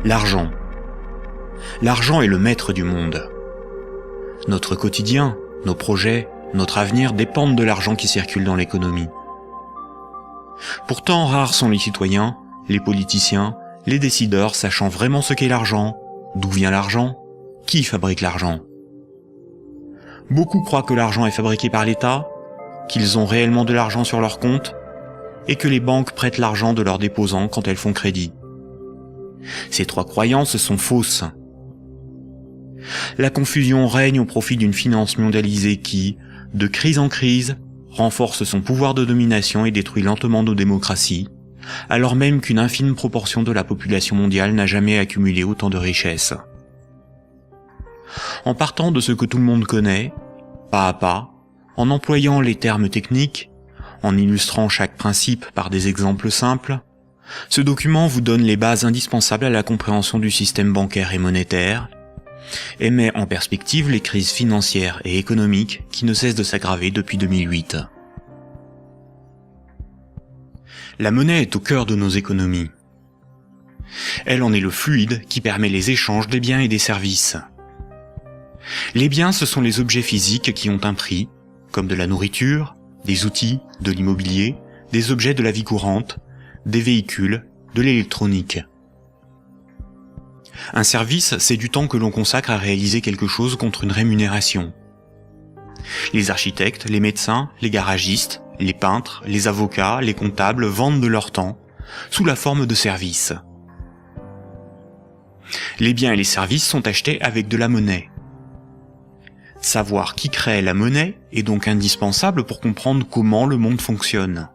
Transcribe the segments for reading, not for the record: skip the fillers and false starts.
L'argent. L'argent est le maître du monde. Notre quotidien, nos projets, notre avenir dépendent de l'argent qui circule dans l'économie. Pourtant, rares sont les citoyens, les politiciens, les décideurs sachant vraiment ce qu'est l'argent, d'où vient l'argent, qui fabrique l'argent. Beaucoup croient que l'argent est fabriqué par l'État, qu'ils ont réellement de l'argent sur leur compte, et que les banques prêtent l'argent de leurs déposants quand elles font crédit. Ces trois croyances sont fausses. La confusion règne au profit d'une finance mondialisée qui, de crise en crise, renforce son pouvoir de domination et détruit lentement nos démocraties, alors même qu'une infime proportion de la population mondiale n'a jamais accumulé autant de richesses. En partant de ce que tout le monde connaît, pas à pas, en employant les termes techniques, en illustrant chaque principe par des exemples simples, ce document vous donne les bases indispensables à la compréhension du système bancaire et monétaire, et met en perspective les crises financières et économiques qui ne cessent de s'aggraver depuis 2008. La monnaie est au cœur de nos économies. Elle en est le fluide qui permet les échanges des biens et des services. Les biens, ce sont les objets physiques qui ont un prix, comme de la nourriture, des outils, de l'immobilier, des objets de la vie courante, des véhicules, de l'électronique. Un service, c'est du temps que l'on consacre à réaliser quelque chose contre une rémunération. Les architectes, les médecins, les garagistes, les peintres, les avocats, les comptables vendent de leur temps, sous la forme de services. Les biens et les services sont achetés avec de la monnaie. Savoir qui crée la monnaie est donc indispensable pour comprendre comment le monde fonctionne.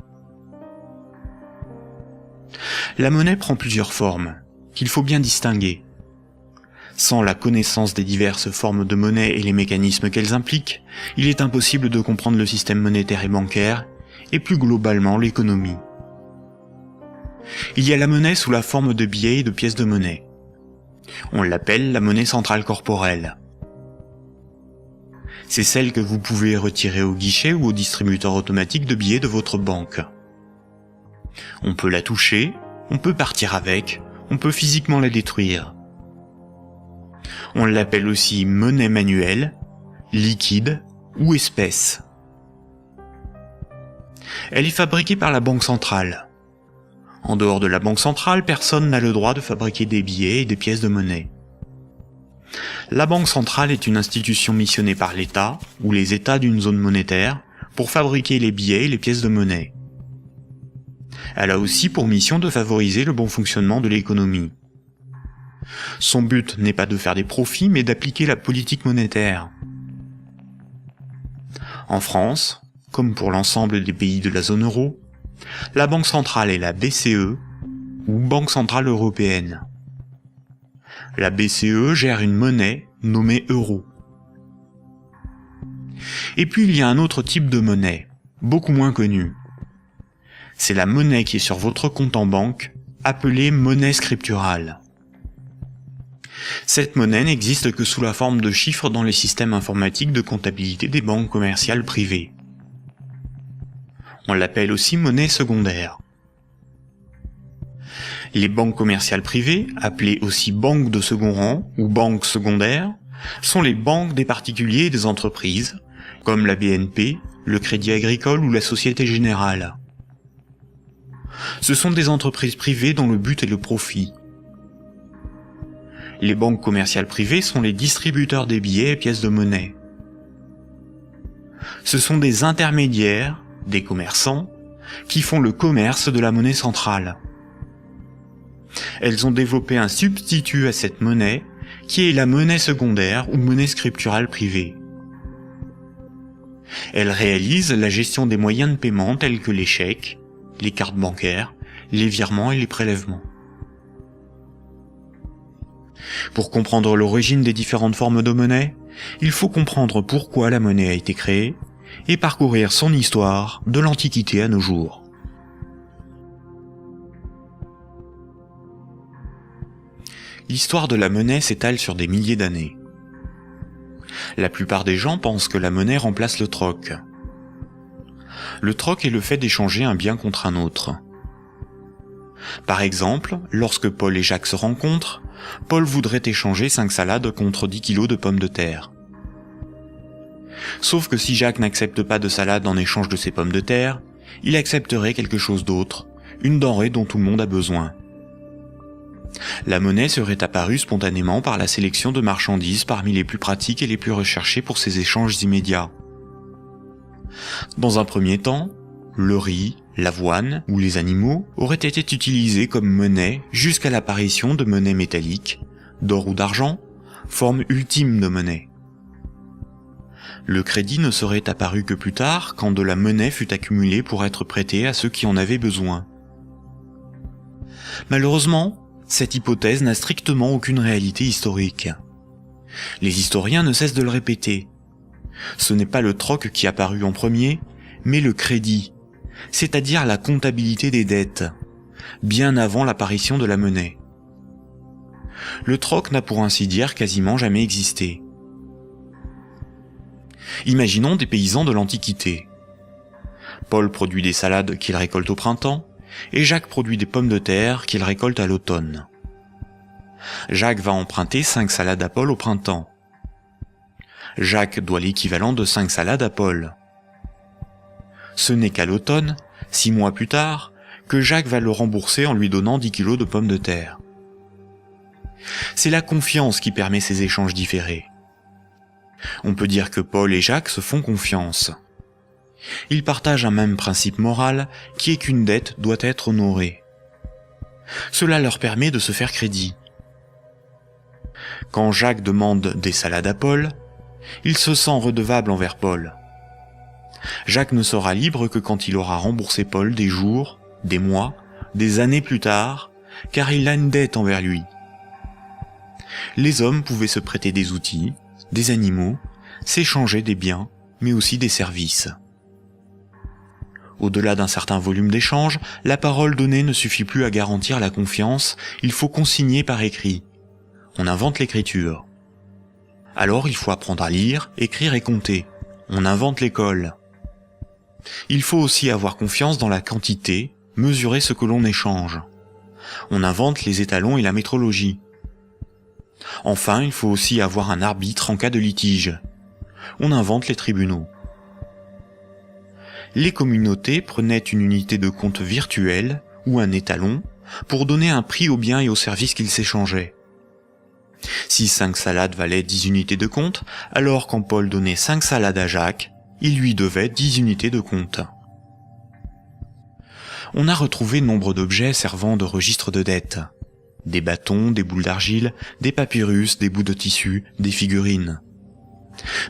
La monnaie prend plusieurs formes, qu'il faut bien distinguer. Sans la connaissance des diverses formes de monnaie et les mécanismes qu'elles impliquent, il est impossible de comprendre le système monétaire et bancaire, et plus globalement l'économie. Il y a la monnaie sous la forme de billets et de pièces de monnaie. On l'appelle la monnaie centrale corporelle. C'est celle que vous pouvez retirer au guichet ou au distributeur automatique de billets de votre banque. On peut la toucher, on peut partir avec, on peut physiquement la détruire. On l'appelle aussi monnaie manuelle, liquide ou espèce. Elle est fabriquée par la Banque centrale. En dehors de la Banque centrale, personne n'a le droit de fabriquer des billets et des pièces de monnaie. La Banque centrale est une institution missionnée par l'État, ou les États d'une zone monétaire, pour fabriquer les billets et les pièces de monnaie. Elle a aussi pour mission de favoriser le bon fonctionnement de l'économie. Son but n'est pas de faire des profits, mais d'appliquer la politique monétaire. En France, comme pour l'ensemble des pays de la zone euro, la Banque centrale est la BCE, ou Banque centrale européenne. La BCE gère une monnaie nommée euro. Et puis il y a un autre type de monnaie, beaucoup moins connu. C'est la monnaie qui est sur votre compte en banque, appelée monnaie scripturale. Cette monnaie n'existe que sous la forme de chiffres dans les systèmes informatiques de comptabilité des banques commerciales privées. On l'appelle aussi monnaie secondaire. Les banques commerciales privées, appelées aussi banques de second rang ou banques secondaires, sont les banques des particuliers et des entreprises, comme la BNP, le Crédit Agricole ou la Société Générale. Ce sont des entreprises privées dont le but est le profit. Les banques commerciales privées sont les distributeurs des billets et pièces de monnaie. Ce sont des intermédiaires, des commerçants, qui font le commerce de la monnaie centrale. Elles ont développé un substitut à cette monnaie, qui est la monnaie secondaire ou monnaie scripturale privée. Elles réalisent la gestion des moyens de paiement tels que les chèques, les cartes bancaires, les virements et les prélèvements. Pour comprendre l'origine des différentes formes de monnaie, il faut comprendre pourquoi la monnaie a été créée et parcourir son histoire de l'Antiquité à nos jours. L'histoire de la monnaie s'étale sur des milliers d'années. La plupart des gens pensent que la monnaie remplace le troc. Le troc est le fait d'échanger un bien contre un autre. Par exemple, lorsque Paul et Jacques se rencontrent, Paul voudrait échanger 5 salades contre 10 kilos de pommes de terre. Sauf que si Jacques n'accepte pas de salade en échange de ses pommes de terre, il accepterait quelque chose d'autre, une denrée dont tout le monde a besoin. La monnaie serait apparue spontanément par la sélection de marchandises parmi les plus pratiques et les plus recherchées pour ces échanges immédiats. Dans un premier temps, le riz, l'avoine ou les animaux auraient été utilisés comme monnaie jusqu'à l'apparition de monnaies métalliques, d'or ou d'argent, forme ultime de monnaie. Le crédit ne serait apparu que plus tard, quand de la monnaie fut accumulée pour être prêtée à ceux qui en avaient besoin. Malheureusement, cette hypothèse n'a strictement aucune réalité historique. Les historiens ne cessent de le répéter. Ce n'est pas le troc qui apparut en premier, mais le crédit, c'est-à-dire la comptabilité des dettes, bien avant l'apparition de la monnaie. Le troc n'a pour ainsi dire quasiment jamais existé. Imaginons des paysans de l'Antiquité. Paul produit des salades qu'il récolte au printemps, et Jacques produit des pommes de terre qu'il récolte à l'automne. Jacques va emprunter 5 salades à Paul au printemps. Jacques doit l'équivalent de 5 salades à Paul. Ce n'est qu'à l'automne, 6 mois plus tard, que Jacques va le rembourser en lui donnant 10 kilos de pommes de terre. C'est la confiance qui permet ces échanges différés. On peut dire que Paul et Jacques se font confiance. Ils partagent un même principe moral qui est qu'une dette doit être honorée. Cela leur permet de se faire crédit. Quand Jacques demande des salades à Paul, il se sent redevable envers Paul. Jacques ne sera libre que quand il aura remboursé Paul des jours, des mois, des années plus tard, car il a une dette envers lui. Les hommes pouvaient se prêter des outils, des animaux, s'échanger des biens, mais aussi des services. Au-delà d'un certain volume d'échanges, la parole donnée ne suffit plus à garantir la confiance, il faut consigner par écrit. On invente l'écriture. Alors il faut apprendre à lire, écrire et compter. On invente l'école. Il faut aussi avoir confiance dans la quantité, mesurer ce que l'on échange. On invente les étalons et la métrologie. Enfin, il faut aussi avoir un arbitre en cas de litige. On invente les tribunaux. Les communautés prenaient une unité de compte virtuelle, ou un étalon, pour donner un prix aux biens et aux services qu'ils s'échangeaient. Si 5 salades valaient 10 unités de compte, alors quand Paul donnait 5 salades à Jacques, il lui devait 10 unités de compte. On a retrouvé nombre d'objets servant de registre de dette. Des bâtons, des boules d'argile, des papyrus, des bouts de tissu, des figurines.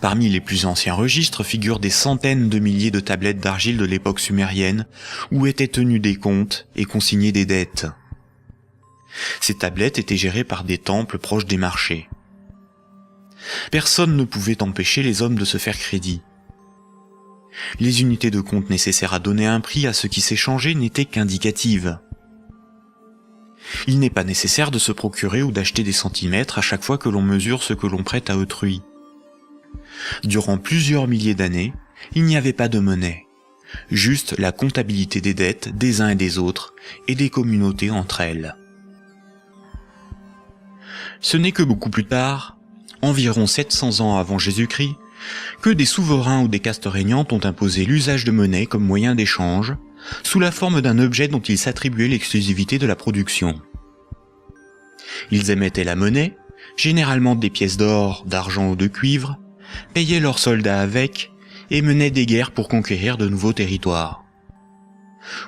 Parmi les plus anciens registres figurent des centaines de milliers de tablettes d'argile de l'époque sumérienne, où étaient tenus des comptes et consignés des dettes. Ces tablettes étaient gérées par des temples proches des marchés. Personne ne pouvait empêcher les hommes de se faire crédit. Les unités de compte nécessaires à donner un prix à ce qui s'échangeait n'étaient qu'indicatives. Il n'est pas nécessaire de se procurer ou d'acheter des centimètres à chaque fois que l'on mesure ce que l'on prête à autrui. Durant plusieurs milliers d'années, il n'y avait pas de monnaie, juste la comptabilité des dettes des uns et des autres et des communautés entre elles. Ce n'est que beaucoup plus tard, environ 700 ans avant Jésus-Christ, que des souverains ou des castes régnantes ont imposé l'usage de monnaie comme moyen d'échange, sous la forme d'un objet dont ils s'attribuaient l'exclusivité de la production. Ils émettaient la monnaie, généralement des pièces d'or, d'argent ou de cuivre, payaient leurs soldats avec, et menaient des guerres pour conquérir de nouveaux territoires.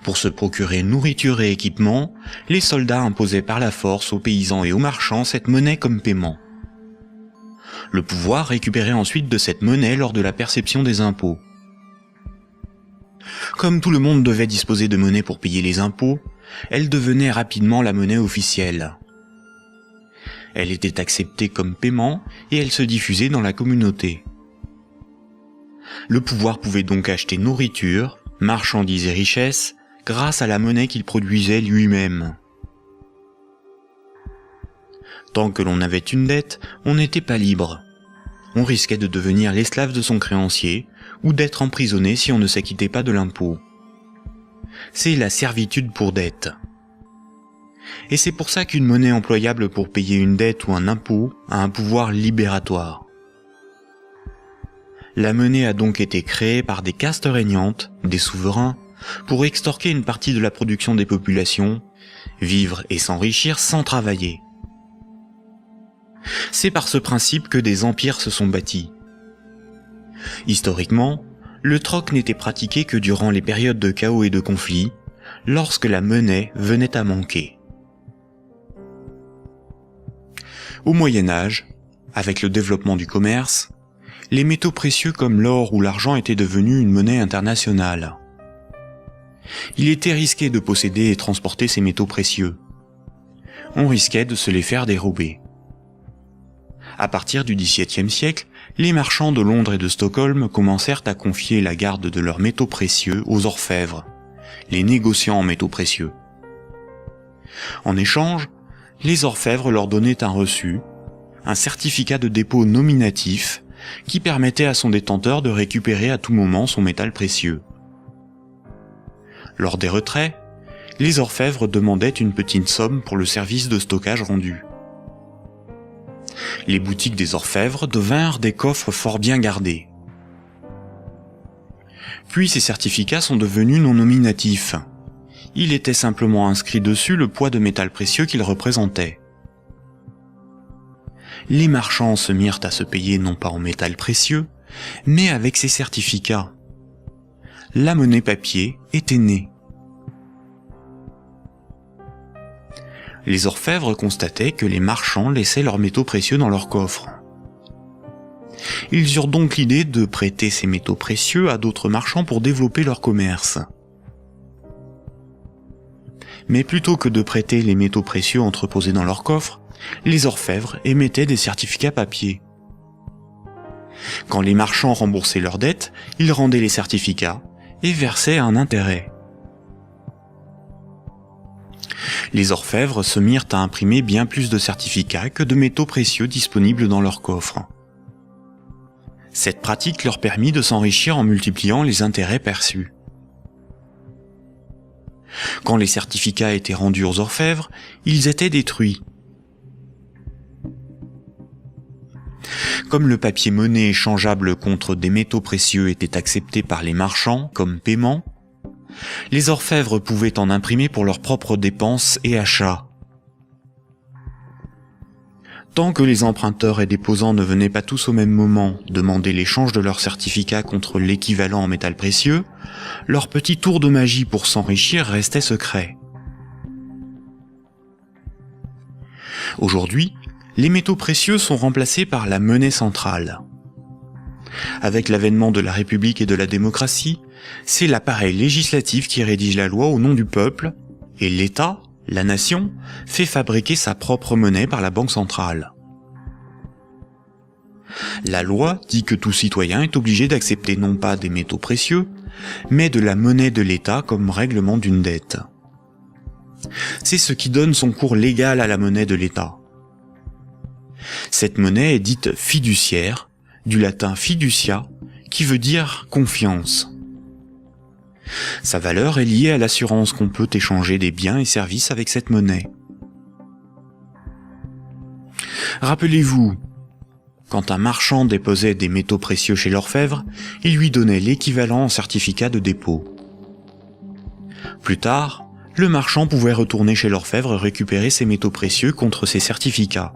Pour se procurer nourriture et équipement, les soldats imposaient par la force aux paysans et aux marchands cette monnaie comme paiement. Le pouvoir récupérait ensuite de cette monnaie lors de la perception des impôts. Comme tout le monde devait disposer de monnaie pour payer les impôts, elle devenait rapidement la monnaie officielle. Elle était acceptée comme paiement et elle se diffusait dans la communauté. Le pouvoir pouvait donc acheter nourriture, marchandises et richesses grâce à la monnaie qu'il produisait lui-même. Tant que l'on avait une dette, on n'était pas libre. On risquait de devenir l'esclave de son créancier ou d'être emprisonné si on ne s'acquittait pas de l'impôt. C'est la servitude pour dette. Et c'est pour ça qu'une monnaie employable pour payer une dette ou un impôt a un pouvoir libératoire. La monnaie a donc été créée par des castes régnantes, des souverains, pour extorquer une partie de la production des populations, vivre et s'enrichir sans travailler. C'est par ce principe que des empires se sont bâtis. Historiquement, le troc n'était pratiqué que durant les périodes de chaos et de conflits, lorsque la monnaie venait à manquer. Au Moyen Âge, avec le développement du commerce, les métaux précieux comme l'or ou l'argent étaient devenus une monnaie internationale. Il était risqué de posséder et transporter ces métaux précieux. On risquait de se les faire dérober. À partir du XVIIe siècle, les marchands de Londres et de Stockholm commencèrent à confier la garde de leurs métaux précieux aux orfèvres, les négociants en métaux précieux. En échange, les orfèvres leur donnaient un reçu, un certificat de dépôt nominatif qui permettait à son détenteur de récupérer à tout moment son métal précieux. Lors des retraits, les orfèvres demandaient une petite somme pour le service de stockage rendu. Les boutiques des orfèvres devinrent des coffres fort bien gardés. Puis ces certificats sont devenus non nominatifs. Il était simplement inscrit dessus le poids de métal précieux qu'ils représentaient. Les marchands se mirent à se payer non pas en métal précieux, mais avec ces certificats. La monnaie papier était née. Les orfèvres constataient que les marchands laissaient leurs métaux précieux dans leurs coffres. Ils eurent donc l'idée de prêter ces métaux précieux à d'autres marchands pour développer leur commerce. Mais plutôt que de prêter les métaux précieux entreposés dans leurs coffres, les orfèvres émettaient des certificats papier. Quand les marchands remboursaient leurs dettes, ils rendaient les certificats et versaient un intérêt. Les orfèvres se mirent à imprimer bien plus de certificats que de métaux précieux disponibles dans leurs coffres. Cette pratique leur permit de s'enrichir en multipliant les intérêts perçus. Quand les certificats étaient rendus aux orfèvres, ils étaient détruits. Comme le papier monnaie échangeable contre des métaux précieux était accepté par les marchands comme paiement, les orfèvres pouvaient en imprimer pour leurs propres dépenses et achats. Tant que les emprunteurs et déposants ne venaient pas tous au même moment demander l'échange de leurs certificats contre l'équivalent en métal précieux, leur petit tour de magie pour s'enrichir restait secret. Aujourd'hui, les métaux précieux sont remplacés par la monnaie centrale. Avec l'avènement de la République et de la démocratie, c'est l'appareil législatif qui rédige la loi au nom du peuple, et l'État, la nation, fait fabriquer sa propre monnaie par la Banque centrale. La loi dit que tout citoyen est obligé d'accepter non pas des métaux précieux, mais de la monnaie de l'État comme règlement d'une dette. C'est ce qui donne son cours légal à la monnaie de l'État. Cette monnaie est dite fiduciaire, du latin fiducia, qui veut dire confiance. Sa valeur est liée à l'assurance qu'on peut échanger des biens et services avec cette monnaie. Rappelez-vous, quand un marchand déposait des métaux précieux chez l'orfèvre, il lui donnait l'équivalent en certificat de dépôt. Plus tard, le marchand pouvait retourner chez l'orfèvre et récupérer ses métaux précieux contre ses certificats.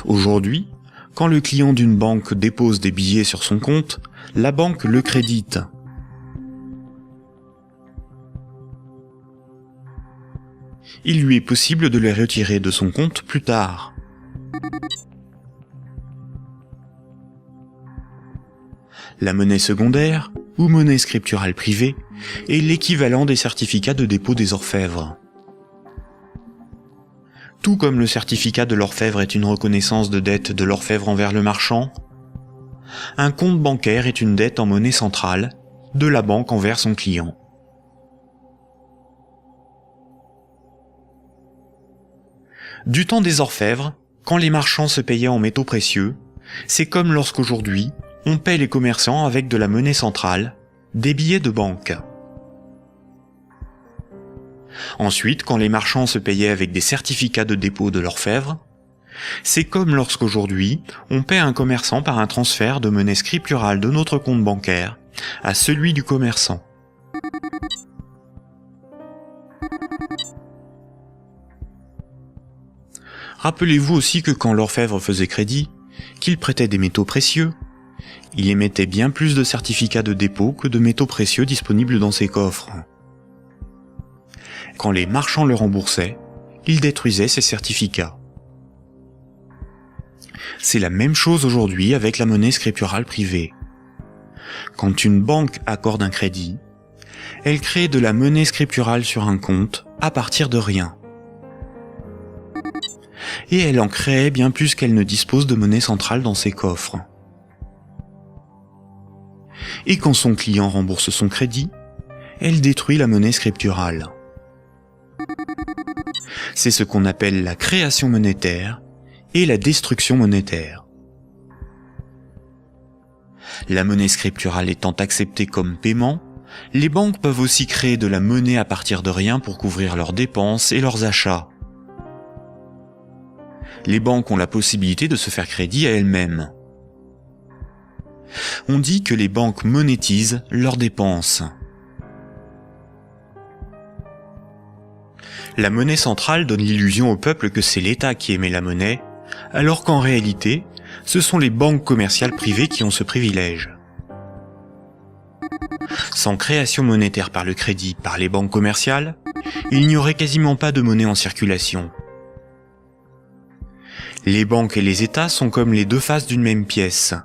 Aujourd'hui, quand le client d'une banque dépose des billets sur son compte, la banque le crédite. Il lui est possible de les retirer de son compte plus tard. La monnaie secondaire, ou monnaie scripturale privée, est l'équivalent des certificats de dépôt des orfèvres. Tout comme le certificat de l'orfèvre est une reconnaissance de dette de l'orfèvre envers le marchand, un compte bancaire est une dette en monnaie centrale de la banque envers son client. Du temps des orfèvres, quand les marchands se payaient en métaux précieux, c'est comme lorsqu'aujourd'hui, on paie les commerçants avec de la monnaie centrale, des billets de banque. Ensuite, quand les marchands se payaient avec des certificats de dépôt de l'orfèvre, c'est comme lorsqu'aujourd'hui, on paie un commerçant par un transfert de monnaie scripturale de notre compte bancaire à celui du commerçant. Rappelez-vous aussi que quand l'orfèvre faisait crédit, qu'il prêtait des métaux précieux, il émettait bien plus de certificats de dépôt que de métaux précieux disponibles dans ses coffres. Quand les marchands le remboursaient, il détruisait ces certificats. C'est la même chose aujourd'hui avec la monnaie scripturale privée. Quand une banque accorde un crédit, elle crée de la monnaie scripturale sur un compte à partir de rien. Et elle en crée bien plus qu'elle ne dispose de monnaie centrale dans ses coffres. Et quand son client rembourse son crédit, elle détruit la monnaie scripturale. C'est ce qu'on appelle la création monétaire et la destruction monétaire. La monnaie scripturale étant acceptée comme paiement, les banques peuvent aussi créer de la monnaie à partir de rien pour couvrir leurs dépenses et leurs achats. Les banques ont la possibilité de se faire crédit à elles-mêmes. On dit que les banques monétisent leurs dépenses. La monnaie centrale donne l'illusion au peuple que c'est l'État qui émet la monnaie, alors qu'en réalité, ce sont les banques commerciales privées qui ont ce privilège. Sans création monétaire par le crédit par les banques commerciales, il n'y aurait quasiment pas de monnaie en circulation. Les banques et les États sont comme les deux faces d'une même pièce.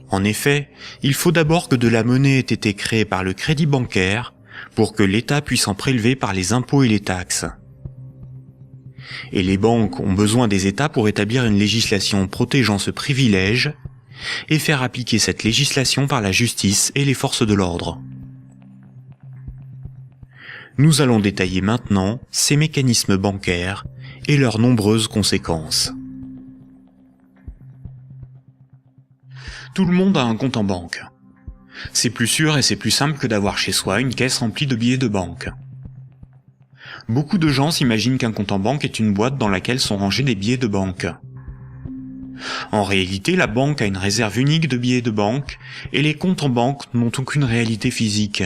En effet, il faut d'abord que de la monnaie ait été créée par le crédit bancaire pour que l'État puisse en prélever par les impôts et les taxes. Et les banques ont besoin des États pour établir une législation protégeant ce privilège et faire appliquer cette législation par la justice et les forces de l'ordre. Nous allons détailler maintenant ces mécanismes bancaires et leurs nombreuses conséquences. Tout le monde a un compte en banque. C'est plus sûr et c'est plus simple que d'avoir chez soi une caisse remplie de billets de banque. Beaucoup de gens s'imaginent qu'un compte en banque est une boîte dans laquelle sont rangés des billets de banque. En réalité, la banque a une réserve unique de billets de banque et les comptes en banque n'ont aucune réalité physique.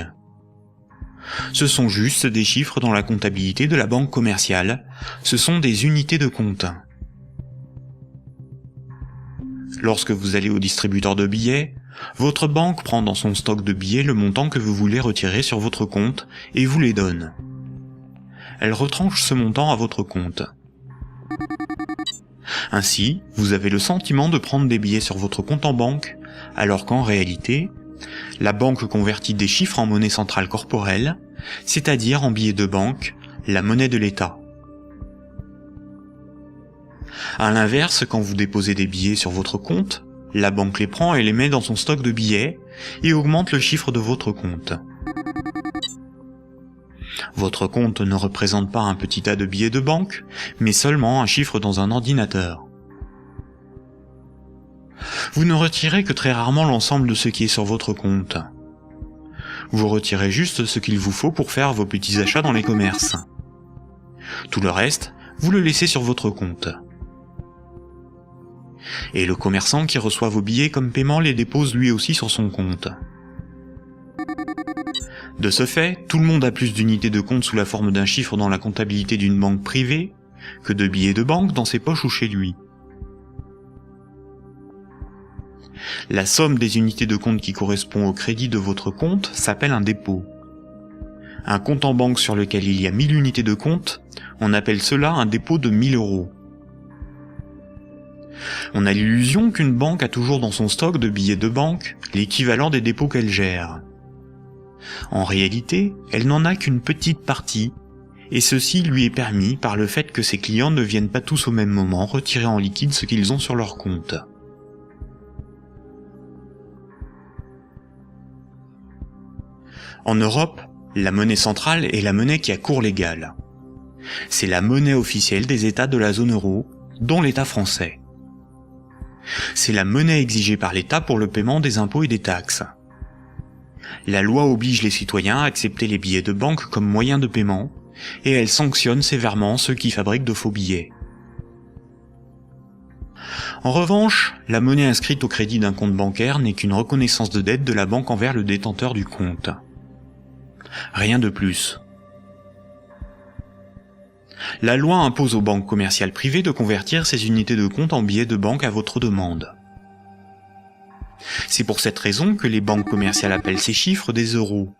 Ce sont juste des chiffres dans la comptabilité de la banque commerciale, ce sont des unités de compte. Lorsque vous allez au distributeur de billets, votre banque prend dans son stock de billets le montant que vous voulez retirer sur votre compte et vous les donne. Elle retranche ce montant à votre compte. Ainsi, vous avez le sentiment de prendre des billets sur votre compte en banque, alors qu'en réalité, la banque convertit des chiffres en monnaie centrale corporelle, c'est-à-dire en billets de banque, la monnaie de l'État. À l'inverse, quand vous déposez des billets sur votre compte, la banque les prend et les met dans son stock de billets et augmente le chiffre de votre compte. Votre compte ne représente pas un petit tas de billets de banque, mais seulement un chiffre dans un ordinateur. Vous ne retirez que très rarement l'ensemble de ce qui est sur votre compte. Vous retirez juste ce qu'il vous faut pour faire vos petits achats dans les commerces. Tout le reste, vous le laissez sur votre compte. Et le commerçant qui reçoit vos billets comme paiement les dépose lui aussi sur son compte. De ce fait, tout le monde a plus d'unités de compte sous la forme d'un chiffre dans la comptabilité d'une banque privée que de billets de banque dans ses poches ou chez lui. La somme des unités de compte qui correspond au crédit de votre compte s'appelle un dépôt. Un compte en banque sur lequel il y a 1000 unités de compte, on appelle cela un dépôt de 1000 €. On a l'illusion qu'une banque a toujours dans son stock de billets de banque l'équivalent des dépôts qu'elle gère. En réalité, elle n'en a qu'une petite partie, et ceci lui est permis par le fait que ses clients ne viennent pas tous au même moment retirer en liquide ce qu'ils ont sur leur compte. En Europe, la monnaie centrale est la monnaie qui a cours légal. C'est la monnaie officielle des États de la zone euro, dont l'État français. C'est la monnaie exigée par l'État pour le paiement des impôts et des taxes. La loi oblige les citoyens à accepter les billets de banque comme moyen de paiement, et elle sanctionne sévèrement ceux qui fabriquent de faux billets. En revanche, la monnaie inscrite au crédit d'un compte bancaire n'est qu'une reconnaissance de dette de la banque envers le détenteur du compte. Rien de plus. La loi impose aux banques commerciales privées de convertir ces unités de compte en billets de banque à votre demande. C'est pour cette raison que les banques commerciales appellent ces chiffres des euros.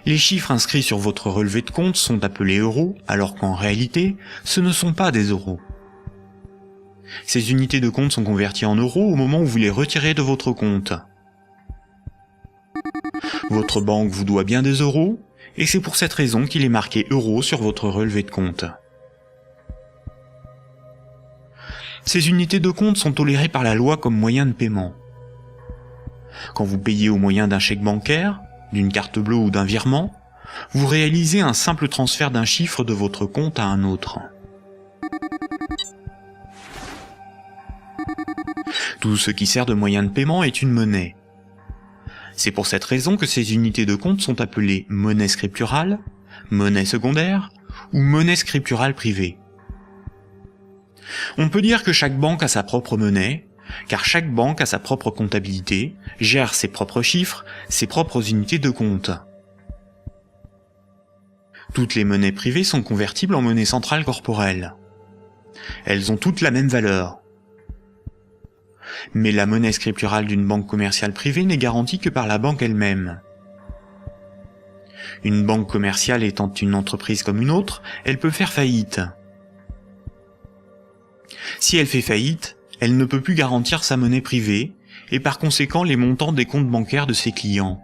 Les chiffres inscrits sur votre relevé de compte sont appelés euros, alors qu'en réalité, ce ne sont pas des euros. Ces unités de compte sont converties en euros au moment où vous les retirez de votre compte. Votre banque vous doit bien des euros, et c'est pour cette raison qu'il est marqué euros sur votre relevé de compte. Ces unités de compte sont tolérées par la loi comme moyen de paiement. Quand vous payez au moyen d'un chèque bancaire, d'une carte bleue ou d'un virement, vous réalisez un simple transfert d'un chiffre de votre compte à un autre. Tout ce qui sert de moyen de paiement est une monnaie. C'est pour cette raison que ces unités de compte sont appelées monnaie scripturale, monnaie secondaire ou monnaie scripturale privée. On peut dire que chaque banque a sa propre monnaie, car chaque banque a sa propre comptabilité, gère ses propres chiffres, ses propres unités de compte. Toutes les monnaies privées sont convertibles en monnaie centrale corporelle. Elles ont toutes la même valeur. Mais la monnaie scripturale d'une banque commerciale privée n'est garantie que par la banque elle-même. Une banque commerciale étant une entreprise comme une autre, elle peut faire faillite. Si elle fait faillite, elle ne peut plus garantir sa monnaie privée, et par conséquent les montants des comptes bancaires de ses clients.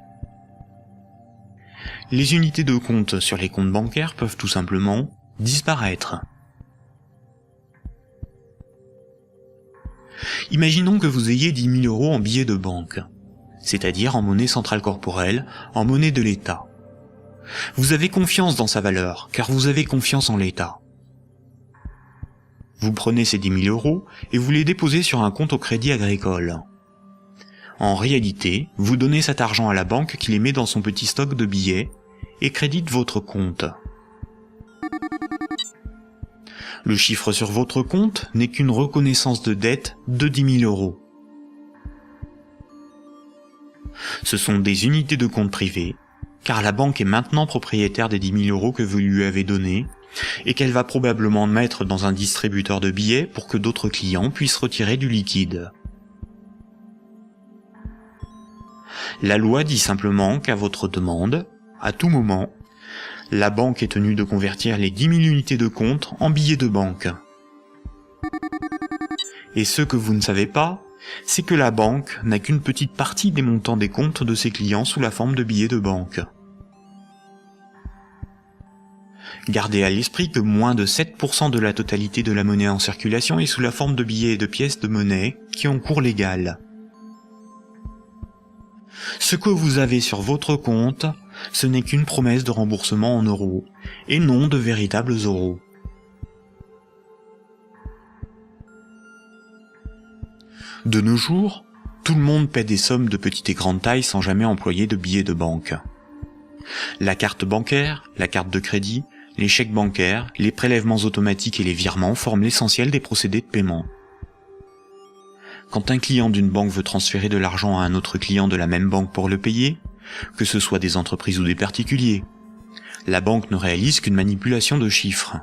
Les unités de compte sur les comptes bancaires peuvent tout simplement disparaître. Imaginons que vous ayez 10 000 euros en billets de banque, c'est-à-dire en monnaie centrale corporelle, en monnaie de l'État. Vous avez confiance dans sa valeur, car vous avez confiance en l'État. Vous prenez ces 10 000 euros et vous les déposez sur un compte au Crédit Agricole. En réalité, vous donnez cet argent à la banque qui les met dans son petit stock de billets et crédite votre compte. Le chiffre sur votre compte n'est qu'une reconnaissance de dette de 10 000 euros. Ce sont des unités de compte privées, car la banque est maintenant propriétaire des 10 000 euros que vous lui avez donnés, et qu'elle va probablement mettre dans un distributeur de billets pour que d'autres clients puissent retirer du liquide. La loi dit simplement qu'à votre demande, à tout moment, la banque est tenue de convertir les 10 000 unités de compte en billets de banque. Et ce que vous ne savez pas, c'est que la banque n'a qu'une petite partie des montants des comptes de ses clients sous la forme de billets de banque. Gardez à l'esprit que moins de 7% de la totalité de la monnaie en circulation est sous la forme de billets et de pièces de monnaie qui ont cours légal. Ce que vous avez sur votre compte, ce n'est qu'une promesse de remboursement en euros, et non de véritables euros. De nos jours, tout le monde paie des sommes de petite et grande taille sans jamais employer de billets de banque. La carte bancaire, la carte de crédit, les chèques bancaires, les prélèvements automatiques et les virements forment l'essentiel des procédés de paiement. Quand un client d'une banque veut transférer de l'argent à un autre client de la même banque pour le payer, que ce soit des entreprises ou des particuliers, la banque ne réalise qu'une manipulation de chiffres.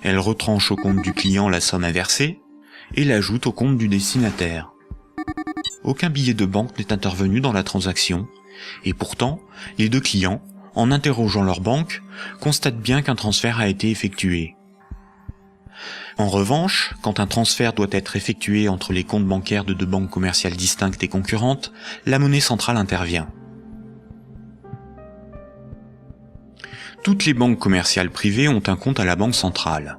Elle retranche au compte du client la somme à verser et l'ajoute au compte du destinataire. Aucun billet de banque n'est intervenu dans la transaction, et pourtant, les deux clients, en interrogeant leur banque, constatent bien qu'un transfert a été effectué. En revanche, quand un transfert doit être effectué entre les comptes bancaires de deux banques commerciales distinctes et concurrentes, la monnaie centrale intervient. Toutes les banques commerciales privées ont un compte à la banque centrale.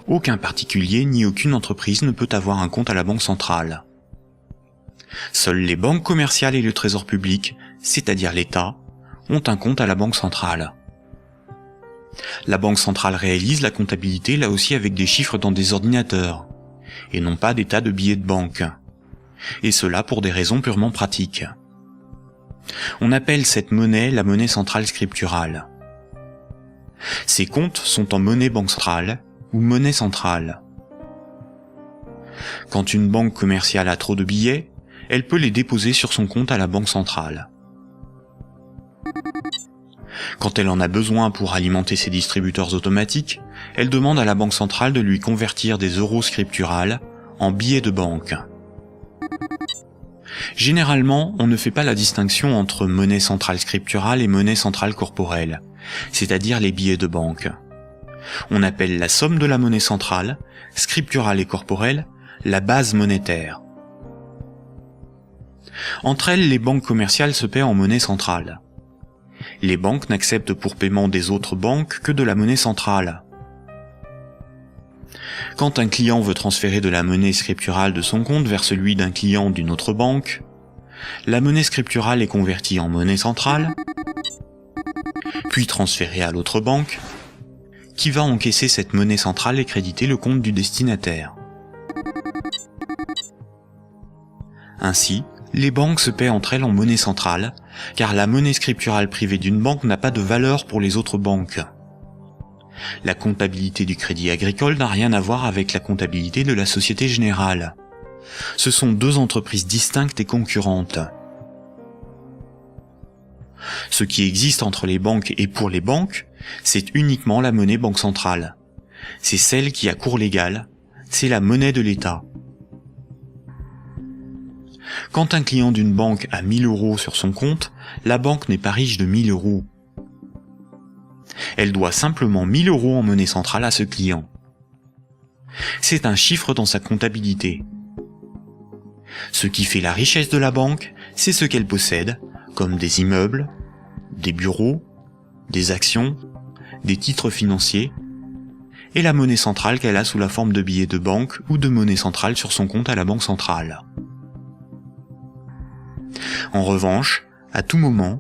Aucun particulier ni aucune entreprise ne peut avoir un compte à la banque centrale. Seules les banques commerciales et le trésor public, c'est-à-dire l'État, ont un compte à la banque centrale. La banque centrale réalise la comptabilité là aussi avec des chiffres dans des ordinateurs, et non pas des tas de billets de banque. Et cela pour des raisons purement pratiques. On appelle cette monnaie la monnaie centrale scripturale. Ces comptes sont en monnaie banque centrale ou monnaie centrale. Quand une banque commerciale a trop de billets, elle peut les déposer sur son compte à la banque centrale. Quand elle en a besoin pour alimenter ses distributeurs automatiques, elle demande à la banque centrale de lui convertir des euros scripturales en billets de banque. Généralement, on ne fait pas la distinction entre monnaie centrale scripturale et monnaie centrale corporelle, c'est-à-dire les billets de banque. On appelle la somme de la monnaie centrale, scripturale et corporelle, la base monétaire. Entre elles, les banques commerciales se paient en monnaie centrale. Les banques n'acceptent pour paiement des autres banques que de la monnaie centrale. Quand un client veut transférer de la monnaie scripturale de son compte vers celui d'un client d'une autre banque, la monnaie scripturale est convertie en monnaie centrale, puis transférée à l'autre banque, qui va encaisser cette monnaie centrale et créditer le compte du destinataire. Ainsi, les banques se paient entre elles en monnaie centrale, car la monnaie scripturale privée d'une banque n'a pas de valeur pour les autres banques. La comptabilité du Crédit Agricole n'a rien à voir avec la comptabilité de la Société Générale. Ce sont deux entreprises distinctes et concurrentes. Ce qui existe entre les banques et pour les banques, c'est uniquement la monnaie banque centrale. C'est celle qui a cours légal, c'est la monnaie de l'État. Quand un client d'une banque a 1000 euros sur son compte, la banque n'est pas riche de 1000 euros. Elle doit simplement 1000 euros en monnaie centrale à ce client. C'est un chiffre dans sa comptabilité. Ce qui fait la richesse de la banque, c'est ce qu'elle possède, comme des immeubles, des bureaux, des actions, des titres financiers, et la monnaie centrale qu'elle a sous la forme de billets de banque ou de monnaie centrale sur son compte à la banque centrale. En revanche, à tout moment,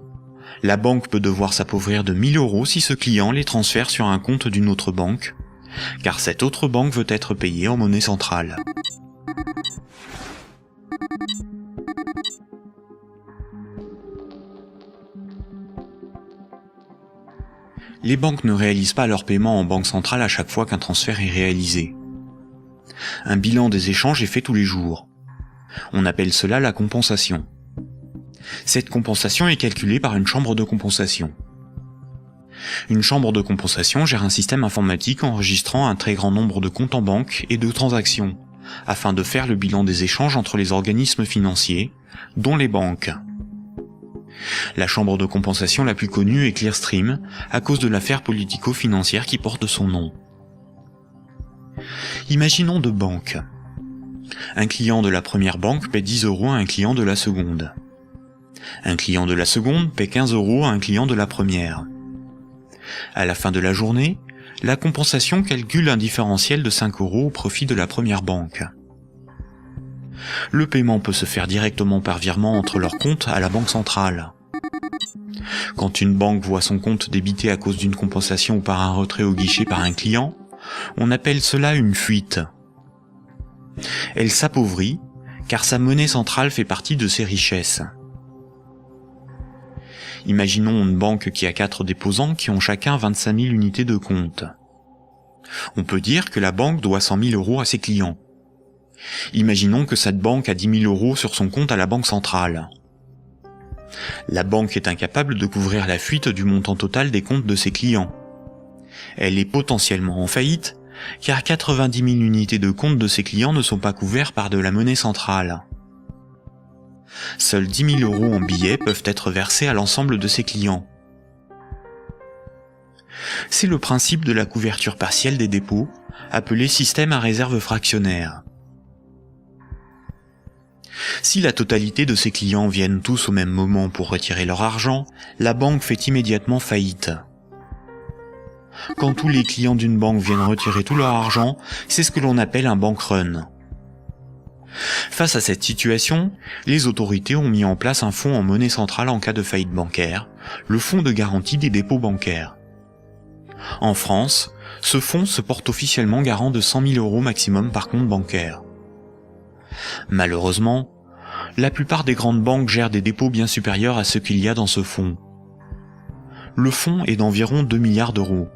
la banque peut devoir s'appauvrir de 1000 euros si ce client les transfère sur un compte d'une autre banque, car cette autre banque veut être payée en monnaie centrale. Les banques ne réalisent pas leur paiement en banque centrale à chaque fois qu'un transfert est réalisé. Un bilan des échanges est fait tous les jours. On appelle cela la compensation. Cette compensation est calculée par une chambre de compensation. Une chambre de compensation gère un système informatique enregistrant un très grand nombre de comptes en banque et de transactions, afin de faire le bilan des échanges entre les organismes financiers, dont les banques. La chambre de compensation la plus connue est Clearstream, à cause de l'affaire politico-financière qui porte son nom. Imaginons deux banques. Un client de la première banque paie 10 euros à un client de la seconde. Un client de la seconde paie 15 euros à un client de la première. À la fin de la journée, la compensation calcule un différentiel de 5 euros au profit de la première banque. Le paiement peut se faire directement par virement entre leurs comptes à la banque centrale. Quand une banque voit son compte débité à cause d'une compensation ou par un retrait au guichet par un client, on appelle cela une fuite. Elle s'appauvrit, car sa monnaie centrale fait partie de ses richesses. Imaginons une banque qui a 4 déposants qui ont chacun 25 000 unités de compte. On peut dire que la banque doit 100 000 euros à ses clients. Imaginons que cette banque a 10 000 euros sur son compte à la banque centrale. La banque est incapable de couvrir la fuite du montant total des comptes de ses clients. Elle est potentiellement en faillite, car 90 000 unités de compte de ses clients ne sont pas couverts par de la monnaie centrale. Seuls 10 000 euros en billets peuvent être versés à l'ensemble de ses clients. C'est le principe de la couverture partielle des dépôts, appelé système à réserve fractionnaire. Si la totalité de ses clients viennent tous au même moment pour retirer leur argent, la banque fait immédiatement faillite. Quand tous les clients d'une banque viennent retirer tout leur argent, c'est ce que l'on appelle un bank run. Face à cette situation, les autorités ont mis en place un fonds en monnaie centrale en cas de faillite bancaire, le fonds de garantie des dépôts bancaires. En France, ce fonds se porte officiellement garant de 100 000 euros maximum par compte bancaire. Malheureusement, La plupart des grandes banques gèrent des dépôts bien supérieurs à ce qu'il y a dans ce fonds. Le fonds est d'environ 2 milliards d'euros,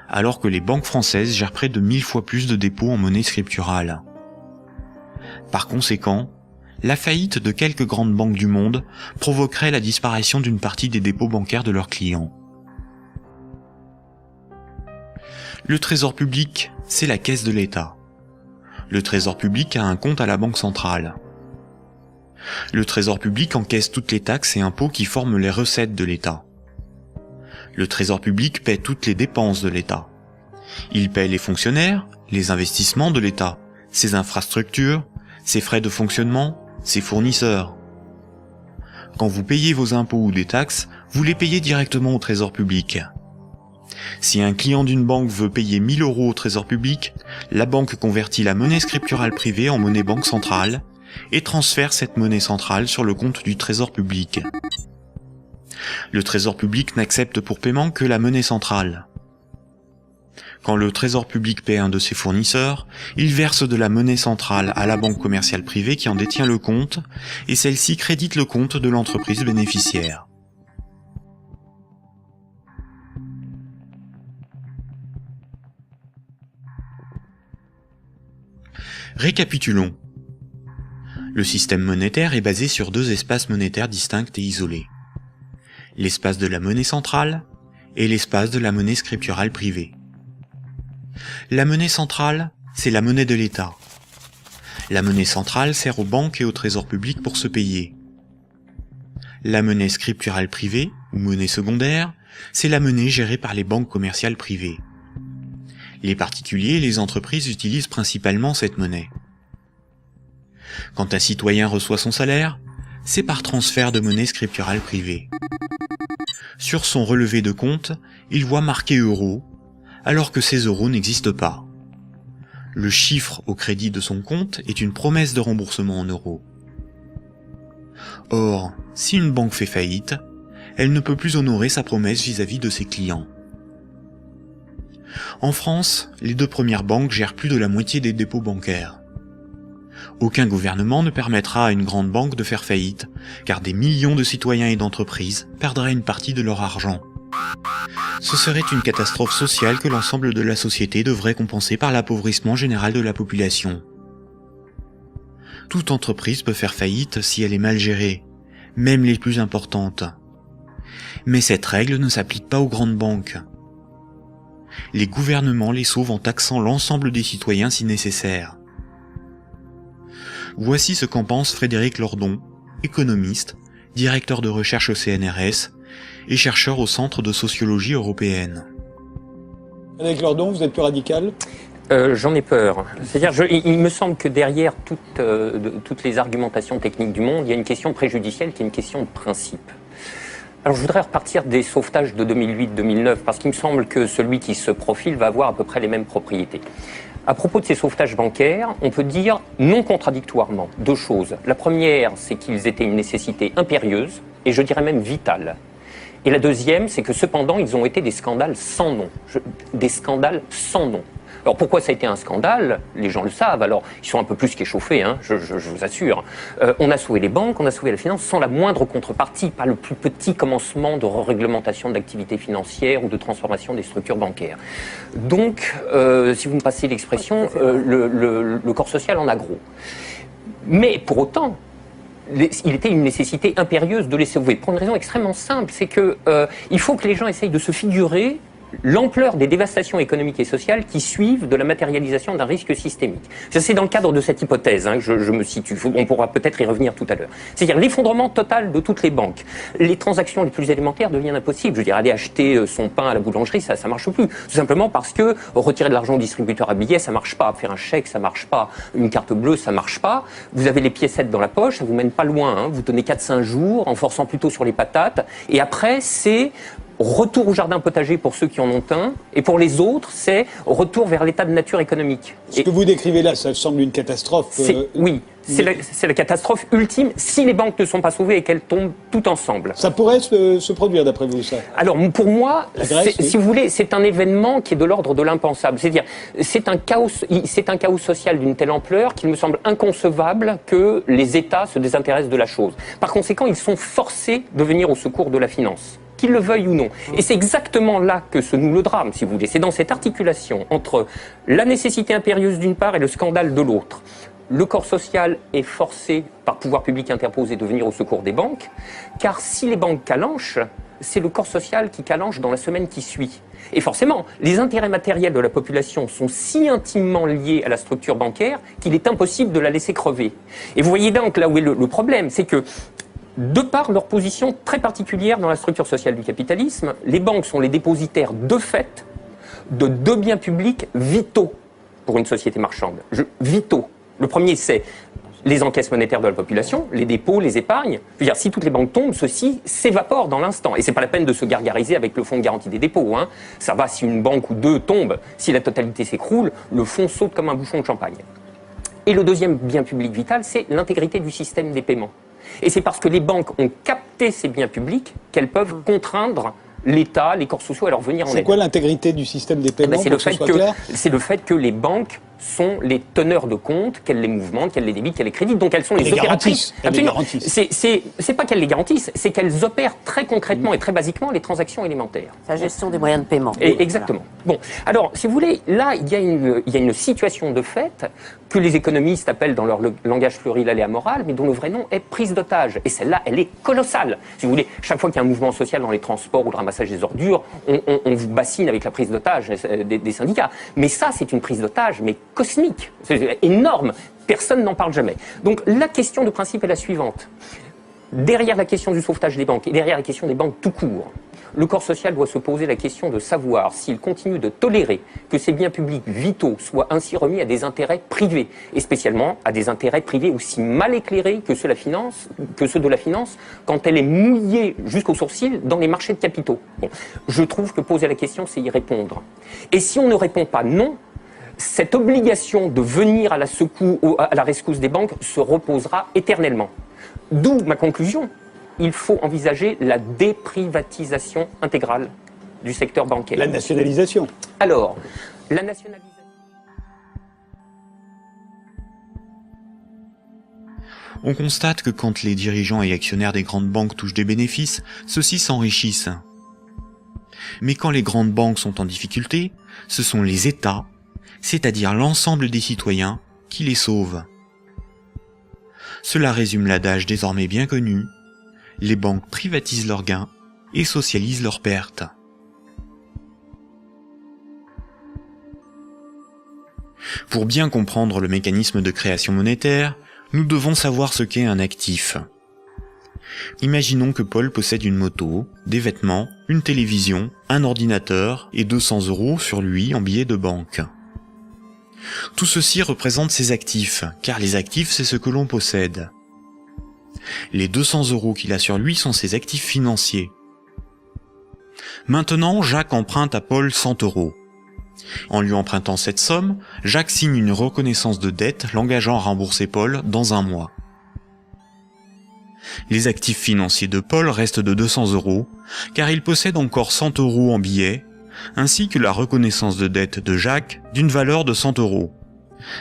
alors que les banques françaises gèrent près de 1000 fois plus de dépôts en monnaie scripturale. Par conséquent, la faillite de quelques grandes banques du monde provoquerait la disparition d'une partie des dépôts bancaires de leurs clients. Le Trésor public, c'est la caisse de l'État. Le Trésor public a un compte à la Banque centrale. Le Trésor public encaisse toutes les taxes et impôts qui forment les recettes de l'État. Le Trésor public paie toutes les dépenses de l'État. Il paie les fonctionnaires, les investissements de l'État, ses infrastructures, ses frais de fonctionnement, ses fournisseurs. Quand vous payez vos impôts ou des taxes, vous les payez directement au Trésor public. Si un client d'une banque veut payer 1000 € au Trésor public, la banque convertit la monnaie scripturale privée en monnaie banque centrale et transfère cette monnaie centrale sur le compte du Trésor public. Le Trésor public n'accepte pour paiement que la monnaie centrale. Quand le Trésor public paie un de ses fournisseurs, il verse de la monnaie centrale à la banque commerciale privée qui en détient le compte, et celle-ci crédite le compte de l'entreprise bénéficiaire. Récapitulons. Le système monétaire est basé sur 2 espaces monétaires distincts et isolés. L'espace de la monnaie centrale et l'espace de la monnaie scripturale privée. La monnaie centrale, c'est la monnaie de l'État. La monnaie centrale sert aux banques et au Trésor public pour se payer. La monnaie scripturale privée, ou monnaie secondaire, c'est la monnaie gérée par les banques commerciales privées. Les particuliers et les entreprises utilisent principalement cette monnaie. Quand un citoyen reçoit son salaire, c'est par transfert de monnaie scripturale privée. Sur son relevé de compte, il voit marqué euros, alors que ces euros n'existent pas. Le chiffre au crédit de son compte est une promesse de remboursement en euros. Or, si une banque fait faillite, elle ne peut plus honorer sa promesse vis-à-vis de ses clients. En France, les 2 premières banques gèrent plus de la moitié des dépôts bancaires. Aucun gouvernement ne permettra à une grande banque de faire faillite, car des millions de citoyens et d'entreprises perdraient une partie de leur argent. Ce serait une catastrophe sociale que l'ensemble de la société devrait compenser par l'appauvrissement général de la population. Toute entreprise peut faire faillite si elle est mal gérée, même les plus importantes. Mais cette règle ne s'applique pas aux grandes banques. Les gouvernements les sauvent en taxant l'ensemble des citoyens si nécessaire. Voici ce qu'en pense Frédéric Lordon, économiste, directeur de recherche au CNRS et chercheur au Centre de sociologie européenne. Frédéric Lordon, vous êtes plus radical ? J'en ai peur. C'est-à-dire, il me semble que derrière toutes les argumentations techniques du monde, il y a une question préjudicielle qui est une question de principe. Alors je voudrais repartir des sauvetages de 2008-2009, parce qu'il me semble que celui qui se profile va avoir à peu près les mêmes propriétés. À propos de ces sauvetages bancaires, on peut dire non contradictoirement 2 choses. La première, c'est qu'ils étaient une nécessité impérieuse, et je dirais même vitale. Et la deuxième, c'est que cependant, ils ont été des scandales sans nom. Des scandales sans nom. Alors pourquoi ça a été un scandale? Les gens le savent, alors ils sont un peu plus qu'échauffés, hein, je vous assure. On a sauvé les banques, on a sauvé la finance sans la moindre contrepartie, pas le plus petit commencement de réglementation d'activité financière ou de transformation des structures bancaires. Donc, si vous me passez l'expression, le corps social en a gros. Mais pour autant, il était une nécessité impérieuse de les sauver, pour une raison extrêmement simple, c'est que il faut que les gens essayent de se figurer l'ampleur des dévastations économiques et sociales qui suivent de la matérialisation d'un risque systémique. C'est dans le cadre de cette hypothèse que je me situe. On pourra peut-être y revenir tout à l'heure. C'est-à-dire l'effondrement total de toutes les banques. Les transactions les plus élémentaires deviennent impossibles. Je veux dire, aller acheter son pain à la boulangerie, ça marche plus. Tout simplement parce que retirer de l'argent au distributeur à billets, ça marche pas. Faire un chèque, ça marche pas. Une carte bleue, ça marche pas. Vous avez les piécettes dans la poche, ça vous mène pas loin. Hein. Vous tenez 4-5 jours en forçant plutôt sur les patates. Et après, c'est retour au jardin potager pour ceux qui en ont un, et pour les autres, c'est retour vers l'état de nature économique. Ce que vous décrivez là, ça semble une catastrophe. Oui, C'est la catastrophe ultime si les banques ne sont pas sauvées et qu'elles tombent toutes ensemble. Ça pourrait se produire, d'après vous, ça? Alors, pour moi, Grèce, oui. si vous voulez, c'est un événement qui est de l'ordre de l'impensable. C'est-à-dire, c'est un chaos social d'une telle ampleur qu'il me semble inconcevable que les États se désintéressent de la chose. Par conséquent, ils sont forcés de venir au secours de la finance, qu'ils le veuillent ou non. Et c'est exactement là que se noue le drame, si vous voulez. C'est dans cette articulation entre la nécessité impérieuse d'une part et le scandale de l'autre. Le corps social est forcé, par pouvoir public interposé, de venir au secours des banques, car si les banques calanchent, c'est le corps social qui calanche dans la semaine qui suit. Et forcément, les intérêts matériels de la population sont si intimement liés à la structure bancaire qu'il est impossible de la laisser crever. Et vous voyez donc là où est le problème, c'est que de par leur position très particulière dans la structure sociale du capitalisme, les banques sont les dépositaires de fait de deux biens publics vitaux pour une société marchande. Vitaux. Le premier, c'est les encaisses monétaires de la population, les dépôts, les épargnes. Je veux dire, si toutes les banques tombent, ceci s'évapore dans l'instant. Et c'est pas la peine de se gargariser avec le fonds de garantie des dépôts. Hein. Ça va si une banque ou deux tombe. Si la totalité s'écroule, le fonds saute comme un bouchon de champagne. Et le deuxième bien public vital, c'est l'intégrité du système des paiements. Et c'est parce que les banques ont capté ces biens publics qu'elles peuvent contraindre l'État, les corps sociaux à leur venir en aide. C'est quoi l'intégrité du système des paiements, c'est le fait que les banques sont les teneurs de compte, qu'elles les mouvementent, qu'elles les débitent, qu'elles les créditent, donc elles sont les opératrices. Absolument. C'est pas qu'elles les garantissent, c'est qu'elles opèrent très concrètement et très basiquement les transactions élémentaires. La gestion des moyens de paiement. Et exactement. Bon, alors, si vous voulez, là, il y a une situation de fait que les économistes appellent dans leur langage pluriel et amoral, mais dont le vrai nom est prise d'otage. Et celle-là, elle est colossale. Si vous voulez, chaque fois qu'il y a un mouvement social dans les transports ou le ramassage des ordures, on vous bassine avec la prise d'otage des syndicats. Mais ça, c'est une prise d'otage, mais cosmique. C'est énorme. Personne n'en parle jamais. Donc, la question de principe est la suivante. Derrière la question du sauvetage des banques et derrière la question des banques tout court, le corps social doit se poser la question de savoir s'il continue de tolérer que ces biens publics vitaux soient ainsi remis à des intérêts privés, et spécialement à des intérêts privés aussi mal éclairés que ceux de la finance, quand elle est mouillée jusqu'aux sourcils dans les marchés de capitaux. Bon, je trouve que poser la question, c'est y répondre. Et si on ne répond pas non, cette obligation de venir à la rescousse des banques se reposera éternellement. D'où ma conclusion. Il faut envisager la déprivatisation intégrale du secteur bancaire. La nationalisation. Alors, la nationalisation... On constate que quand les dirigeants et actionnaires des grandes banques touchent des bénéfices, ceux-ci s'enrichissent. Mais quand les grandes banques sont en difficulté, ce sont les États, c'est-à-dire l'ensemble des citoyens, qui les sauvent. Cela résume l'adage désormais bien connu: les banques privatisent leurs gains et socialisent leurs pertes. Pour bien comprendre le mécanisme de création monétaire, nous devons savoir ce qu'est un actif. Imaginons que Paul possède une moto, des vêtements, une télévision, un ordinateur et 200 € sur lui en billets de banque. Tout ceci représente ses actifs, car les actifs c'est ce que l'on possède. Les 200 € qu'il a sur lui sont ses actifs financiers. Maintenant, Jacques emprunte à Paul 100 €. En lui empruntant cette somme, Jacques signe une reconnaissance de dette l'engageant à rembourser Paul dans un mois. Les actifs financiers de Paul restent de 200 €, car il possède encore 100 € en billets, ainsi que la reconnaissance de dette de Jacques d'une valeur de 100 €.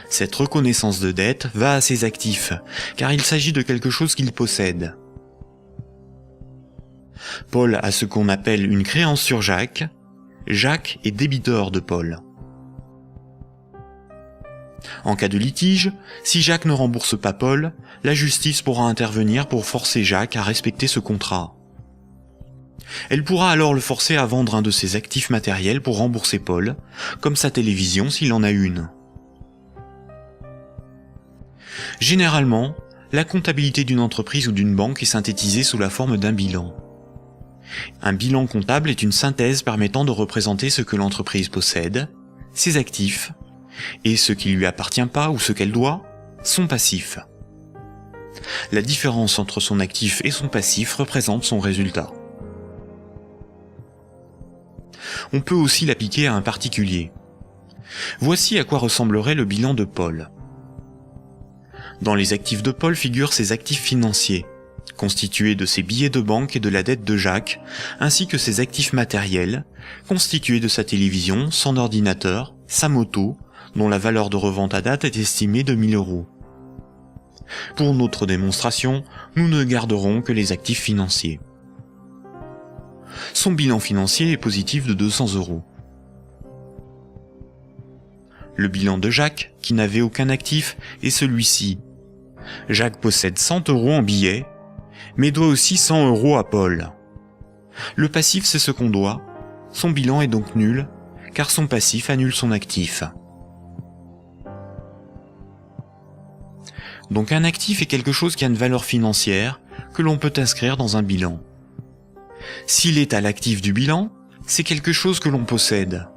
Cette reconnaissance de dette va à ses actifs, car il s'agit de quelque chose qu'il possède. Paul a ce qu'on appelle une créance sur Jacques. Jacques est débiteur de Paul. En cas de litige, si Jacques ne rembourse pas Paul, la justice pourra intervenir pour forcer Jacques à respecter ce contrat. Elle pourra alors le forcer à vendre un de ses actifs matériels pour rembourser Paul, comme sa télévision s'il en a une. Généralement, la comptabilité d'une entreprise ou d'une banque est synthétisée sous la forme d'un bilan. Un bilan comptable est une synthèse permettant de représenter ce que l'entreprise possède, ses actifs, et ce qui lui appartient pas ou ce qu'elle doit, son passif. La différence entre son actif et son passif représente son résultat. On peut aussi l'appliquer à un particulier. Voici à quoi ressemblerait le bilan de Paul. Dans les actifs de Paul figurent ses actifs financiers, constitués de ses billets de banque et de la dette de Jacques, ainsi que ses actifs matériels, constitués de sa télévision, son ordinateur, sa moto, dont la valeur de revente à date est estimée de 1 000 €. Pour notre démonstration, nous ne garderons que les actifs financiers. Son bilan financier est positif de 200 €. Le bilan de Jacques, qui n'avait aucun actif, est celui-ci. Jacques possède 100 € en billets, mais doit aussi 100 € à Paul. Le passif, c'est ce qu'on doit. Son bilan est donc nul, car son passif annule son actif. Donc un actif est quelque chose qui a une valeur financière que l'on peut inscrire dans un bilan. S'il est à l'actif du bilan, c'est quelque chose que l'on possède.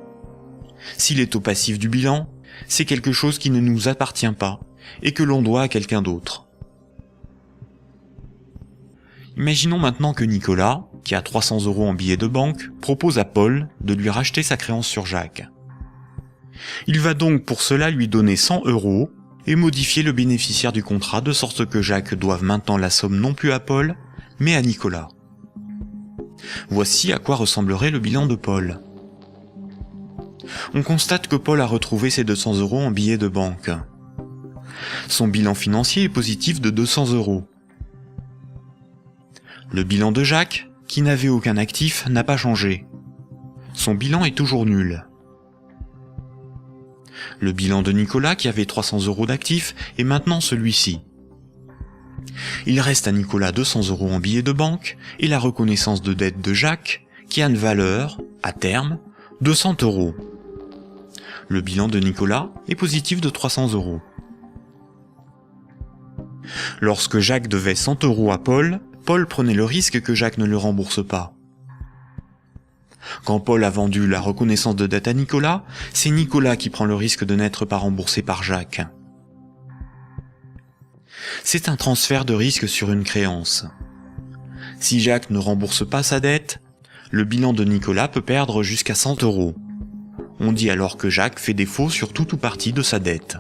S'il est au passif du bilan, c'est quelque chose qui ne nous appartient pas et que l'on doit à quelqu'un d'autre. Imaginons maintenant que Nicolas, qui a 300 € en billets de banque, propose à Paul de lui racheter sa créance sur Jacques. Il va donc pour cela lui donner 100 € et modifier le bénéficiaire du contrat de sorte que Jacques doive maintenant la somme non plus à Paul, mais à Nicolas. Voici à quoi ressemblerait le bilan de Paul. On constate que Paul a retrouvé ses 200 € en billets de banque. Son bilan financier est positif de 200 €. Le bilan de Jacques, qui n'avait aucun actif, n'a pas changé. Son bilan est toujours nul. Le bilan de Nicolas, qui avait 300 € d'actifs, est maintenant celui-ci. Il reste à Nicolas 200 € en billets de banque et la reconnaissance de dette de Jacques, qui a une valeur, à terme, de 100 €. Le bilan de Nicolas est positif de 300 €. Lorsque Jacques devait 100 € à Paul, Paul prenait le risque que Jacques ne le rembourse pas. Quand Paul a vendu la reconnaissance de dette à Nicolas, c'est Nicolas qui prend le risque de n'être pas remboursé par Jacques. C'est un transfert de risque sur une créance. Si Jacques ne rembourse pas sa dette, le bilan de Nicolas peut perdre jusqu'à 100 €. On dit alors que Jacques fait défaut sur tout ou partie de sa dette.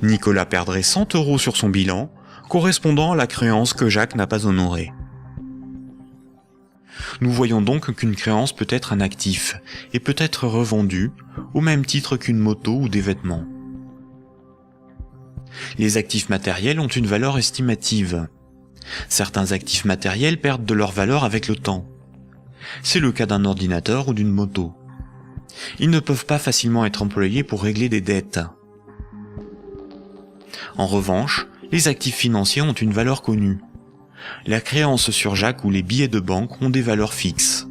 Nicolas perdrait 100 € sur son bilan, correspondant à la créance que Jacques n'a pas honorée. Nous voyons donc qu'une créance peut être un actif et peut être revendue au même titre qu'une moto ou des vêtements. Les actifs matériels ont une valeur estimative. Certains actifs matériels perdent de leur valeur avec le temps. C'est le cas d'un ordinateur ou d'une moto. Ils ne peuvent pas facilement être employés pour régler des dettes. En revanche, les actifs financiers ont une valeur connue. La créance sur Jacques ou les billets de banque ont des valeurs fixes.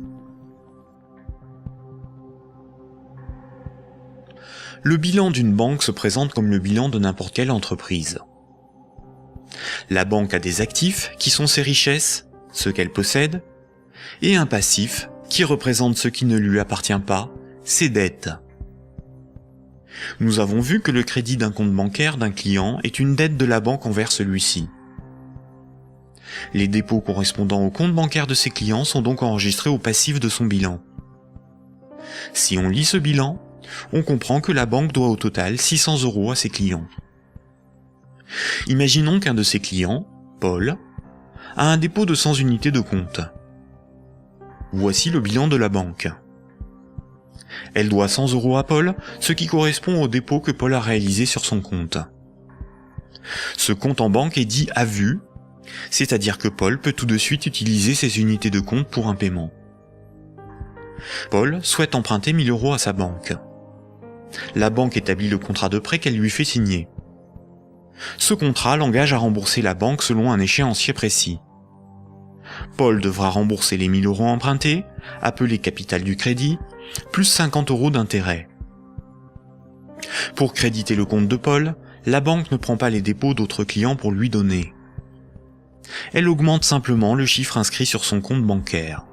Le bilan d'une banque se présente comme le bilan de n'importe quelle entreprise. La banque a des actifs qui sont ses richesses, ce qu'elle possède, et un passif qui représente ce qui ne lui appartient pas, ses dettes. Nous avons vu que le crédit d'un compte bancaire d'un client est une dette de la banque envers celui-ci. Les dépôts correspondant au compte bancaire de ses clients sont donc enregistrés au passif de son bilan. Si on lit ce bilan, on comprend que la banque doit au total 600 € à ses clients. Imaginons qu'un de ses clients, Paul, a un dépôt de 100 unités de compte. Voici le bilan de la banque. Elle doit 100 € à Paul, ce qui correspond au dépôt que Paul a réalisé sur son compte. Ce compte en banque est dit à vue, c'est-à-dire que Paul peut tout de suite utiliser ses unités de compte pour un paiement. Paul souhaite emprunter 1 000 € à sa banque. La banque établit le contrat de prêt qu'elle lui fait signer. Ce contrat l'engage à rembourser la banque selon un échéancier précis. Paul devra rembourser les 1 000 € empruntés, appelés capital du crédit, plus 50 € d'intérêt. Pour créditer le compte de Paul, la banque ne prend pas les dépôts d'autres clients pour lui donner. Elle augmente simplement le chiffre inscrit sur son compte bancaire.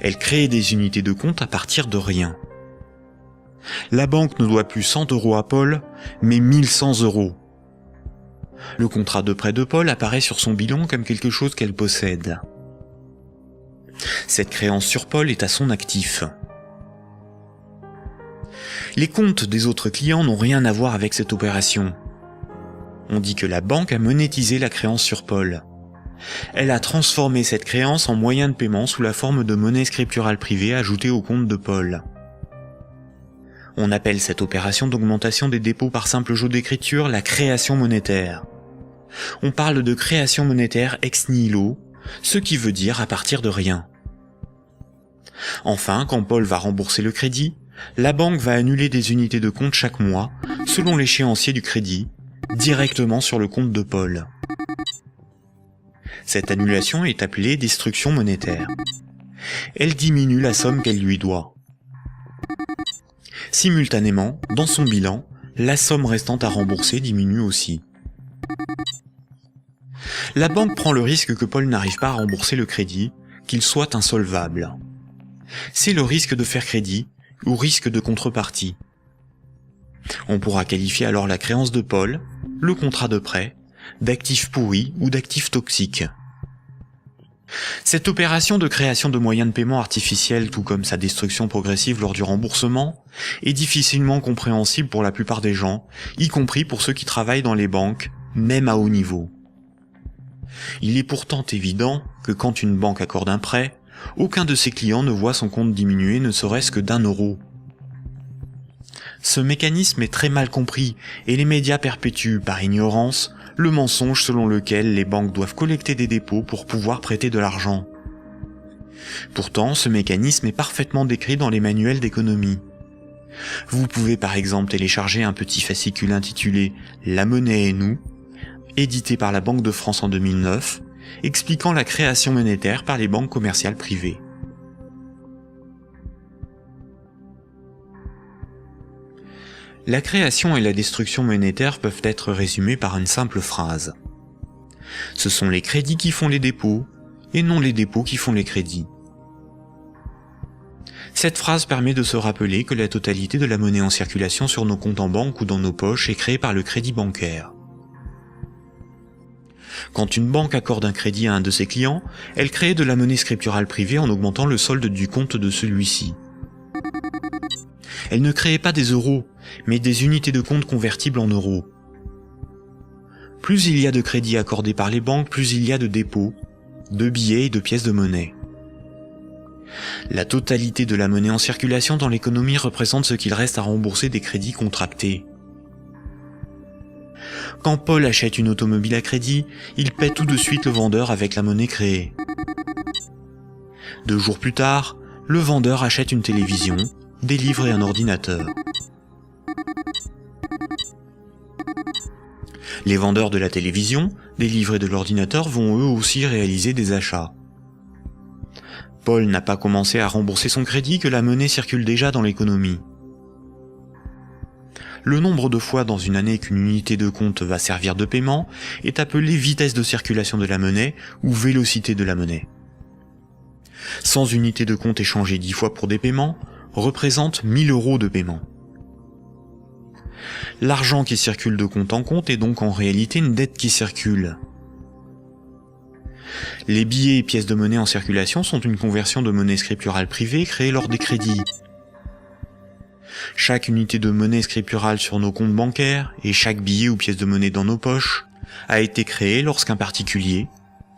Elle crée des unités de compte à partir de rien. La banque ne doit plus 100 € à Paul, mais 1 100 €. Le contrat de prêt de Paul apparaît sur son bilan comme quelque chose qu'elle possède. Cette créance sur Paul est à son actif. Les comptes des autres clients n'ont rien à voir avec cette opération. On dit que la banque a monétisé la créance sur Paul. Elle a transformé cette créance en moyen de paiement sous la forme de monnaie scripturale privée ajoutée au compte de Paul. On appelle cette opération d'augmentation des dépôts par simple jeu d'écriture la création monétaire. On parle de création monétaire ex nihilo, ce qui veut dire à partir de rien. Enfin, quand Paul va rembourser le crédit, la banque va annuler des unités de compte chaque mois, selon l'échéancier du crédit, directement sur le compte de Paul. Cette annulation est appelée destruction monétaire. Elle diminue la somme qu'elle lui doit. Simultanément, dans son bilan, la somme restante à rembourser diminue aussi. La banque prend le risque que Paul n'arrive pas à rembourser le crédit, qu'il soit insolvable. C'est le risque de faire crédit ou risque de contrepartie. On pourra qualifier alors la créance de Paul, le contrat de prêt, d'actifs pourris ou d'actifs toxiques. Cette opération de création de moyens de paiement artificiels, tout comme sa destruction progressive lors du remboursement, est difficilement compréhensible pour la plupart des gens, y compris pour ceux qui travaillent dans les banques, même à haut niveau. Il est pourtant évident que quand une banque accorde un prêt, aucun de ses clients ne voit son compte diminuer ne serait-ce que d'1 €. Ce mécanisme est très mal compris et les médias perpétuent, par ignorance, le mensonge selon lequel les banques doivent collecter des dépôts pour pouvoir prêter de l'argent. Pourtant, ce mécanisme est parfaitement décrit dans les manuels d'économie. Vous pouvez par exemple télécharger un petit fascicule intitulé « La monnaie et nous », édité par la Banque de France en 2009, expliquant la création monétaire par les banques commerciales privées. La création et la destruction monétaire peuvent être résumées par une simple phrase. Ce sont les crédits qui font les dépôts, et non les dépôts qui font les crédits. Cette phrase permet de se rappeler que la totalité de la monnaie en circulation sur nos comptes en banque ou dans nos poches est créée par le crédit bancaire. Quand une banque accorde un crédit à un de ses clients, elle crée de la monnaie scripturale privée en augmentant le solde du compte de celui-ci. Elle ne crée pas des euros, mais des unités de compte convertibles en euros. Plus il y a de crédits accordés par les banques, plus il y a de dépôts, de billets et de pièces de monnaie. La totalité de la monnaie en circulation dans l'économie représente ce qu'il reste à rembourser des crédits contractés. Quand Paul achète une automobile à crédit, il paie tout de suite le vendeur avec la monnaie créée. 2 jours plus tard, le vendeur achète une télévision, des livres et un ordinateur. Les vendeurs de la télévision, des livres et de l'ordinateur vont eux aussi réaliser des achats. Paul n'a pas commencé à rembourser son crédit que la monnaie circule déjà dans l'économie. Le nombre de fois dans une année qu'une unité de compte va servir de paiement est appelé vitesse de circulation de la monnaie ou vélocité de la monnaie. 100 unités de compte échangées 10 fois pour des paiements représente 1 000 € de paiement. L'argent qui circule de compte en compte est donc en réalité une dette qui circule. Les billets et pièces de monnaie en circulation sont une conversion de monnaie scripturale privée créée lors des crédits. Chaque unité de monnaie scripturale sur nos comptes bancaires et chaque billet ou pièce de monnaie dans nos poches a été créé lorsqu'un particulier,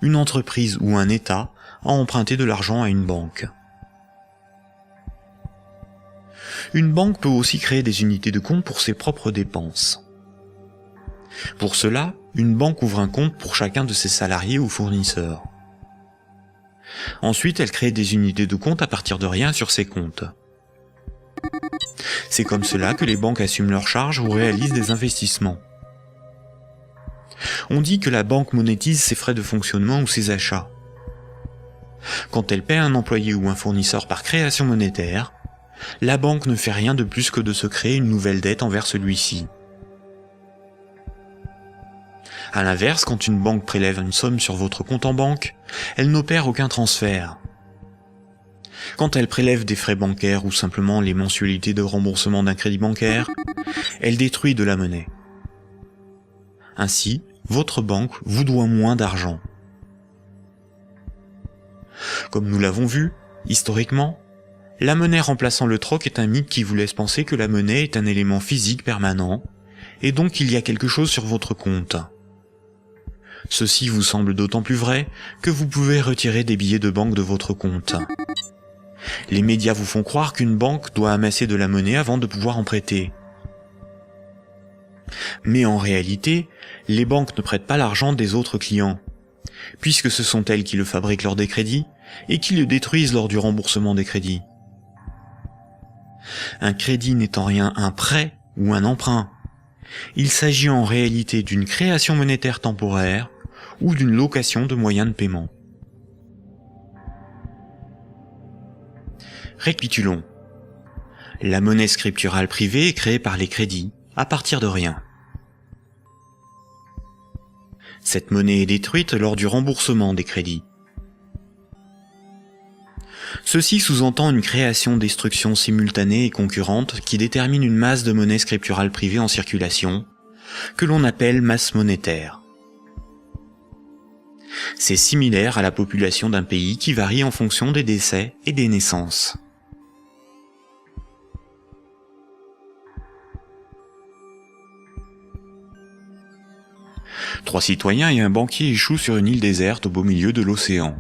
une entreprise ou un État a emprunté de l'argent à une banque. Une banque peut aussi créer des unités de compte pour ses propres dépenses. Pour cela, une banque ouvre un compte pour chacun de ses salariés ou fournisseurs. Ensuite, elle crée des unités de compte à partir de rien sur ses comptes. C'est comme cela que les banques assument leurs charges ou réalisent des investissements. On dit que la banque monétise ses frais de fonctionnement ou ses achats. Quand elle paie un employé ou un fournisseur par création monétaire, la banque ne fait rien de plus que de se créer une nouvelle dette envers celui-ci. À l'inverse, quand une banque prélève une somme sur votre compte en banque, elle n'opère aucun transfert. Quand elle prélève des frais bancaires ou simplement les mensualités de remboursement d'un crédit bancaire, elle détruit de la monnaie. Ainsi, votre banque vous doit moins d'argent. Comme nous l'avons vu, historiquement, la monnaie remplaçant le troc est un mythe qui vous laisse penser que la monnaie est un élément physique permanent et donc il y a quelque chose sur votre compte. Ceci vous semble d'autant plus vrai que vous pouvez retirer des billets de banque de votre compte. Les médias vous font croire qu'une banque doit amasser de la monnaie avant de pouvoir en prêter. Mais en réalité, les banques ne prêtent pas l'argent des autres clients, puisque ce sont elles qui le fabriquent lors des crédits et qui le détruisent lors du remboursement des crédits. Un crédit n'est en rien un prêt ou un emprunt. Il s'agit en réalité d'une création monétaire temporaire ou d'une location de moyens de paiement. Récapitulons. La monnaie scripturale privée est créée par les crédits, à partir de rien. Cette monnaie est détruite lors du remboursement des crédits. Ceci sous-entend une création-destruction simultanée et concurrente qui détermine une masse de monnaie scripturale privée en circulation, que l'on appelle masse monétaire. C'est similaire à la population d'un pays qui varie en fonction des décès et des naissances. Trois citoyens et un banquier échouent sur une île déserte au beau milieu de l'océan.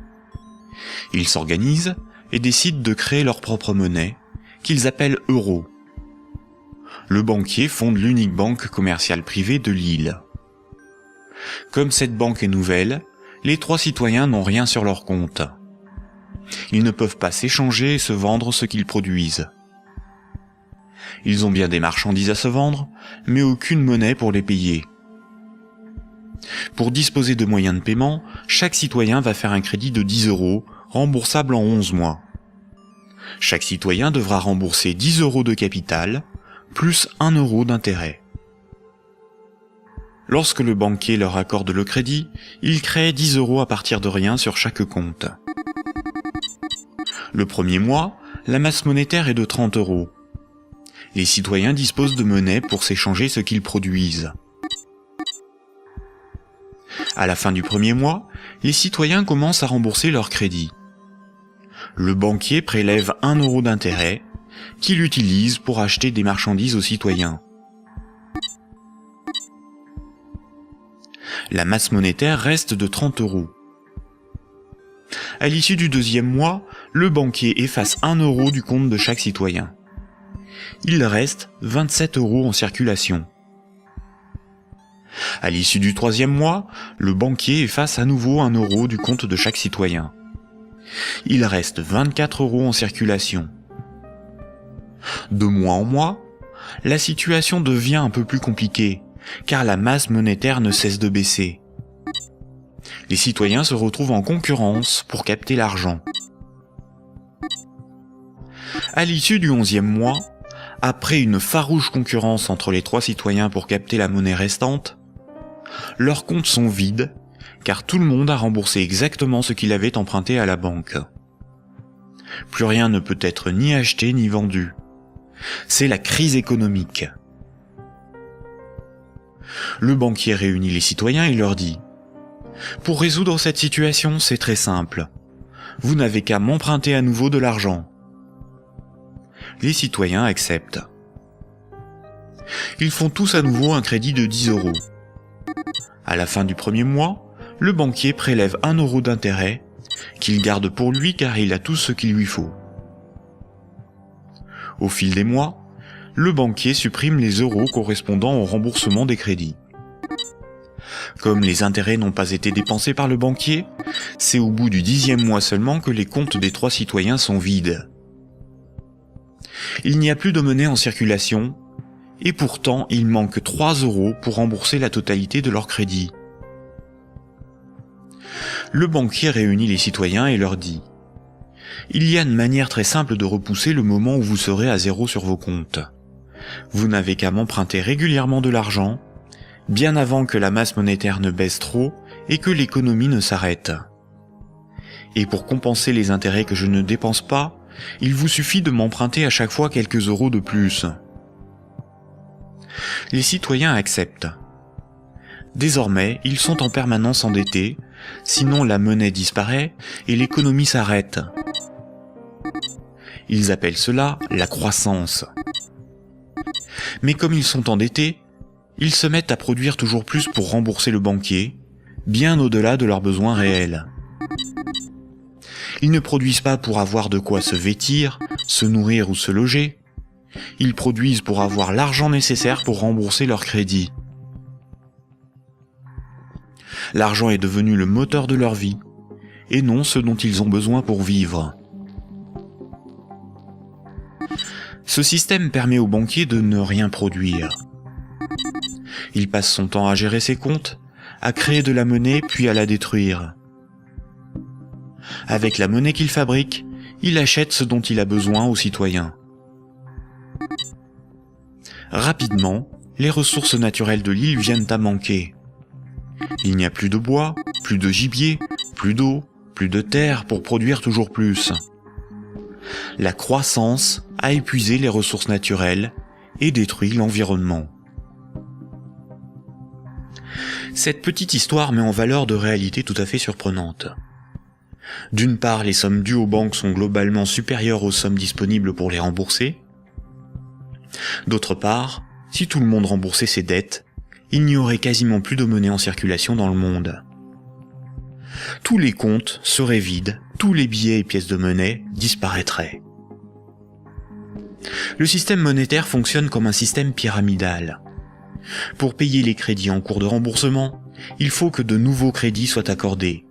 Ils s'organisent et décident de créer leur propre monnaie, qu'ils appellent euro. Le banquier fonde l'unique banque commerciale privée de l'île. Comme cette banque est nouvelle, les trois citoyens n'ont rien sur leur compte. Ils ne peuvent pas s'échanger et se vendre ce qu'ils produisent. Ils ont bien des marchandises à se vendre, mais aucune monnaie pour les payer. Pour disposer de moyens de paiement, chaque citoyen va faire un crédit de 10 €, remboursable en 11 mois. Chaque citoyen devra rembourser 10 € de capital, plus 1 € d'intérêt. Lorsque le banquier leur accorde le crédit, il crée 10 € à partir de rien sur chaque compte. Le premier mois, la masse monétaire est de 30 €. Les citoyens disposent de monnaie pour s'échanger ce qu'ils produisent. À la fin du premier mois, les citoyens commencent à rembourser leur crédit. Le banquier prélève 1 € d'intérêt, qu'il utilise pour acheter des marchandises aux citoyens. La masse monétaire reste de 30 €. À l'issue du deuxième mois, le banquier efface 1 € du compte de chaque citoyen. Il reste 27 € en circulation. À l'issue du troisième mois, le banquier efface à nouveau 1 € du compte de chaque citoyen. Il reste 24 € en circulation. De mois en mois, la situation devient un peu plus compliquée, car la masse monétaire ne cesse de baisser. Les citoyens se retrouvent en concurrence pour capter l'argent. À l'issue du 11e mois, après une farouche concurrence entre les trois citoyens pour capter la monnaie restante, leurs comptes sont vides, car tout le monde a remboursé exactement ce qu'il avait emprunté à la banque. Plus rien ne peut être ni acheté ni vendu. C'est la crise économique. Le banquier réunit les citoyens et leur dit : « Pour résoudre cette situation, c'est très simple. Vous n'avez qu'à m'emprunter à nouveau de l'argent. » Les citoyens acceptent. Ils font tous à nouveau un crédit de 10 €. À la fin du premier mois, le banquier prélève 1 € d'intérêt, qu'il garde pour lui car il a tout ce qu'il lui faut. Au fil des mois, le banquier supprime les euros correspondant au remboursement des crédits. Comme les intérêts n'ont pas été dépensés par le banquier, c'est au bout du 10e mois seulement que les comptes des trois citoyens sont vides. Il n'y a plus de monnaie en circulation, et pourtant il manque 3 € pour rembourser la totalité de leur crédit. Le banquier réunit les citoyens et leur dit : « Il y a une manière très simple de repousser le moment où vous serez à zéro sur vos comptes. Vous n'avez qu'à m'emprunter régulièrement de l'argent, bien avant que la masse monétaire ne baisse trop et que l'économie ne s'arrête. Et pour compenser les intérêts que je ne dépense pas, il vous suffit de m'emprunter à chaque fois quelques euros de plus. » Les citoyens acceptent. Désormais, ils sont en permanence endettés, sinon la monnaie disparaît et l'économie s'arrête. Ils appellent cela la croissance. Mais comme ils sont endettés, Ils se mettent à produire toujours plus pour rembourser le banquier, bien au-delà de leurs besoins réels. Ils ne produisent pas pour avoir de quoi se vêtir, se nourrir ou se loger. Ils produisent pour avoir l'argent nécessaire pour rembourser leur crédit. L'argent est devenu le moteur de leur vie, et non ce dont ils ont besoin pour vivre. Ce système permet au banquier de ne rien produire. Il passe son temps à gérer ses comptes, à créer de la monnaie puis à la détruire. Avec la monnaie qu'il fabrique, il achète ce dont il a besoin aux citoyens. Rapidement, les ressources naturelles de l'île viennent à manquer. Il n'y a plus de bois, plus de gibier, plus d'eau, plus de terre pour produire toujours plus. La croissance a épuisé les ressources naturelles et détruit l'environnement. Cette petite histoire met en valeur de réalités tout à fait surprenantes. D'une part, les sommes dues aux banques sont globalement supérieures aux sommes disponibles pour les rembourser. D'autre part, si tout le monde remboursait ses dettes, il n'y aurait quasiment plus de monnaie en circulation dans le monde. Tous les comptes seraient vides, tous les billets et pièces de monnaie disparaîtraient. Le système monétaire fonctionne comme un système pyramidal. Pour payer les crédits en cours de remboursement, il faut que de nouveaux crédits soient accordés.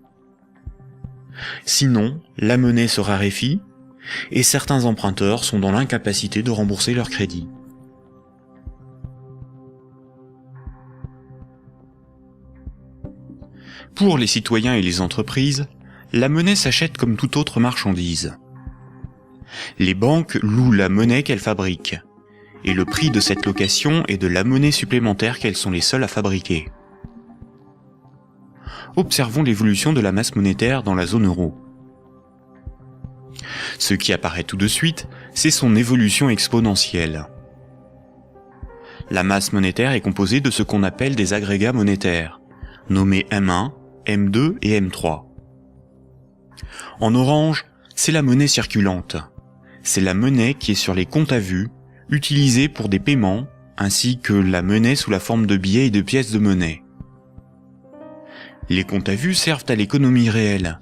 Sinon, la monnaie se raréfie et certains emprunteurs sont dans l'incapacité de rembourser leurs crédits. Pour les citoyens et les entreprises, la monnaie s'achète comme toute autre marchandise. Les banques louent la monnaie qu'elles fabriquent, et le prix de cette location est de la monnaie supplémentaire qu'elles sont les seules à fabriquer. Observons l'évolution de la masse monétaire dans la zone euro. Ce qui apparaît tout de suite, c'est son évolution exponentielle. La masse monétaire est composée de ce qu'on appelle des agrégats monétaires, nommés M1, M2 et M3. En orange, c'est la monnaie circulante. C'est la monnaie qui est sur les comptes à vue, utilisée pour des paiements, ainsi que la monnaie sous la forme de billets et de pièces de monnaie. Les comptes à vue servent à l'économie réelle.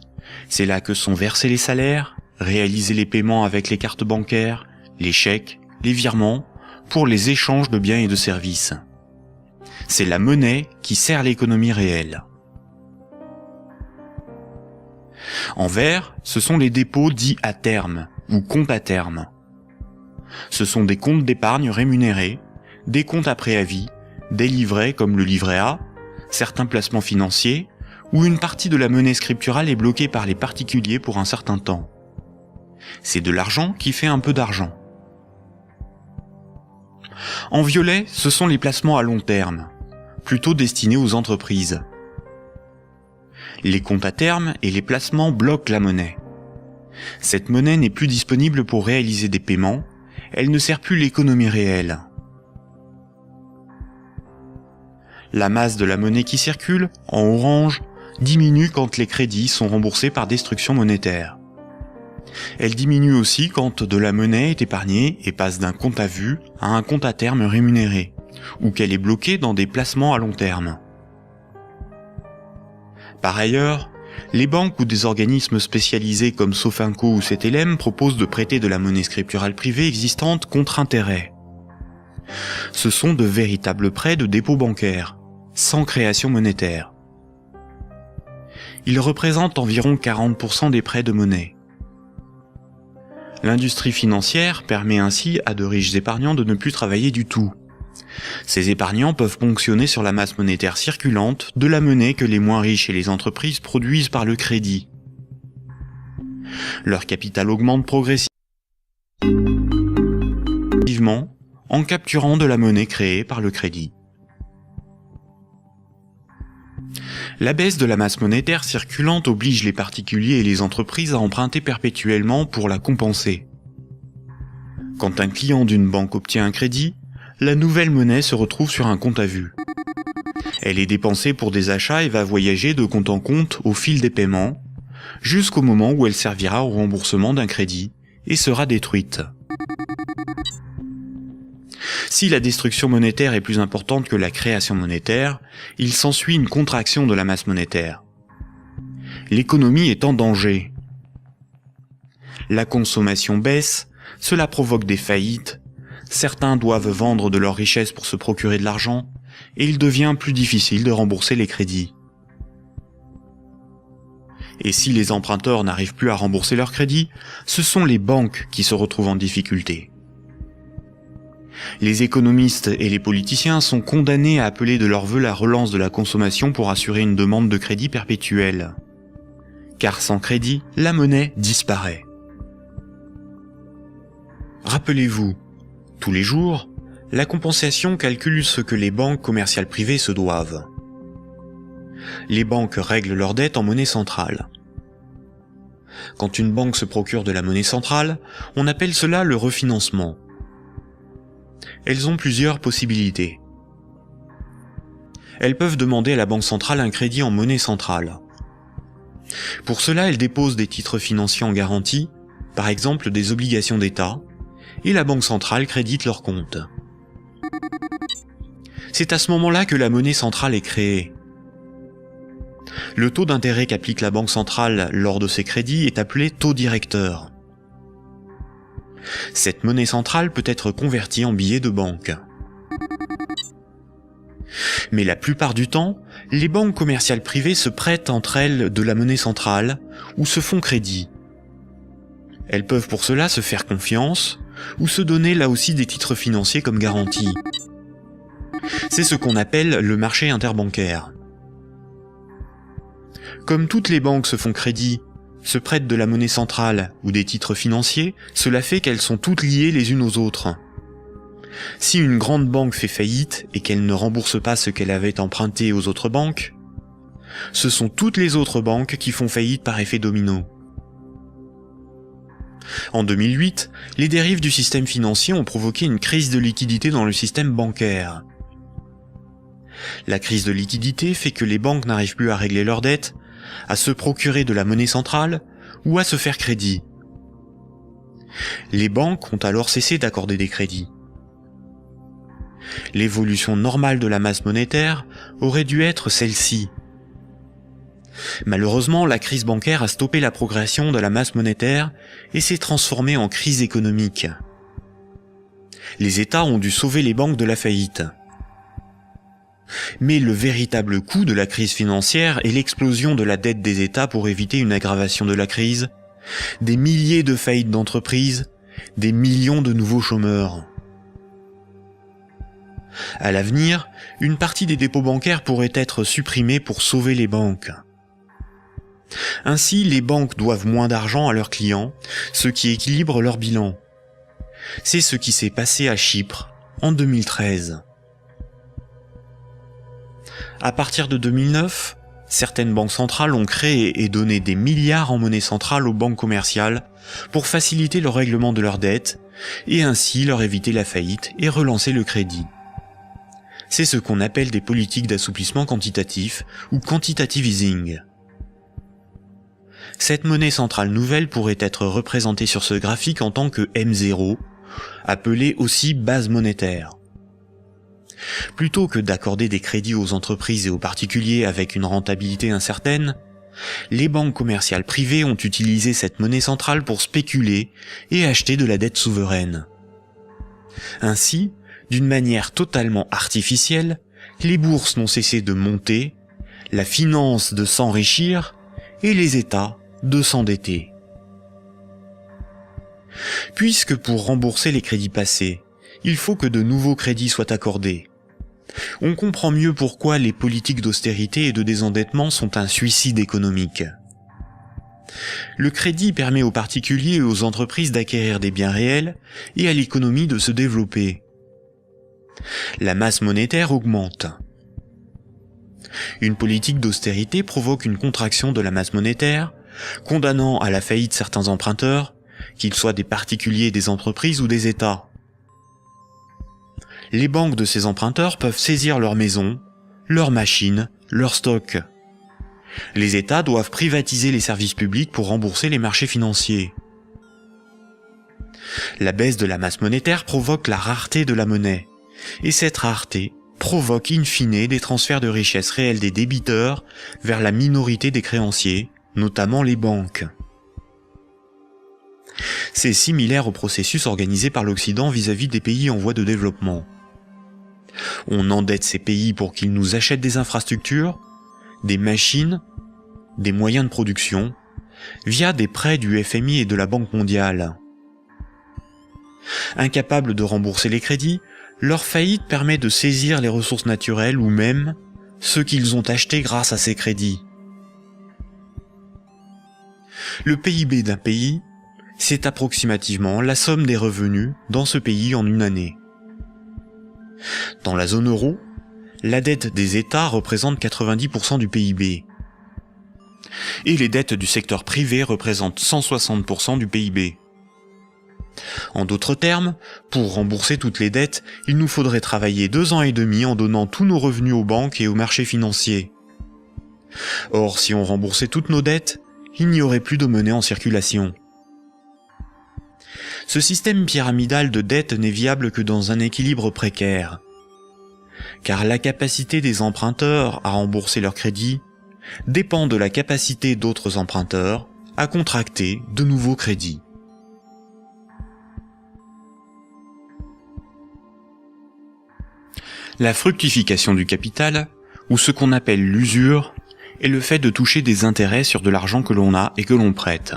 C'est là que sont versés les salaires, réalisés les paiements avec les cartes bancaires, les chèques, les virements, pour les échanges de biens et de services. C'est la monnaie qui sert l'économie réelle. En vert, ce sont les dépôts dits à terme, ou comptes à terme. Ce sont des comptes d'épargne rémunérés, des comptes à préavis, des livrets comme le livret A, certains placements financiers, où une partie de la monnaie scripturale est bloquée par les particuliers pour un certain temps. C'est de l'argent qui fait un peu d'argent. En violet, ce sont les placements à long terme, plutôt destinés aux entreprises. Les comptes à terme et les placements bloquent la monnaie. Cette monnaie n'est plus disponible pour réaliser des paiements, elle ne sert plus l'économie réelle. La masse de la monnaie qui circule, en orange, diminue quand les crédits sont remboursés par destruction monétaire. Elle diminue aussi quand de la monnaie est épargnée et passe d'un compte à vue à un compte à terme rémunéré, ou qu'elle est bloquée dans des placements à long terme. Par ailleurs, les banques ou des organismes spécialisés comme Sofinco ou CTLM proposent de prêter de la monnaie scripturale privée existante contre intérêt. Ce sont de véritables prêts de dépôt bancaire, sans création monétaire. Ils représentent environ 40% des prêts de monnaie. L'industrie financière permet ainsi à de riches épargnants de ne plus travailler du tout. Ces épargnants peuvent ponctionner sur la masse monétaire circulante de la monnaie que les moins riches et les entreprises produisent par le crédit. Leur capital augmente progressivement en capturant de la monnaie créée par le crédit. La baisse de la masse monétaire circulante oblige les particuliers et les entreprises à emprunter perpétuellement pour la compenser. Quand un client d'une banque obtient un crédit, la nouvelle monnaie se retrouve sur un compte à vue. Elle est dépensée pour des achats et va voyager de compte en compte au fil des paiements, jusqu'au moment où elle servira au remboursement d'un crédit et sera détruite. Si la destruction monétaire est plus importante que la création monétaire, il s'ensuit une contraction de la masse monétaire. L'économie est en danger. La consommation baisse, cela provoque des faillites, certains doivent vendre de leurs richesses pour se procurer de l'argent, et il devient plus difficile de rembourser les crédits. Et si les emprunteurs n'arrivent plus à rembourser leurs crédits, ce sont les banques qui se retrouvent en difficulté. Les économistes et les politiciens sont condamnés à appeler de leur vœu la relance de la consommation pour assurer une demande de crédit perpétuelle. Car sans crédit, la monnaie disparaît. Rappelez-vous, tous les jours, la compensation calcule ce que les banques commerciales privées se doivent. Les banques règlent leurs dettes en monnaie centrale. Quand une banque se procure de la monnaie centrale, on appelle cela le refinancement. Elles ont plusieurs possibilités. Elles peuvent demander à la banque centrale un crédit en monnaie centrale. Pour cela, elles déposent des titres financiers en garantie, par exemple des obligations d'État, et la banque centrale crédite leurs comptes. C'est à ce moment-là que la monnaie centrale est créée. Le taux d'intérêt qu'applique la banque centrale lors de ces crédits est appelé taux directeur. Cette monnaie centrale peut être convertie en billets de banque. Mais la plupart du temps, les banques commerciales privées se prêtent entre elles de la monnaie centrale ou se font crédit. Elles peuvent pour cela se faire confiance ou se donner là aussi des titres financiers comme garantie. C'est ce qu'on appelle le marché interbancaire. Comme toutes les banques se font crédit, se prêtent de la monnaie centrale ou des titres financiers, cela fait qu'elles sont toutes liées les unes aux autres. Si une grande banque fait faillite et qu'elle ne rembourse pas ce qu'elle avait emprunté aux autres banques, ce sont toutes les autres banques qui font faillite par effet domino. En 2008, les dérives du système financier ont provoqué une crise de liquidité dans le système bancaire. La crise de liquidité fait que les banques n'arrivent plus à régler leurs dettes, à se procurer de la monnaie centrale ou à se faire crédit. Les banques ont alors cessé d'accorder des crédits. L'évolution normale de la masse monétaire aurait dû être celle-ci. Malheureusement, la crise bancaire a stoppé la progression de la masse monétaire et s'est transformée en crise économique. Les États ont dû sauver les banques de la faillite. Mais le véritable coût de la crise financière est l'explosion de la dette des États pour éviter une aggravation de la crise, des milliers de faillites d'entreprises, des millions de nouveaux chômeurs. À l'avenir, une partie des dépôts bancaires pourrait être supprimée pour sauver les banques. Ainsi, les banques doivent moins d'argent à leurs clients, ce qui équilibre leur bilan. C'est ce qui s'est passé à Chypre en 2013. À partir de 2009, certaines banques centrales ont créé et donné des milliards en monnaie centrale aux banques commerciales pour faciliter le règlement de leurs dettes et ainsi leur éviter la faillite et relancer le crédit. C'est ce qu'on appelle des politiques d'assouplissement quantitatif ou quantitative easing. Cette monnaie centrale nouvelle pourrait être représentée sur ce graphique en tant que M0, appelée aussi base monétaire. Plutôt que d'accorder des crédits aux entreprises et aux particuliers avec une rentabilité incertaine, les banques commerciales privées ont utilisé cette monnaie centrale pour spéculer et acheter de la dette souveraine. Ainsi, d'une manière totalement artificielle, les bourses n'ont cessé de monter, la finance de s'enrichir et les États de s'endetter. Puisque pour rembourser les crédits passés, il faut que de nouveaux crédits soient accordés, on comprend mieux pourquoi les politiques d'austérité et de désendettement sont un suicide économique. Le crédit permet aux particuliers et aux entreprises d'acquérir des biens réels et à l'économie de se développer. La masse monétaire augmente. Une politique d'austérité provoque une contraction de la masse monétaire, condamnant à la faillite certains emprunteurs, qu'ils soient des particuliers, des entreprises ou des États. Les banques de ces emprunteurs peuvent saisir leurs maisons, leurs machines, leurs stocks. Les États doivent privatiser les services publics pour rembourser les marchés financiers. La baisse de la masse monétaire provoque la rareté de la monnaie, et cette rareté provoque in fine des transferts de richesses réelles des débiteurs vers la minorité des créanciers, notamment les banques. C'est similaire au processus organisé par l'Occident vis-à-vis des pays en voie de développement. On endette ces pays pour qu'ils nous achètent des infrastructures, des machines, des moyens de production, via des prêts du FMI et de la Banque mondiale. Incapables de rembourser les crédits, leur faillite permet de saisir les ressources naturelles ou même ceux qu'ils ont achetés grâce à ces crédits. Le PIB d'un pays, c'est approximativement la somme des revenus dans ce pays en une année. Dans la zone euro, la dette des États représente 90% du PIB. Et les dettes du secteur privé représentent 160% du PIB. En d'autres termes, pour rembourser toutes les dettes, il nous faudrait travailler 2 ans et demi en donnant tous nos revenus aux banques et aux marchés financiers. Or, si on remboursait toutes nos dettes, il n'y aurait plus de monnaie en circulation. Ce système pyramidal de dette n'est viable que dans un équilibre précaire, car la capacité des emprunteurs à rembourser leurs crédits dépend de la capacité d'autres emprunteurs à contracter de nouveaux crédits. La fructification du capital, ou ce qu'on appelle l'usure, est le fait de toucher des intérêts sur de l'argent que l'on a et que l'on prête.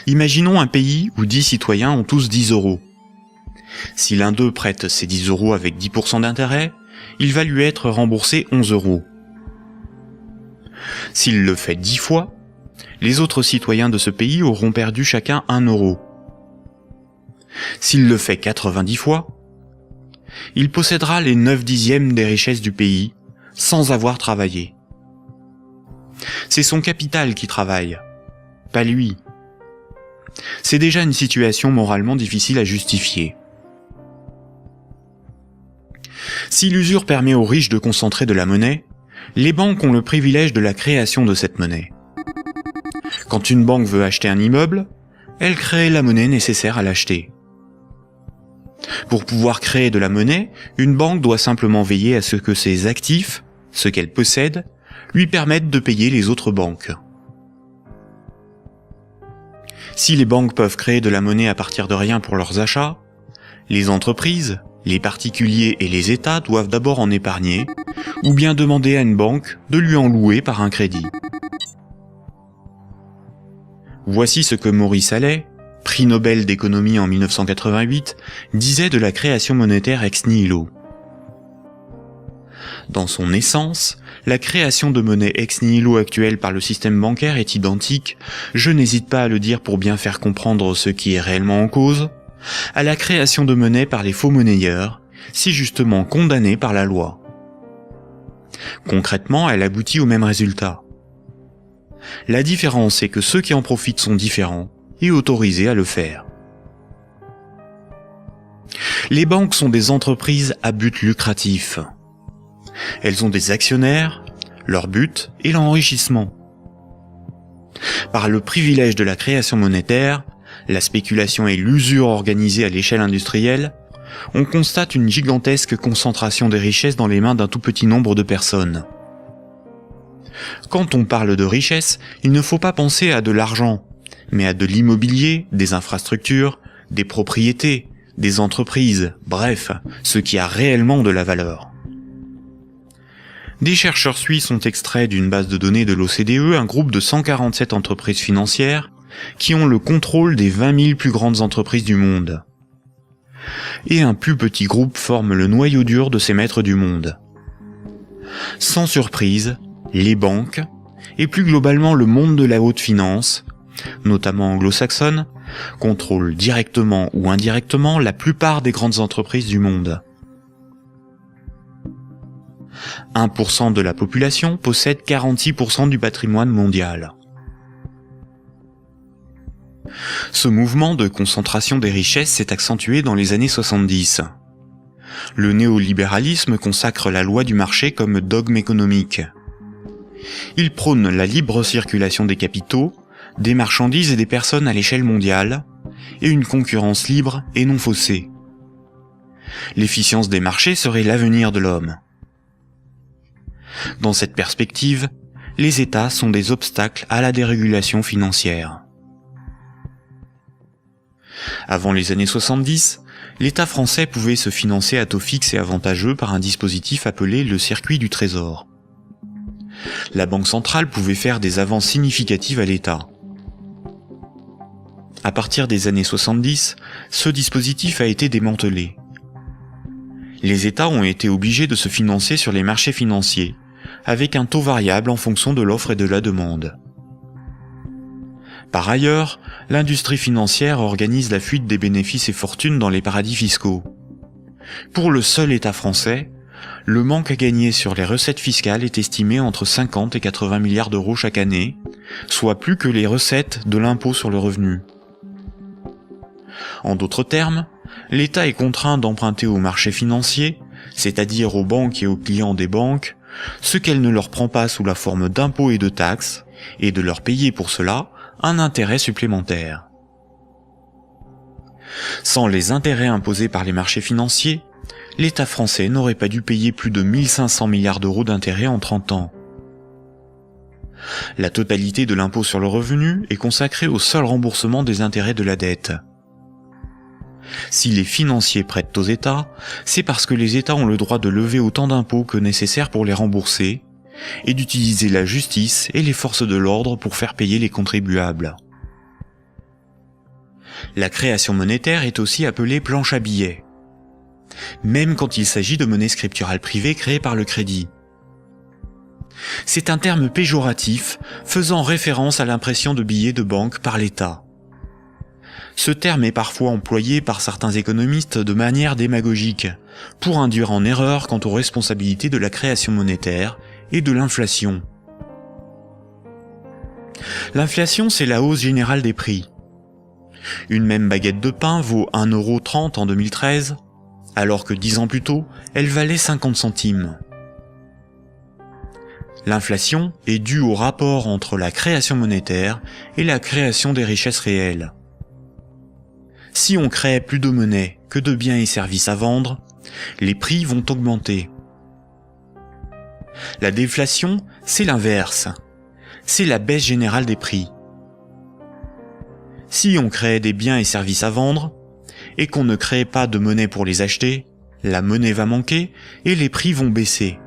Imaginons un pays où 10 citoyens ont tous 10 euros. Si l'un d'eux prête ces 10 euros avec 10% d'intérêt, il va lui être remboursé 11 euros. S'il le fait 10 fois, les autres citoyens de ce pays auront perdu chacun 1 euro. S'il le fait 90 fois, il possédera les 9/10 des richesses du pays sans avoir travaillé. C'est son capital qui travaille, pas lui. C'est déjà une situation moralement difficile à justifier. Si l'usure permet aux riches de concentrer de la monnaie, les banques ont le privilège de la création de cette monnaie. Quand une banque veut acheter un immeuble, elle crée la monnaie nécessaire à l'acheter. Pour pouvoir créer de la monnaie, une banque doit simplement veiller à ce que ses actifs, ce qu'elle possède, lui permettent de payer les autres banques. Si les banques peuvent créer de la monnaie à partir de rien pour leurs achats, les entreprises, les particuliers et les États doivent d'abord en épargner, ou bien demander à une banque de lui en louer par un crédit. Voici ce que Maurice Allais, prix Nobel d'économie en 1988, disait de la création monétaire ex nihilo. Dans son essence, la création de monnaie ex nihilo actuelle par le système bancaire est identique, je n'hésite pas à le dire pour bien faire comprendre ce qui est réellement en cause, à la création de monnaie par les faux monnayeurs, si justement condamnée par la loi. Concrètement, elle aboutit au même résultat. La différence est que ceux qui en profitent sont différents et autorisés à le faire. Les banques sont des entreprises à but lucratif. Elles ont des actionnaires, leur but est l'enrichissement. Par le privilège de la création monétaire, la spéculation et l'usure organisée à l'échelle industrielle, on constate une gigantesque concentration des richesses dans les mains d'un tout petit nombre de personnes. Quand on parle de richesse, il ne faut pas penser à de l'argent, mais à de l'immobilier, des infrastructures, des propriétés, des entreprises, bref, ce qui a réellement de la valeur. Des chercheurs suisses ont extrait d'une base de données de l'OCDE un groupe de 147 entreprises financières qui ont le contrôle des 20 000 plus grandes entreprises du monde. Et un plus petit groupe forme le noyau dur de ces maîtres du monde. Sans surprise, les banques, et plus globalement le monde de la haute finance, notamment anglo-saxonne, contrôlent directement ou indirectement la plupart des grandes entreprises du monde. 1% de la population possède 46% du patrimoine mondial. Ce mouvement de concentration des richesses s'est accentué dans les années 70. Le néolibéralisme consacre la loi du marché comme dogme économique. Il prône la libre circulation des capitaux, des marchandises et des personnes à l'échelle mondiale, et une concurrence libre et non faussée. L'efficience des marchés serait l'avenir de l'homme. Dans cette perspective, les États sont des obstacles à la dérégulation financière. Avant les années 70, l'État français pouvait se financer à taux fixe et avantageux par un dispositif appelé le circuit du Trésor. La Banque centrale pouvait faire des avances significatives à l'État. À partir des années 70, ce dispositif a été démantelé. Les États ont été obligés de se financer sur les marchés financiers, avec un taux variable en fonction de l'offre et de la demande. Par ailleurs, l'industrie financière organise la fuite des bénéfices et fortunes dans les paradis fiscaux. Pour le seul État français, le manque à gagner sur les recettes fiscales est estimé entre 50 et 80 milliards d'euros chaque année, soit plus que les recettes de l'impôt sur le revenu. En d'autres termes, l'État est contraint d'emprunter aux marchés financiers, c'est-à-dire aux banques et aux clients des banques, ce qu'elle ne leur prend pas sous la forme d'impôts et de taxes, et de leur payer pour cela un intérêt supplémentaire. Sans les intérêts imposés par les marchés financiers, l'État français n'aurait pas dû payer plus de 1500 milliards d'euros d'intérêts en 30 ans. La totalité de l'impôt sur le revenu est consacrée au seul remboursement des intérêts de la dette. Si les financiers prêtent aux États, c'est parce que les États ont le droit de lever autant d'impôts que nécessaire pour les rembourser, et d'utiliser la justice et les forces de l'ordre pour faire payer les contribuables. La création monétaire est aussi appelée planche à billets, même quand il s'agit de monnaie scripturale privée créée par le crédit. C'est un terme péjoratif faisant référence à l'impression de billets de banque par l'État. Ce terme est parfois employé par certains économistes de manière démagogique, pour induire en erreur quant aux responsabilités de la création monétaire et de l'inflation. L'inflation, c'est la hausse générale des prix. Une même baguette de pain vaut 1,30 € en 2013, alors que 10 ans plus tôt, elle valait 50 centimes. L'inflation est due au rapport entre la création monétaire et la création des richesses réelles. Si on crée plus de monnaie que de biens et services à vendre, les prix vont augmenter. La déflation, c'est l'inverse. C'est la baisse générale des prix. Si on crée des biens et services à vendre, et qu'on ne crée pas de monnaie pour les acheter, la monnaie va manquer et les prix vont baisser.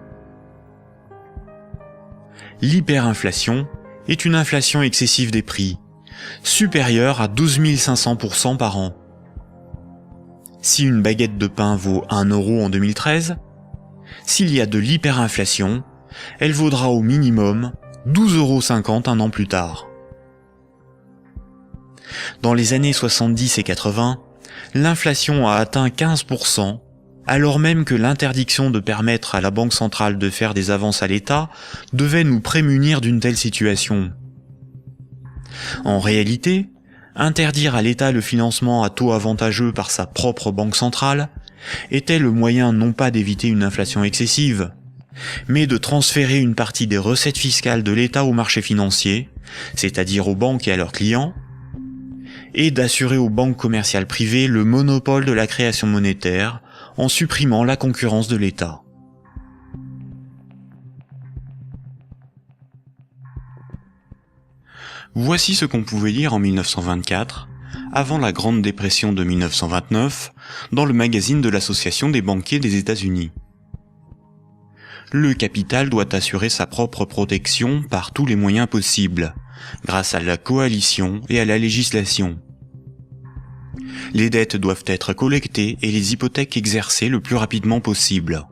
L'hyperinflation est une inflation excessive des prix, supérieure à 12 500% par an. Si une baguette de pain vaut 1 € en 2013, s'il y a de l'hyperinflation, elle vaudra au minimum 12,50 € un an plus tard. Dans les années 70 et 80, l'inflation a atteint 15%, alors même que l'interdiction de permettre à la Banque centrale de faire des avances à l'État devait nous prémunir d'une telle situation. En réalité, interdire à l'État le financement à taux avantageux par sa propre banque centrale était le moyen non pas d'éviter une inflation excessive, mais de transférer une partie des recettes fiscales de l'État aux marchés financiers, c'est-à-dire aux banques et à leurs clients, et d'assurer aux banques commerciales privées le monopole de la création monétaire en supprimant la concurrence de l'État. Voici ce qu'on pouvait lire en 1924, avant la Grande Dépression de 1929, dans le magazine de l'Association des banquiers des États-Unis. Le capital doit assurer sa propre protection par tous les moyens possibles, grâce à la coalition et à la législation. Les dettes doivent être collectées et les hypothèques exercées le plus rapidement possible.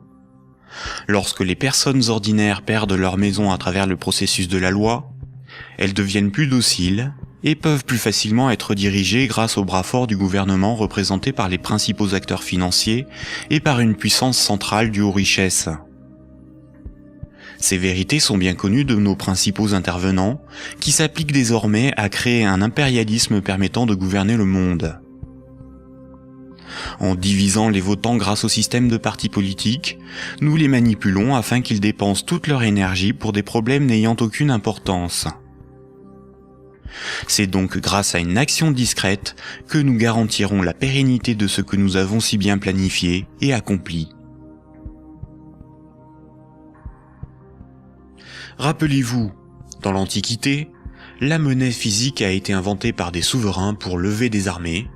Lorsque les personnes ordinaires perdent leur maison à travers le processus de la loi, elles deviennent plus dociles et peuvent plus facilement être dirigées grâce au bras fort du gouvernement représenté par les principaux acteurs financiers et par une puissance centrale due aux richesses. Ces vérités sont bien connues de nos principaux intervenants, qui s'appliquent désormais à créer un impérialisme permettant de gouverner le monde. En divisant les votants grâce au système de partis politiques, nous les manipulons afin qu'ils dépensent toute leur énergie pour des problèmes n'ayant aucune importance. C'est donc grâce à une action discrète que nous garantirons la pérennité de ce que nous avons si bien planifié et accompli. Rappelez-vous, dans l'Antiquité, la monnaie physique a été inventée par des souverains pour lever des armées,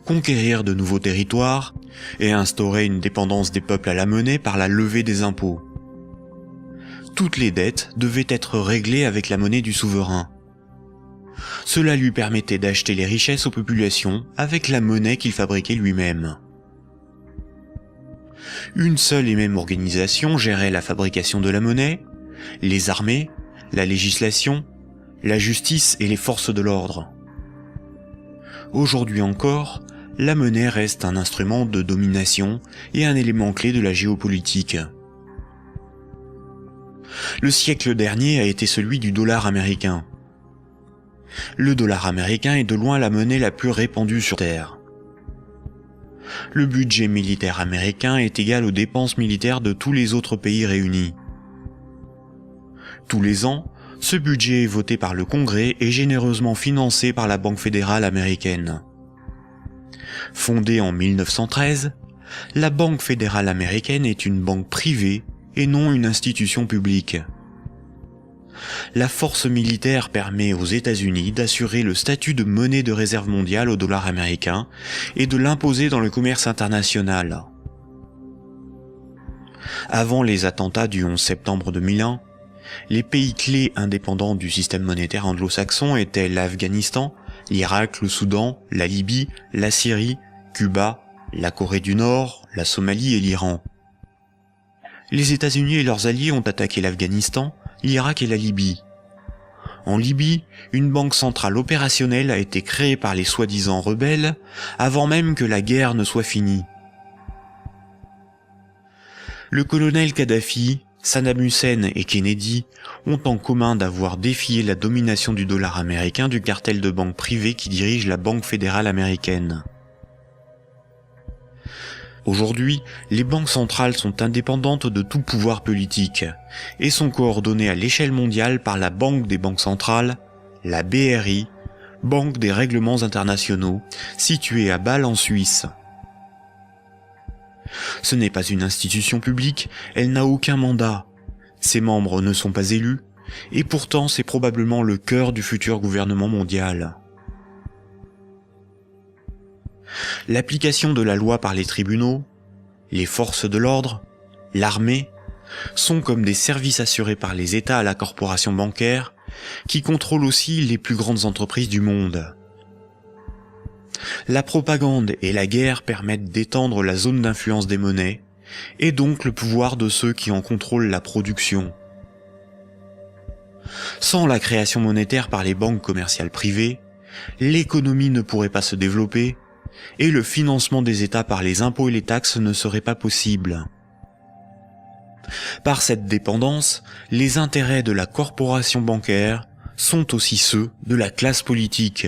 conquérir de nouveaux territoires et instaurer une dépendance des peuples à la monnaie par la levée des impôts. Toutes les dettes devaient être réglées avec la monnaie du souverain. Cela lui permettait d'acheter les richesses aux populations avec la monnaie qu'il fabriquait lui-même. Une seule et même organisation gérait la fabrication de la monnaie, les armées, la législation, la justice et les forces de l'ordre. Aujourd'hui encore, la monnaie reste un instrument de domination et un élément clé de la géopolitique. Le siècle dernier a été celui du dollar américain. Le dollar américain est de loin la monnaie la plus répandue sur Terre. Le budget militaire américain est égal aux dépenses militaires de tous les autres pays réunis. Tous les ans, ce budget est voté par le Congrès et généreusement financé par la Banque fédérale américaine. Fondée en 1913, la Banque fédérale américaine est une banque privée et non une institution publique. La force militaire permet aux États-Unis d'assurer le statut de monnaie de réserve mondiale au dollar américain et de l'imposer dans le commerce international. Avant les attentats du 11 septembre 2001, les pays clés indépendants du système monétaire anglo-saxon étaient l'Afghanistan, l'Irak, le Soudan, la Libye, la Syrie, Cuba, la Corée du Nord, la Somalie et l'Iran. Les États-Unis et leurs alliés ont attaqué l'Afghanistan, l'Irak et la Libye. En Libye, une banque centrale opérationnelle a été créée par les soi-disant rebelles avant même que la guerre ne soit finie. Le colonel Kadhafi, Saddam Hussein et Kennedy ont en commun d'avoir défié la domination du dollar américain du cartel de banques privées qui dirige la Banque fédérale américaine. Aujourd'hui, les banques centrales sont indépendantes de tout pouvoir politique et sont coordonnées à l'échelle mondiale par la Banque des banques centrales, la BRI, Banque des règlements internationaux, située à Bâle en Suisse. Ce n'est pas une institution publique, elle n'a aucun mandat, ses membres ne sont pas élus, et pourtant c'est probablement le cœur du futur gouvernement mondial. L'application de la loi par les tribunaux, les forces de l'ordre, l'armée, sont comme des services assurés par les États à la corporation bancaire, qui contrôle aussi les plus grandes entreprises du monde. La propagande et la guerre permettent d'étendre la zone d'influence des monnaies, et donc le pouvoir de ceux qui en contrôlent la production. Sans la création monétaire par les banques commerciales privées, l'économie ne pourrait pas se développer, et le financement des États par les impôts et les taxes ne serait pas possible. Par cette dépendance, les intérêts de la corporation bancaire sont aussi ceux de la classe politique.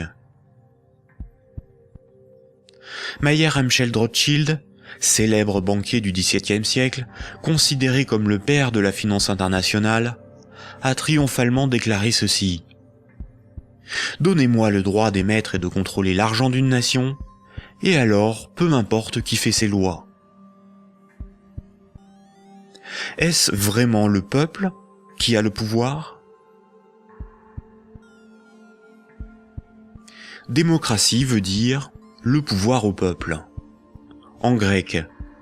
Mayer Amschel Rothschild, célèbre banquier du XVIIe siècle, considéré comme le père de la finance internationale, a triomphalement déclaré ceci. « Donnez-moi le droit d'émettre et de contrôler l'argent d'une nation, et alors peu m'importe qui fait ses lois. » Est-ce vraiment le peuple qui a le pouvoir ? Démocratie veut dire le pouvoir au peuple. En grec,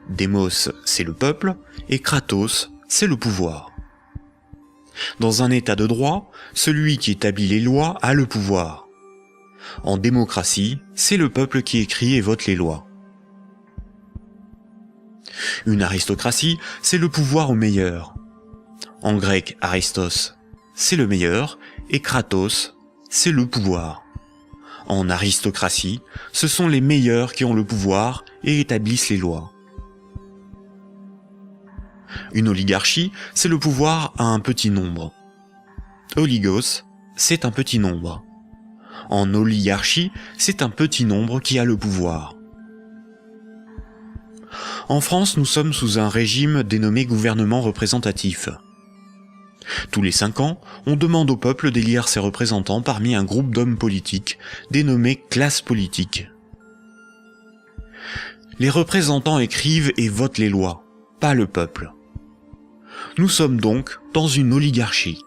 démos c'est le peuple et kratos c'est le pouvoir. Dans un état de droit, celui qui établit les lois a le pouvoir. En démocratie, c'est le peuple qui écrit et vote les lois. Une aristocratie, c'est le pouvoir au meilleur. En grec, aristos, c'est le meilleur, et kratos, c'est le pouvoir. En aristocratie, ce sont les meilleurs qui ont le pouvoir et établissent les lois. Une oligarchie, c'est le pouvoir à un petit nombre. Oligos, c'est un petit nombre. En oligarchie, c'est un petit nombre qui a le pouvoir. En France, nous sommes sous un régime dénommé gouvernement représentatif. Tous les 5 ans, on demande au peuple d'élire ses représentants parmi un groupe d'hommes politiques, dénommé classe politique. Les représentants écrivent et votent les lois, pas le peuple. Nous sommes donc dans une oligarchie.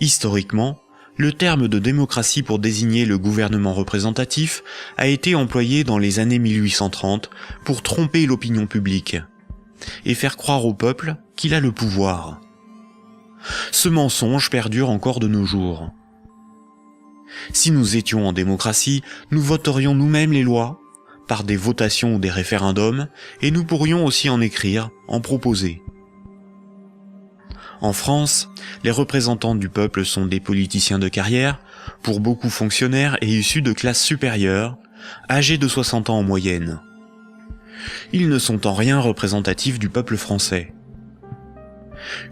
Historiquement, le terme de démocratie pour désigner le gouvernement représentatif a été employé dans les années 1830 pour tromper l'opinion publique et faire croire au peuple qu'il a le pouvoir. Ce mensonge perdure encore de nos jours. Si nous étions en démocratie, nous voterions nous-mêmes les lois, par des votations ou des référendums, et nous pourrions aussi en écrire, en proposer. En France, les représentants du peuple sont des politiciens de carrière, pour beaucoup fonctionnaires et issus de classes supérieures, âgés de 60 ans en moyenne. Ils ne sont en rien représentatifs du peuple français.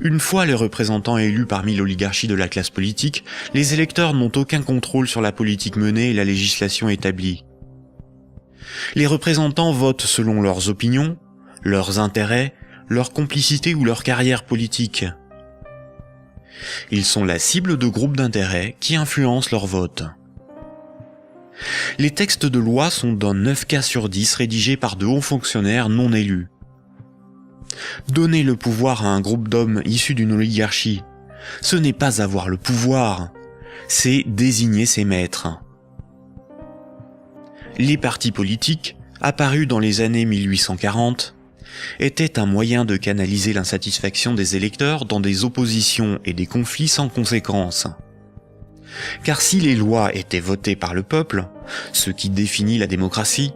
Une fois les représentants élus parmi l'oligarchie de la classe politique, les électeurs n'ont aucun contrôle sur la politique menée et la législation établie. Les représentants votent selon leurs opinions, leurs intérêts, leur complicité ou leur carrière politique. Ils sont la cible de groupes d'intérêts qui influencent leur vote. Les textes de loi sont dans 9 cas sur 10 rédigés par de hauts fonctionnaires non élus. Donner le pouvoir à un groupe d'hommes issus d'une oligarchie, ce n'est pas avoir le pouvoir, c'est désigner ses maîtres. Les partis politiques, apparus dans les années 1840, étaient un moyen de canaliser l'insatisfaction des électeurs dans des oppositions et des conflits sans conséquences. Car si les lois étaient votées par le peuple, ce qui définit la démocratie,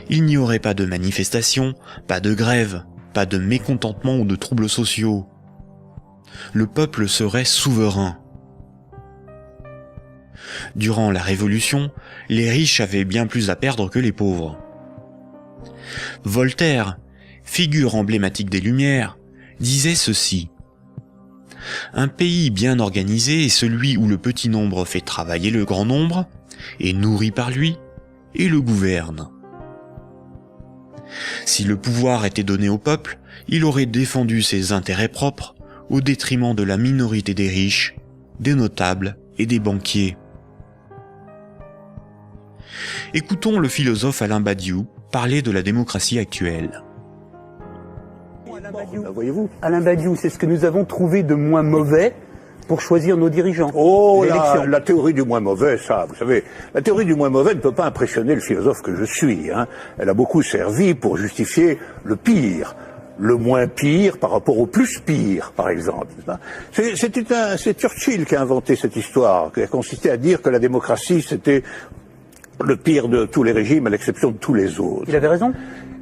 il n'y aurait pas de manifestations, pas de grèves, pas de mécontentement ou de troubles sociaux. Le peuple serait souverain. Durant la Révolution, les riches avaient bien plus à perdre que les pauvres. Voltaire, figure emblématique des Lumières, disait ceci. Un pays bien organisé est celui où le petit nombre fait travailler le grand nombre, est nourri par lui, et le gouverne. Si le pouvoir était donné au peuple, il aurait défendu ses intérêts propres au détriment de la minorité des riches, des notables et des banquiers. Écoutons le philosophe Alain Badiou parler de la démocratie actuelle. Voyez-vous, Alain Badiou, c'est ce que nous avons trouvé de moins mauvais pour choisir nos dirigeants. Oh, la théorie du moins mauvais, ça, vous savez, la théorie du moins mauvais ne peut pas impressionner le philosophe que je suis. Hein. Elle a beaucoup servi pour justifier le pire, le moins pire par rapport au plus pire, par exemple. C'est Churchill qui a inventé cette histoire, qui a consisté à dire que la démocratie, c'était le pire de tous les régimes, à l'exception de tous les autres. Il avait raison?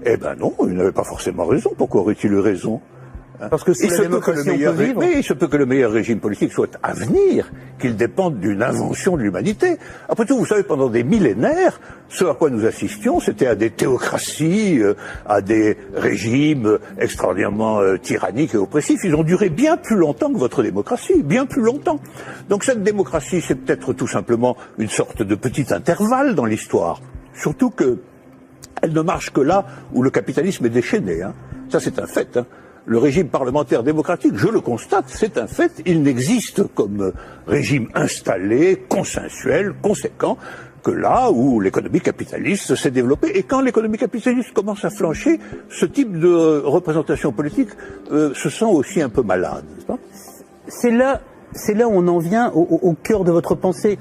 Eh ben non, il n'avait pas forcément raison. Pourquoi aurait-il eu raison? Parce que sous la démocratie, on peut vivre. Oui, il se peut que le meilleur régime politique soit à venir, qu'il dépende d'une invention de l'humanité. Après tout, vous savez, pendant des millénaires, ce à quoi nous assistions, c'était à des théocraties, à des régimes extraordinairement tyranniques et oppressifs. Ils ont duré bien plus longtemps que votre démocratie, bien plus longtemps. Donc cette démocratie, c'est peut-être tout simplement une sorte de petit intervalle dans l'histoire. Surtout que elle ne marche que là où le capitalisme est déchaîné. Hein. Ça, c'est un fait. Hein. Le régime parlementaire démocratique, je le constate, c'est un fait. Il n'existe comme régime installé, consensuel, conséquent, que là où l'économie capitaliste s'est développée. Et quand l'économie capitaliste commence à flancher, ce type de représentation politique se sent aussi un peu malade, n'est-ce pas ? C'est là où on en vient au cœur de votre pensée.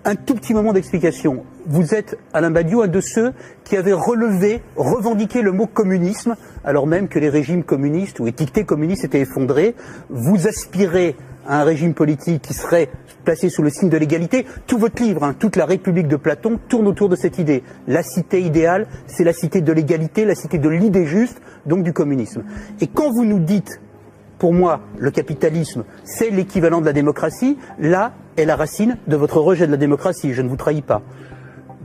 Un tout petit moment d'explication. Vous êtes, Alain Badiou, un de ceux qui avaient revendiqué le mot communisme, alors même que les régimes communistes ou étiquetés communistes étaient effondrés. Vous aspirez à un régime politique qui serait placé sous le signe de l'égalité. Tout votre livre, toute la République de Platon, tourne autour de cette idée. La cité idéale, c'est la cité de l'égalité, la cité de l'idée juste, donc du communisme. Et quand vous nous dites, pour moi, le capitalisme, c'est l'équivalent de la démocratie, là est la racine de votre rejet de la démocratie, je ne vous trahis pas.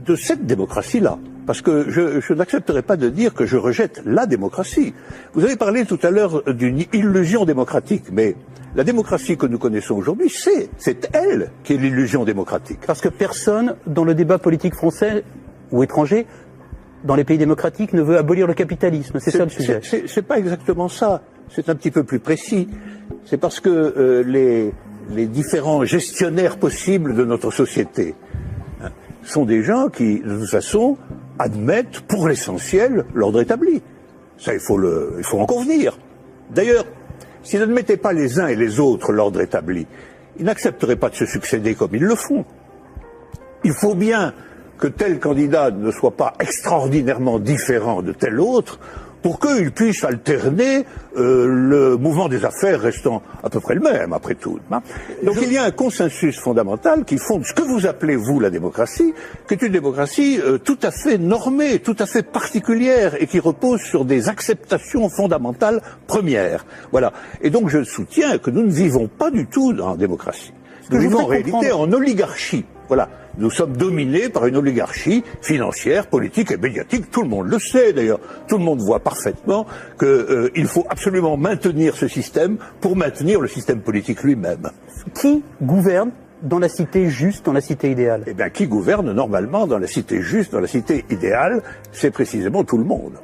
De cette démocratie-là, parce que je n'accepterai pas de dire que je rejette la démocratie. Vous avez parlé tout à l'heure d'une illusion démocratique, mais la démocratie que nous connaissons aujourd'hui, c'est elle qui est l'illusion démocratique. Parce que personne, dans le débat politique français ou étranger, dans les pays démocratiques, ne veut abolir le capitalisme, c'est ça le sujet. C'est pas exactement ça. c'est un petit peu plus précis. C'est parce que les différents gestionnaires possibles de notre société sont des gens qui, de toute façon, admettent pour l'essentiel l'ordre établi. Ça, il faut en convenir. D'ailleurs, s'ils n'admettaient pas les uns et les autres l'ordre établi, ils n'accepteraient pas de se succéder comme ils le font. Il faut bien que tel candidat ne soit pas extraordinairement différent de tel autre pour qu'il puisse alterner le mouvement des affaires restant à peu près le même, après tout. Donc il y a un consensus fondamental qui fonde ce que vous appelez, vous, la démocratie, qui est une démocratie tout à fait normée, tout à fait particulière, et qui repose sur des acceptations fondamentales premières. Voilà. Et donc je soutiens que nous ne vivons pas du tout en démocratie. Nous vivons en réalité en oligarchie. Voilà. Nous sommes dominés par une oligarchie financière, politique et médiatique. Tout le monde le sait d'ailleurs. Tout le monde voit parfaitement qu'il faut absolument maintenir ce système pour maintenir le système politique lui-même. Qui gouverne dans la cité juste, dans la cité idéale? Eh bien, qui gouverne normalement dans la cité juste, dans la cité idéale, c'est précisément tout le monde.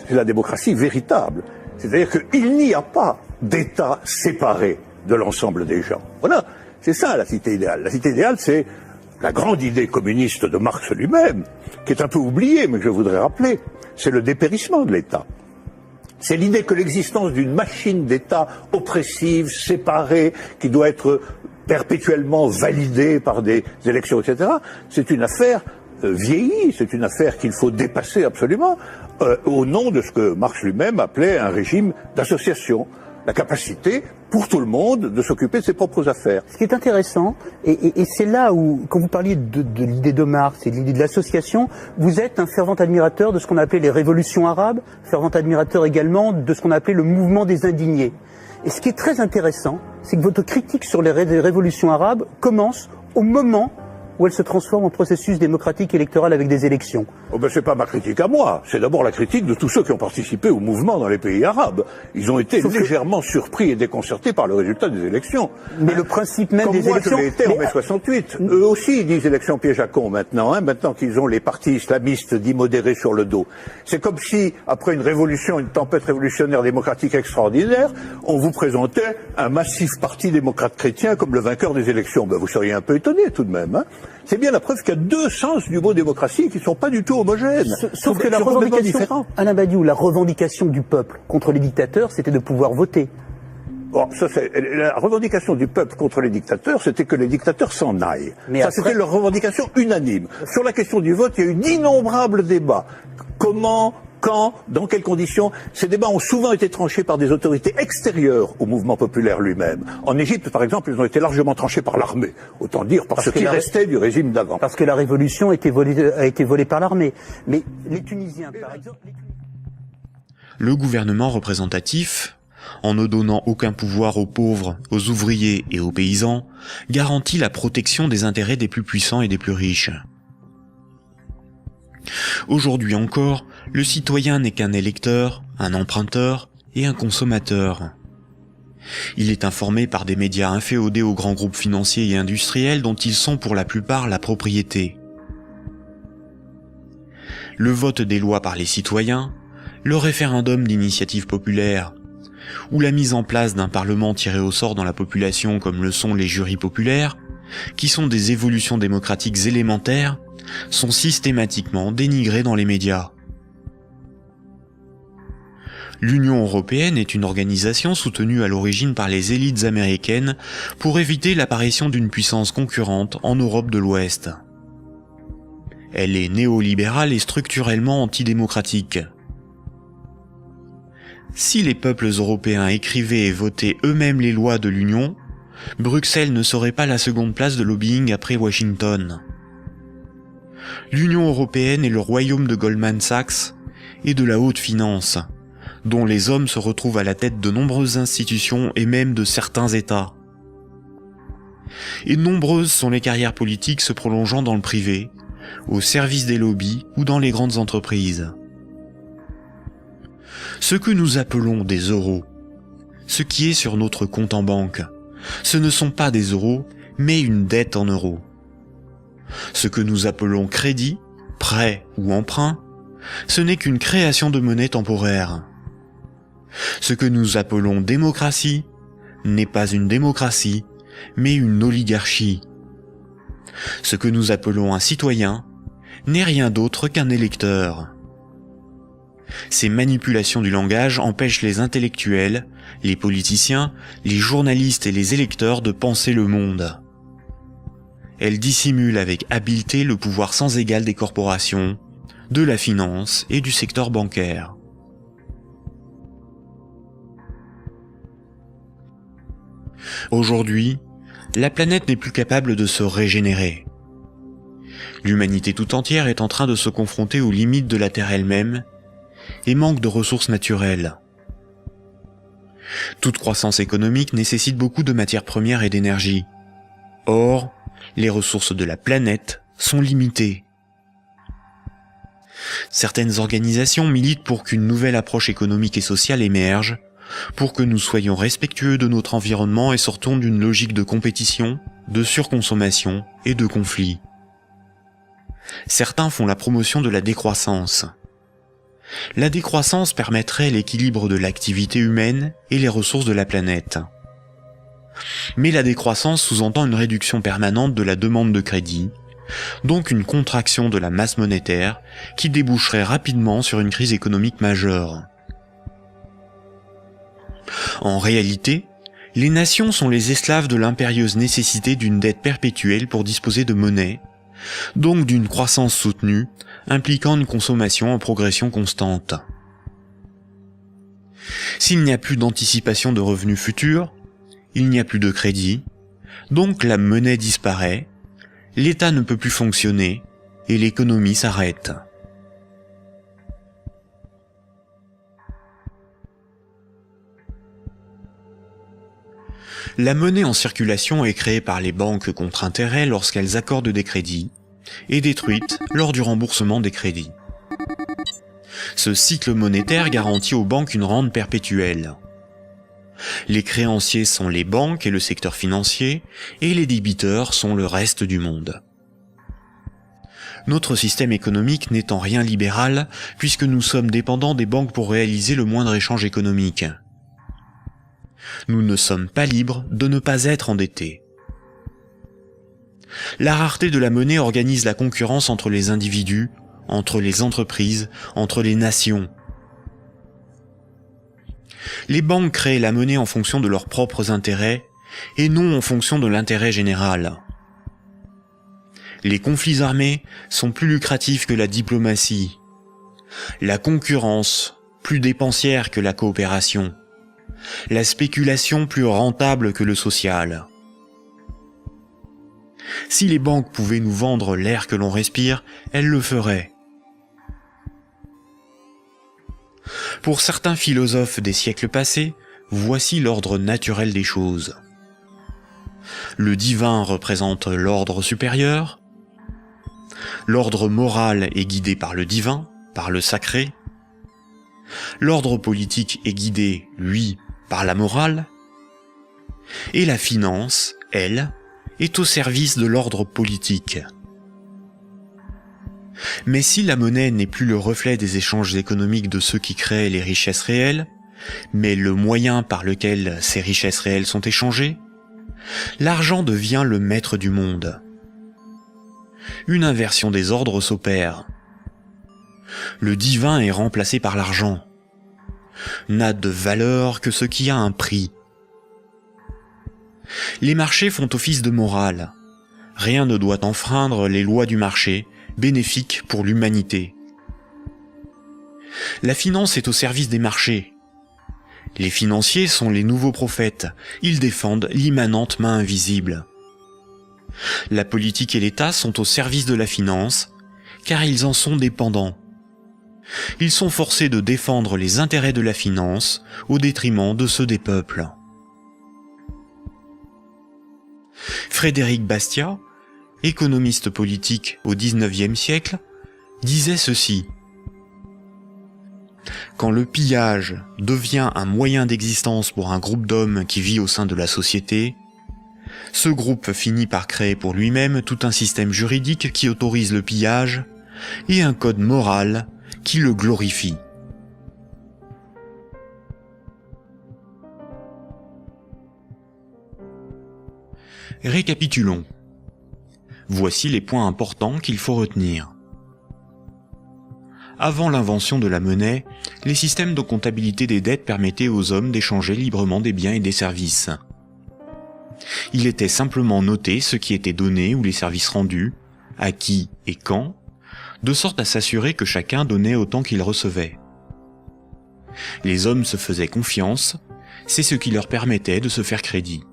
C'est la démocratie véritable. C'est-à-dire qu'il n'y a pas d'État séparé de l'ensemble des gens. Voilà. C'est ça la cité idéale. La cité idéale, c'est la grande idée communiste de Marx lui-même, qui est un peu oubliée, mais que je voudrais rappeler. C'est le dépérissement de l'État. C'est l'idée que l'existence d'une machine d'État oppressive, séparée, qui doit être perpétuellement validée par des élections, etc., c'est une affaire vieillie, c'est une affaire qu'il faut dépasser absolument, au nom de ce que Marx lui-même appelait un régime d'association. La capacité pour tout le monde de s'occuper de ses propres affaires. Ce qui est intéressant, et c'est là où, quand vous parliez de l'idée de Marx et de l'idée de l'association, vous êtes un fervent admirateur de ce qu'on a appelé les révolutions arabes, fervent admirateur également de ce qu'on a appelé le mouvement des indignés. Et ce qui est très intéressant, c'est que votre critique sur les révolutions arabes commence au moment où elle se transforme en processus démocratique électoral avec des élections. Oh ben c'est pas ma critique à moi, c'est d'abord la critique de tous ceux qui ont participé au mouvement dans les pays arabes. Ils ont été légèrement surpris et déconcertés par le résultat des élections. Mais le principe même des élections... Comme moi je l'ai été en mai 68. Eux aussi ils disent élections piège à con maintenant, maintenant qu'ils ont les partis islamistes dits modérés sur le dos. C'est comme si, après une révolution, une tempête révolutionnaire démocratique extraordinaire, on vous présentait un massif parti démocrate chrétien comme le vainqueur des élections. Ben vous seriez un peu étonné tout de même, hein. C'est bien la preuve qu'il y a deux sens du mot démocratie qui ne sont pas du tout homogènes. Sauf que la revendication, Alain Badiou, la revendication du peuple contre les dictateurs, c'était de pouvoir voter. Bon, la revendication du peuple contre les dictateurs, c'était que les dictateurs s'en aillent. Mais ça, c'était leur revendication unanime. Sur la question du vote, il y a eu d'innombrables débats. Comment, quand, dans quelles conditions? Ces débats ont souvent été tranchés par des autorités extérieures au mouvement populaire lui-même. En Égypte, par exemple, ils ont été largement tranchés par l'armée. Autant dire par ce qui restait du régime d'avant. Parce que la révolution a été volée par l'armée. Mais les Tunisiens, par exemple... Le gouvernement représentatif, en ne donnant aucun pouvoir aux pauvres, aux ouvriers et aux paysans, garantit la protection des intérêts des plus puissants et des plus riches. Aujourd'hui encore, le citoyen n'est qu'un électeur, un emprunteur et un consommateur. Il est informé par des médias inféodés aux grands groupes financiers et industriels dont ils sont pour la plupart la propriété. Le vote des lois par les citoyens, le référendum d'initiative populaire, ou la mise en place d'un parlement tiré au sort dans la population comme le sont les jurys populaires, qui sont des évolutions démocratiques élémentaires, sont systématiquement dénigrés dans les médias. L'Union européenne est une organisation soutenue à l'origine par les élites américaines pour éviter l'apparition d'une puissance concurrente en Europe de l'Ouest. Elle est néolibérale et structurellement antidémocratique. Si les peuples européens écrivaient et votaient eux-mêmes les lois de l'Union, Bruxelles ne serait pas la seconde place de lobbying après Washington. L'Union européenne est le royaume de Goldman Sachs et de la haute finance, dont les hommes se retrouvent à la tête de nombreuses institutions et même de certains États. Et nombreuses sont les carrières politiques se prolongeant dans le privé, au service des lobbies ou dans les grandes entreprises. Ce que nous appelons des euros, ce qui est sur notre compte en banque, ce ne sont pas des euros, mais une dette en euros. Ce que nous appelons crédit, prêt ou emprunt, ce n'est qu'une création de monnaie temporaire. Ce que nous appelons démocratie n'est pas une démocratie, mais une oligarchie. Ce que nous appelons un citoyen n'est rien d'autre qu'un électeur. Ces manipulations du langage empêchent les intellectuels, les politiciens, les journalistes et les électeurs de penser le monde. Elles dissimulent avec habileté le pouvoir sans égal des corporations, de la finance et du secteur bancaire. Aujourd'hui, la planète n'est plus capable de se régénérer. L'humanité tout entière est en train de se confronter aux limites de la Terre elle-même et manque de ressources naturelles. Toute croissance économique nécessite beaucoup de matières premières et d'énergie. Or, les ressources de la planète sont limitées. Certaines organisations militent pour qu'une nouvelle approche économique et sociale émerge, pour que nous soyons respectueux de notre environnement et sortons d'une logique de compétition, de surconsommation et de conflit. Certains font la promotion de la décroissance. La décroissance permettrait l'équilibre de l'activité humaine et les ressources de la planète. Mais la décroissance sous-entend une réduction permanente de la demande de crédit, donc une contraction de la masse monétaire qui déboucherait rapidement sur une crise économique majeure. En réalité, les nations sont les esclaves de l'impérieuse nécessité d'une dette perpétuelle pour disposer de monnaie, donc d'une croissance soutenue, impliquant une consommation en progression constante. S'il n'y a plus d'anticipation de revenus futurs, il n'y a plus de crédit, donc la monnaie disparaît, l'État ne peut plus fonctionner et l'économie s'arrête. La monnaie en circulation est créée par les banques contre intérêt lorsqu'elles accordent des crédits et détruite lors du remboursement des crédits. Ce cycle monétaire garantit aux banques une rente perpétuelle. Les créanciers sont les banques et le secteur financier, et les débiteurs sont le reste du monde. Notre système économique n'est en rien libéral, puisque nous sommes dépendants des banques pour réaliser le moindre échange économique. Nous ne sommes pas libres de ne pas être endettés. La rareté de la monnaie organise la concurrence entre les individus, entre les entreprises, entre les nations. Les banques créent la monnaie en fonction de leurs propres intérêts et non en fonction de l'intérêt général. Les conflits armés sont plus lucratifs que la diplomatie. La concurrence, plus dépensière que la coopération. La spéculation plus rentable que le social. Si les banques pouvaient nous vendre l'air que l'on respire, elles le feraient. Pour certains philosophes des siècles passés, voici l'ordre naturel des choses. Le divin représente l'ordre supérieur. L'ordre moral est guidé par le divin, par le sacré. L'ordre politique est guidé, lui, par la morale. Et la finance, elle, est au service de l'ordre politique. Mais si la monnaie n'est plus le reflet des échanges économiques de ceux qui créent les richesses réelles, mais le moyen par lequel ces richesses réelles sont échangées, l'argent devient le maître du monde. Une inversion des ordres s'opère. Le divin est remplacé par l'argent. N'a de valeur que ce qui a un prix. Les marchés font office de morale. Rien ne doit enfreindre les lois du marché, bénéfiques pour l'humanité. La finance est au service des marchés. Les financiers sont les nouveaux prophètes, ils défendent l'immanente main invisible. La politique et l'État sont au service de la finance, car ils en sont dépendants. Ils sont forcés de défendre les intérêts de la finance au détriment de ceux des peuples. Frédéric Bastiat, économiste politique au XIXe siècle, disait ceci. Quand le pillage devient un moyen d'existence pour un groupe d'hommes qui vit au sein de la société, ce groupe finit par créer pour lui-même tout un système juridique qui autorise le pillage et un code moral qui le glorifie. Récapitulons. Voici les points importants qu'il faut retenir. Avant l'invention de la monnaie, les systèmes de comptabilité des dettes permettaient aux hommes d'échanger librement des biens et des services. Il était simplement noté ce qui était donné ou les services rendus, à qui et quand, de sorte à s'assurer que chacun donnait autant qu'il recevait. Les hommes se faisaient confiance, c'est ce qui leur permettait de se faire crédit.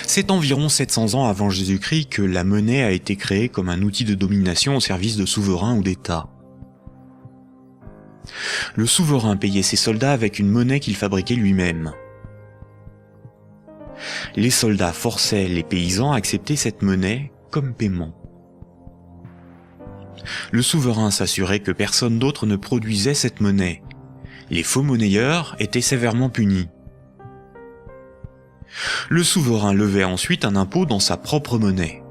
C'est environ 700 ans avant Jésus-Christ que la monnaie a été créée comme un outil de domination au service de souverains ou d'États. Le souverain payait ses soldats avec une monnaie qu'il fabriquait lui-même. Les soldats forçaient les paysans à accepter cette monnaie comme paiement. Le souverain s'assurait que personne d'autre ne produisait cette monnaie. Les faux monnayeurs étaient sévèrement punis. Le souverain levait ensuite un impôt dans sa propre monnaie.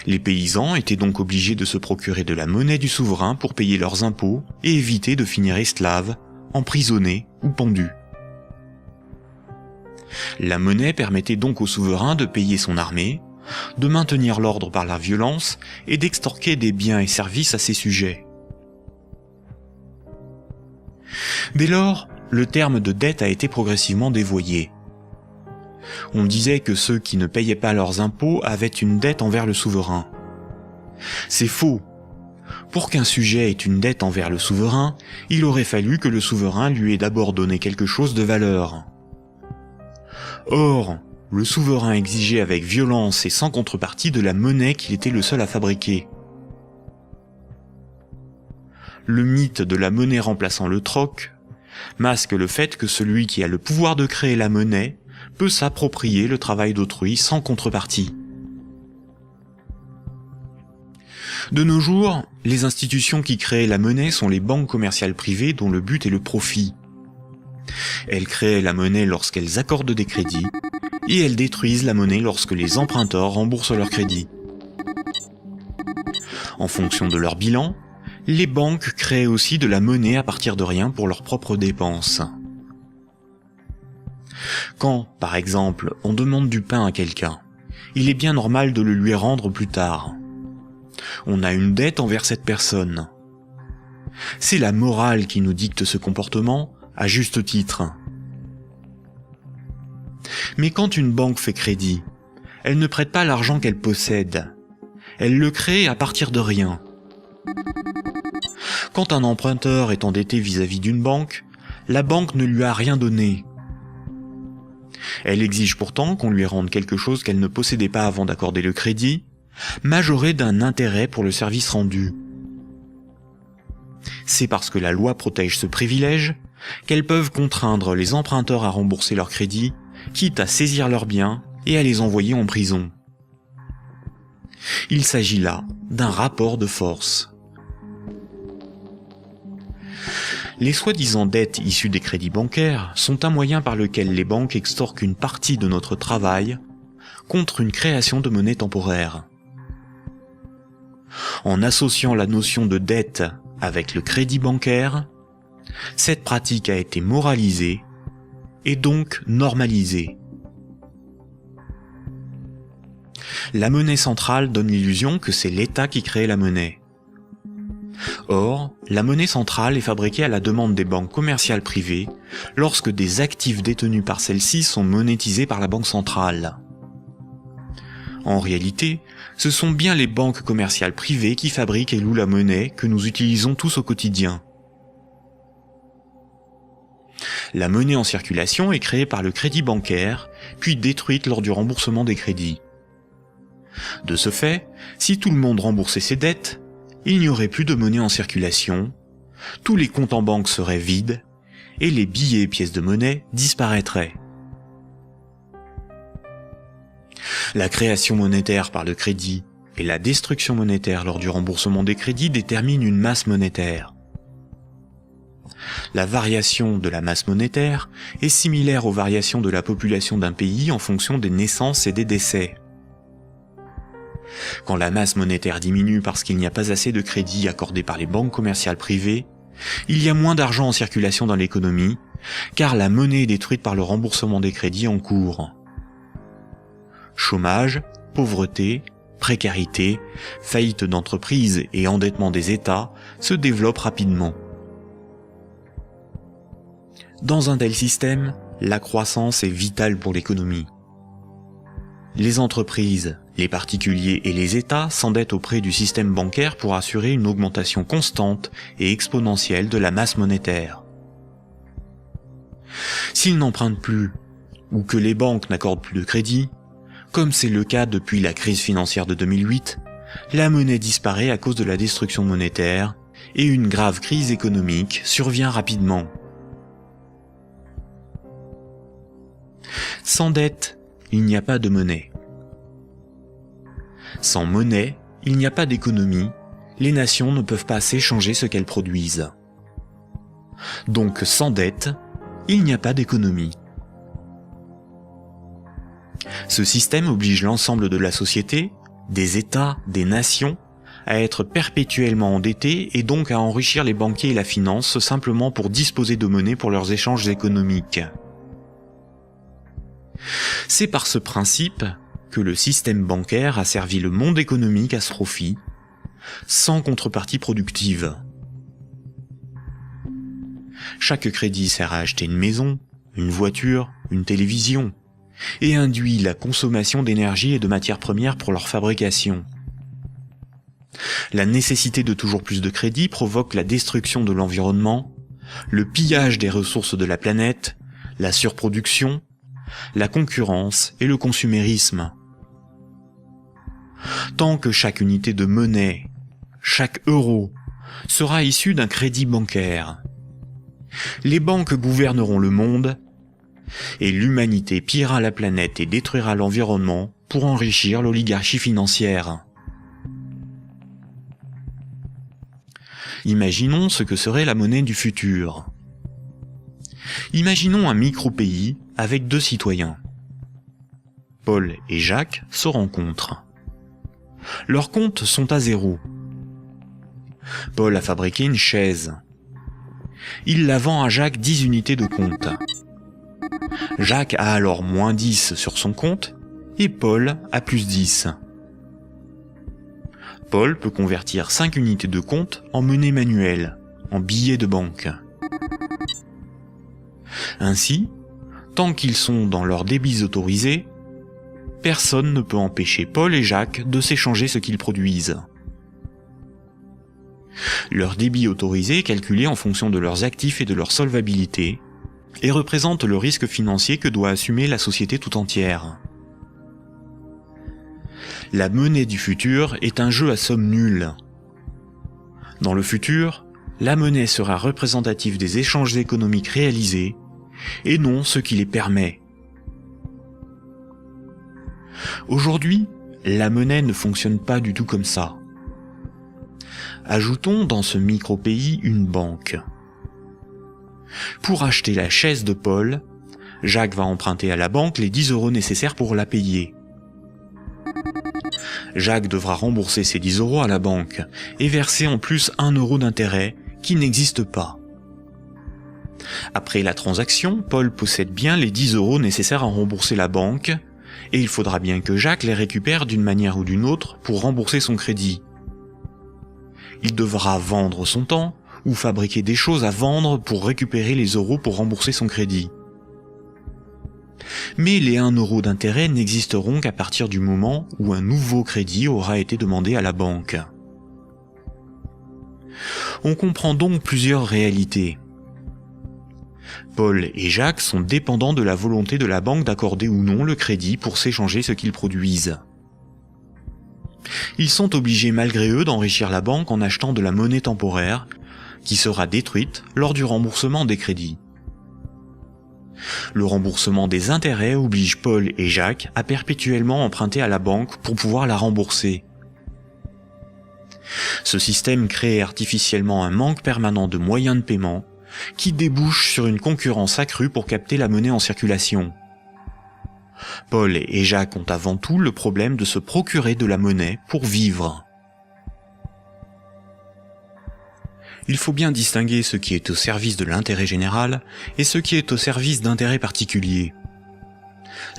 Les paysans étaient donc obligés de se procurer de la monnaie du souverain pour payer leurs impôts et éviter de finir esclaves, emprisonnés ou pendus. La monnaie permettait donc au souverain de payer son armée, de maintenir l'ordre par la violence et d'extorquer des biens et services à ses sujets. Dès lors, le terme de dette a été progressivement dévoyé. On disait que ceux qui ne payaient pas leurs impôts avaient une dette envers le souverain. C'est faux. Pour qu'un sujet ait une dette envers le souverain, il aurait fallu que le souverain lui ait d'abord donné quelque chose de valeur. Or, le souverain exigeait avec violence et sans contrepartie de la monnaie qu'il était le seul à fabriquer. Le mythe de la monnaie remplaçant le troc masque le fait que celui qui a le pouvoir de créer la monnaie peut s'approprier le travail d'autrui sans contrepartie. De nos jours, les institutions qui créent la monnaie sont les banques commerciales privées dont le but est le profit. Elles créent la monnaie lorsqu'elles accordent des crédits, et elles détruisent la monnaie lorsque les emprunteurs remboursent leurs crédits. En fonction de leur bilan, les banques créent aussi de la monnaie à partir de rien pour leurs propres dépenses. Quand, par exemple, on demande du pain à quelqu'un, il est bien normal de le lui rendre plus tard. On a une dette envers cette personne. C'est la morale qui nous dicte ce comportement, à juste titre. Mais quand une banque fait crédit, elle ne prête pas l'argent qu'elle possède. Elle le crée à partir de rien. Quand un emprunteur est endetté vis-à-vis d'une banque, la banque ne lui a rien donné. Elle exige pourtant qu'on lui rende quelque chose qu'elle ne possédait pas avant d'accorder le crédit, majoré d'un intérêt pour le service rendu. C'est parce que la loi protège ce privilège qu'elles peuvent contraindre les emprunteurs à rembourser leur crédit, quitte à saisir leurs biens et à les envoyer en prison. Il s'agit là d'un rapport de force. Les soi-disant dettes issues des crédits bancaires sont un moyen par lequel les banques extorquent une partie de notre travail contre une création de monnaie temporaire. En associant la notion de dette avec le crédit bancaire, cette pratique a été moralisée et donc normalisée. La monnaie centrale donne l'illusion que c'est l'État qui crée la monnaie. Or, la monnaie centrale est fabriquée à la demande des banques commerciales privées lorsque des actifs détenus par celles-ci sont monétisés par la banque centrale. En réalité, ce sont bien les banques commerciales privées qui fabriquent et louent la monnaie que nous utilisons tous au quotidien. La monnaie en circulation est créée par le crédit bancaire, puis détruite lors du remboursement des crédits. De ce fait, si tout le monde remboursait ses dettes, il n'y aurait plus de monnaie en circulation, tous les comptes en banque seraient vides, et les billets et pièces de monnaie disparaîtraient. La création monétaire par le crédit et la destruction monétaire lors du remboursement des crédits déterminent une masse monétaire. La variation de la masse monétaire est similaire aux variations de la population d'un pays en fonction des naissances et des décès. Quand la masse monétaire diminue parce qu'il n'y a pas assez de crédits accordés par les banques commerciales privées, Il y a moins d'argent en circulation dans l'économie, car la monnaie est détruite par le remboursement des crédits en cours. Chômage, pauvreté, précarité, faillite d'entreprises et endettement des États se développent rapidement. Dans un tel système, la croissance est vitale pour l'économie. Les entreprises, les particuliers et les États s'endettent auprès du système bancaire pour assurer une augmentation constante et exponentielle de la masse monétaire. S'ils n'empruntent plus, ou que les banques n'accordent plus de crédit, comme c'est le cas depuis la crise financière de 2008, la monnaie disparaît à cause de la destruction monétaire et une grave crise économique survient rapidement. Sans dette, il n'y a pas de monnaie. Sans monnaie, il n'y a pas d'économie, les nations ne peuvent pas s'échanger ce qu'elles produisent. Donc sans dette, il n'y a pas d'économie. Ce système oblige l'ensemble de la société, des États, des nations, à être perpétuellement endettés et donc à enrichir les banquiers et la finance simplement pour disposer de monnaie pour leurs échanges économiques. C'est par ce principe que le système bancaire a servi le monde économique à ce profit, sans contrepartie productive. Chaque crédit sert à acheter une maison, une voiture, une télévision, et induit la consommation d'énergie et de matières premières pour leur fabrication. La nécessité de toujours plus de crédit provoque la destruction de l'environnement, le pillage des ressources de la planète, la surproduction, la concurrence et le consumérisme. Tant que chaque unité de monnaie, chaque euro, sera issu d'un crédit bancaire, les banques gouverneront le monde et l'humanité pillera la planète et détruira l'environnement pour enrichir l'oligarchie financière. Imaginons ce que serait la monnaie du futur. Imaginons un micro-pays avec 2 citoyens. Paul et Jacques se rencontrent. Leurs comptes sont à 0. Paul a fabriqué une chaise. Il la vend à Jacques 10 unités de compte. Jacques a alors moins 10 sur son compte et Paul a plus 10. Paul peut convertir 5 unités de compte en monnaie manuelle, en billets de banque. Ainsi, tant qu'ils sont dans leurs débits autorisés, personne ne peut empêcher Paul et Jacques de s'échanger ce qu'ils produisent. Leur débit autorisé est calculé en fonction de leurs actifs et de leur solvabilité, et représente le risque financier que doit assumer la société tout entière. La monnaie du futur est un jeu à somme nulle. Dans le futur, la monnaie sera représentative des échanges économiques réalisés, et non ce qui les permet. Aujourd'hui, la monnaie ne fonctionne pas du tout comme ça. Ajoutons dans ce micro-pays une banque. Pour acheter la chaise de Paul, Jacques va emprunter à la banque les 10 € nécessaires pour la payer. Jacques devra rembourser ces 10 € à la banque et verser en plus 1 € d'intérêt qui n'existe pas. Après la transaction, Paul possède bien les 10 € nécessaires à rembourser la banque et il faudra bien que Jacques les récupère d'une manière ou d'une autre pour rembourser son crédit. Il devra vendre son temps ou fabriquer des choses à vendre pour récupérer les euros pour rembourser son crédit. Mais les 1 € d'intérêt n'existeront qu'à partir du moment où un nouveau crédit aura été demandé à la banque. On comprend donc plusieurs réalités. Paul et Jacques sont dépendants de la volonté de la banque d'accorder ou non le crédit pour s'échanger ce qu'ils produisent. Ils sont obligés malgré eux d'enrichir la banque en achetant de la monnaie temporaire, qui sera détruite lors du remboursement des crédits. Le remboursement des intérêts oblige Paul et Jacques à perpétuellement emprunter à la banque pour pouvoir la rembourser. Ce système crée artificiellement un manque permanent de moyens de paiement qui débouche sur une concurrence accrue pour capter la monnaie en circulation. Paul et Jacques ont avant tout le problème de se procurer de la monnaie pour vivre. Il faut bien distinguer ce qui est au service de l'intérêt général et ce qui est au service d'intérêts particuliers.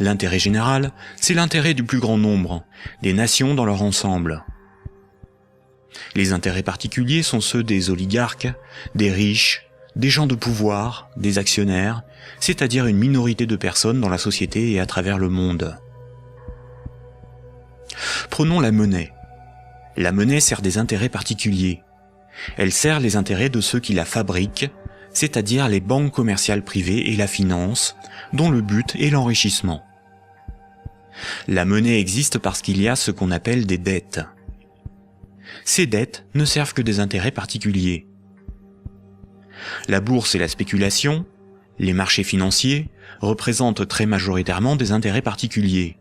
L'intérêt général, c'est l'intérêt du plus grand nombre, des nations dans leur ensemble. Les intérêts particuliers sont ceux des oligarques, des riches, des gens de pouvoir, des actionnaires, c'est-à-dire une minorité de personnes dans la société et à travers le monde. Prenons la monnaie. La monnaie sert des intérêts particuliers. Elle sert les intérêts de ceux qui la fabriquent, c'est-à-dire les banques commerciales privées et la finance, dont le but est l'enrichissement. La monnaie existe parce qu'il y a ce qu'on appelle des dettes. Ces dettes ne servent que des intérêts particuliers. La bourse et la spéculation, les marchés financiers, représentent très majoritairement des intérêts particuliers.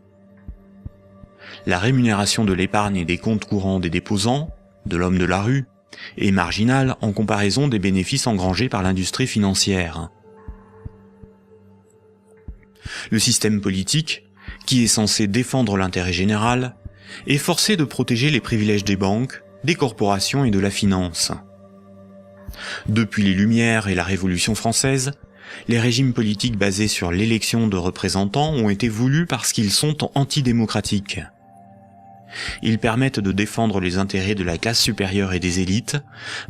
La rémunération de l'épargne et des comptes courants des déposants, de l'homme de la rue, est marginale en comparaison des bénéfices engrangés par l'industrie financière. Le système politique, qui est censé défendre l'intérêt général, est forcé de protéger les privilèges des banques, des corporations et de la finance. Depuis les Lumières et la Révolution française, les régimes politiques basés sur l'élection de représentants ont été voulus parce qu'ils sont antidémocratiques. Ils permettent de défendre les intérêts de la classe supérieure et des élites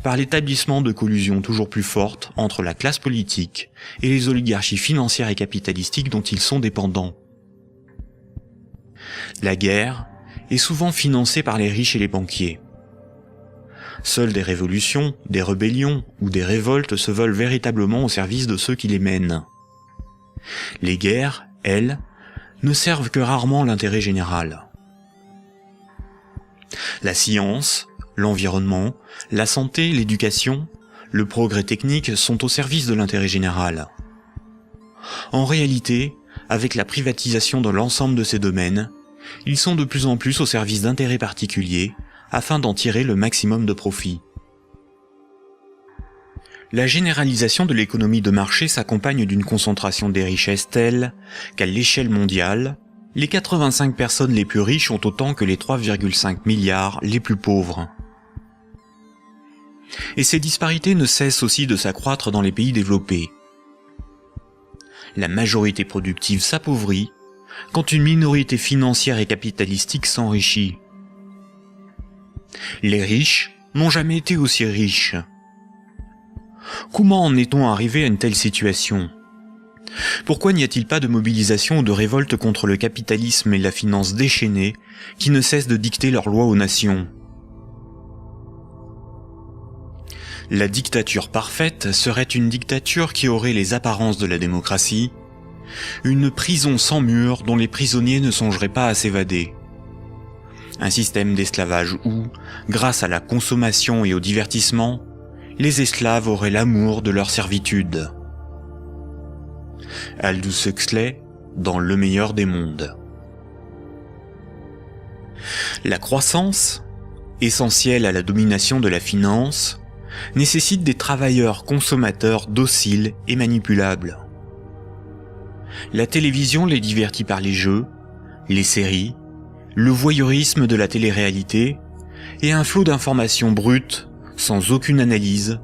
par l'établissement de collusions toujours plus fortes entre la classe politique et les oligarchies financières et capitalistiques dont ils sont dépendants. La guerre est souvent financée par les riches et les banquiers. Seules des révolutions, des rébellions ou des révoltes se veulent véritablement au service de ceux qui les mènent. Les guerres, elles, ne servent que rarement l'intérêt général. La science, l'environnement, la santé, l'éducation, le progrès technique sont au service de l'intérêt général. En réalité, avec la privatisation de l'ensemble de ces domaines, ils sont de plus en plus au service d'intérêts particuliers afin d'en tirer le maximum de profit. La généralisation de l'économie de marché s'accompagne d'une concentration des richesses telle qu'à l'échelle mondiale, les 85 personnes les plus riches ont autant que les 3,5 milliards les plus pauvres. Et ces disparités ne cessent aussi de s'accroître dans les pays développés. La majorité productive s'appauvrit quand une minorité financière et capitalistique s'enrichit. Les riches n'ont jamais été aussi riches. Comment en est-on arrivé à une telle situation ? Pourquoi n'y a-t-il pas de mobilisation ou de révolte contre le capitalisme et la finance déchaînée qui ne cessent de dicter leurs lois aux nations ? La dictature parfaite serait une dictature qui aurait les apparences de la démocratie, une prison sans murs dont les prisonniers ne songeraient pas à s'évader. Un système d'esclavage où, grâce à la consommation et au divertissement, les esclaves auraient l'amour de leur servitude. Aldous Huxley, dans Le meilleur des mondes. La croissance, essentielle à la domination de la finance, nécessite des travailleurs consommateurs dociles et manipulables. La télévision les divertit par les jeux, les séries, le voyeurisme de la télé-réalité et un flot d'informations brutes, sans aucune analyse,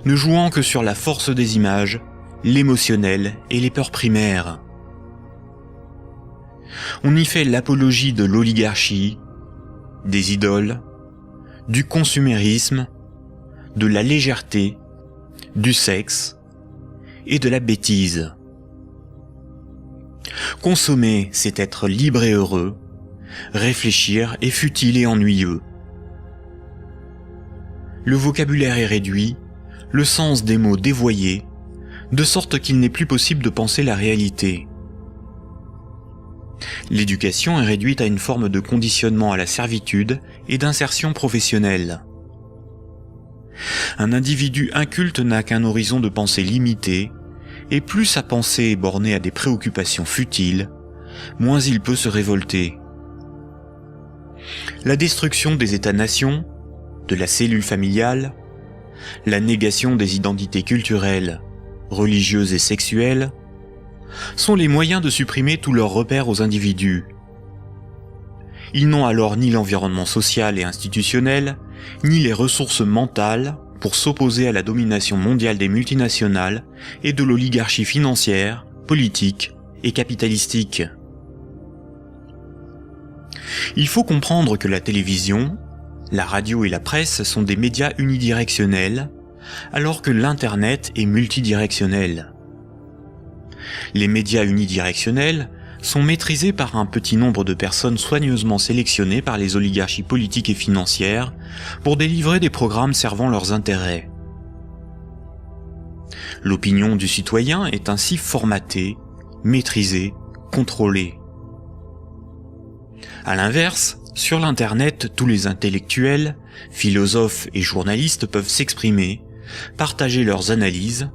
ne jouant que sur la force des images, l'émotionnel et les peurs primaires. On y fait l'apologie de l'oligarchie, des idoles, du consumérisme, de la légèreté, du sexe et de la bêtise. Consommer, c'est être libre et heureux, réfléchir est futile et ennuyeux. Le vocabulaire est réduit, le sens des mots dévoyé, de sorte qu'il n'est plus possible de penser la réalité. L'éducation est réduite à une forme de conditionnement à la servitude et d'insertion professionnelle. Un individu inculte n'a qu'un horizon de pensée limité, et plus sa pensée est bornée à des préoccupations futiles, moins il peut se révolter. La destruction des États-nations, de la cellule familiale, la négation des identités culturelles, religieuses et sexuelles, sont les moyens de supprimer tous leurs repères aux individus. Ils n'ont alors ni l'environnement social et institutionnel, ni les ressources mentales, pour s'opposer à la domination mondiale des multinationales et de l'oligarchie financière, politique et capitalistique. Il faut comprendre que la télévision, la radio et la presse sont des médias unidirectionnels, alors que l'Internet est multidirectionnel. Les médias unidirectionnels sont maîtrisés par un petit nombre de personnes soigneusement sélectionnées par les oligarchies politiques et financières pour délivrer des programmes servant leurs intérêts. L'opinion du citoyen est ainsi formatée, maîtrisée, contrôlée. À l'inverse, sur l'Internet, tous les intellectuels, philosophes et journalistes peuvent s'exprimer, partager leurs analyses,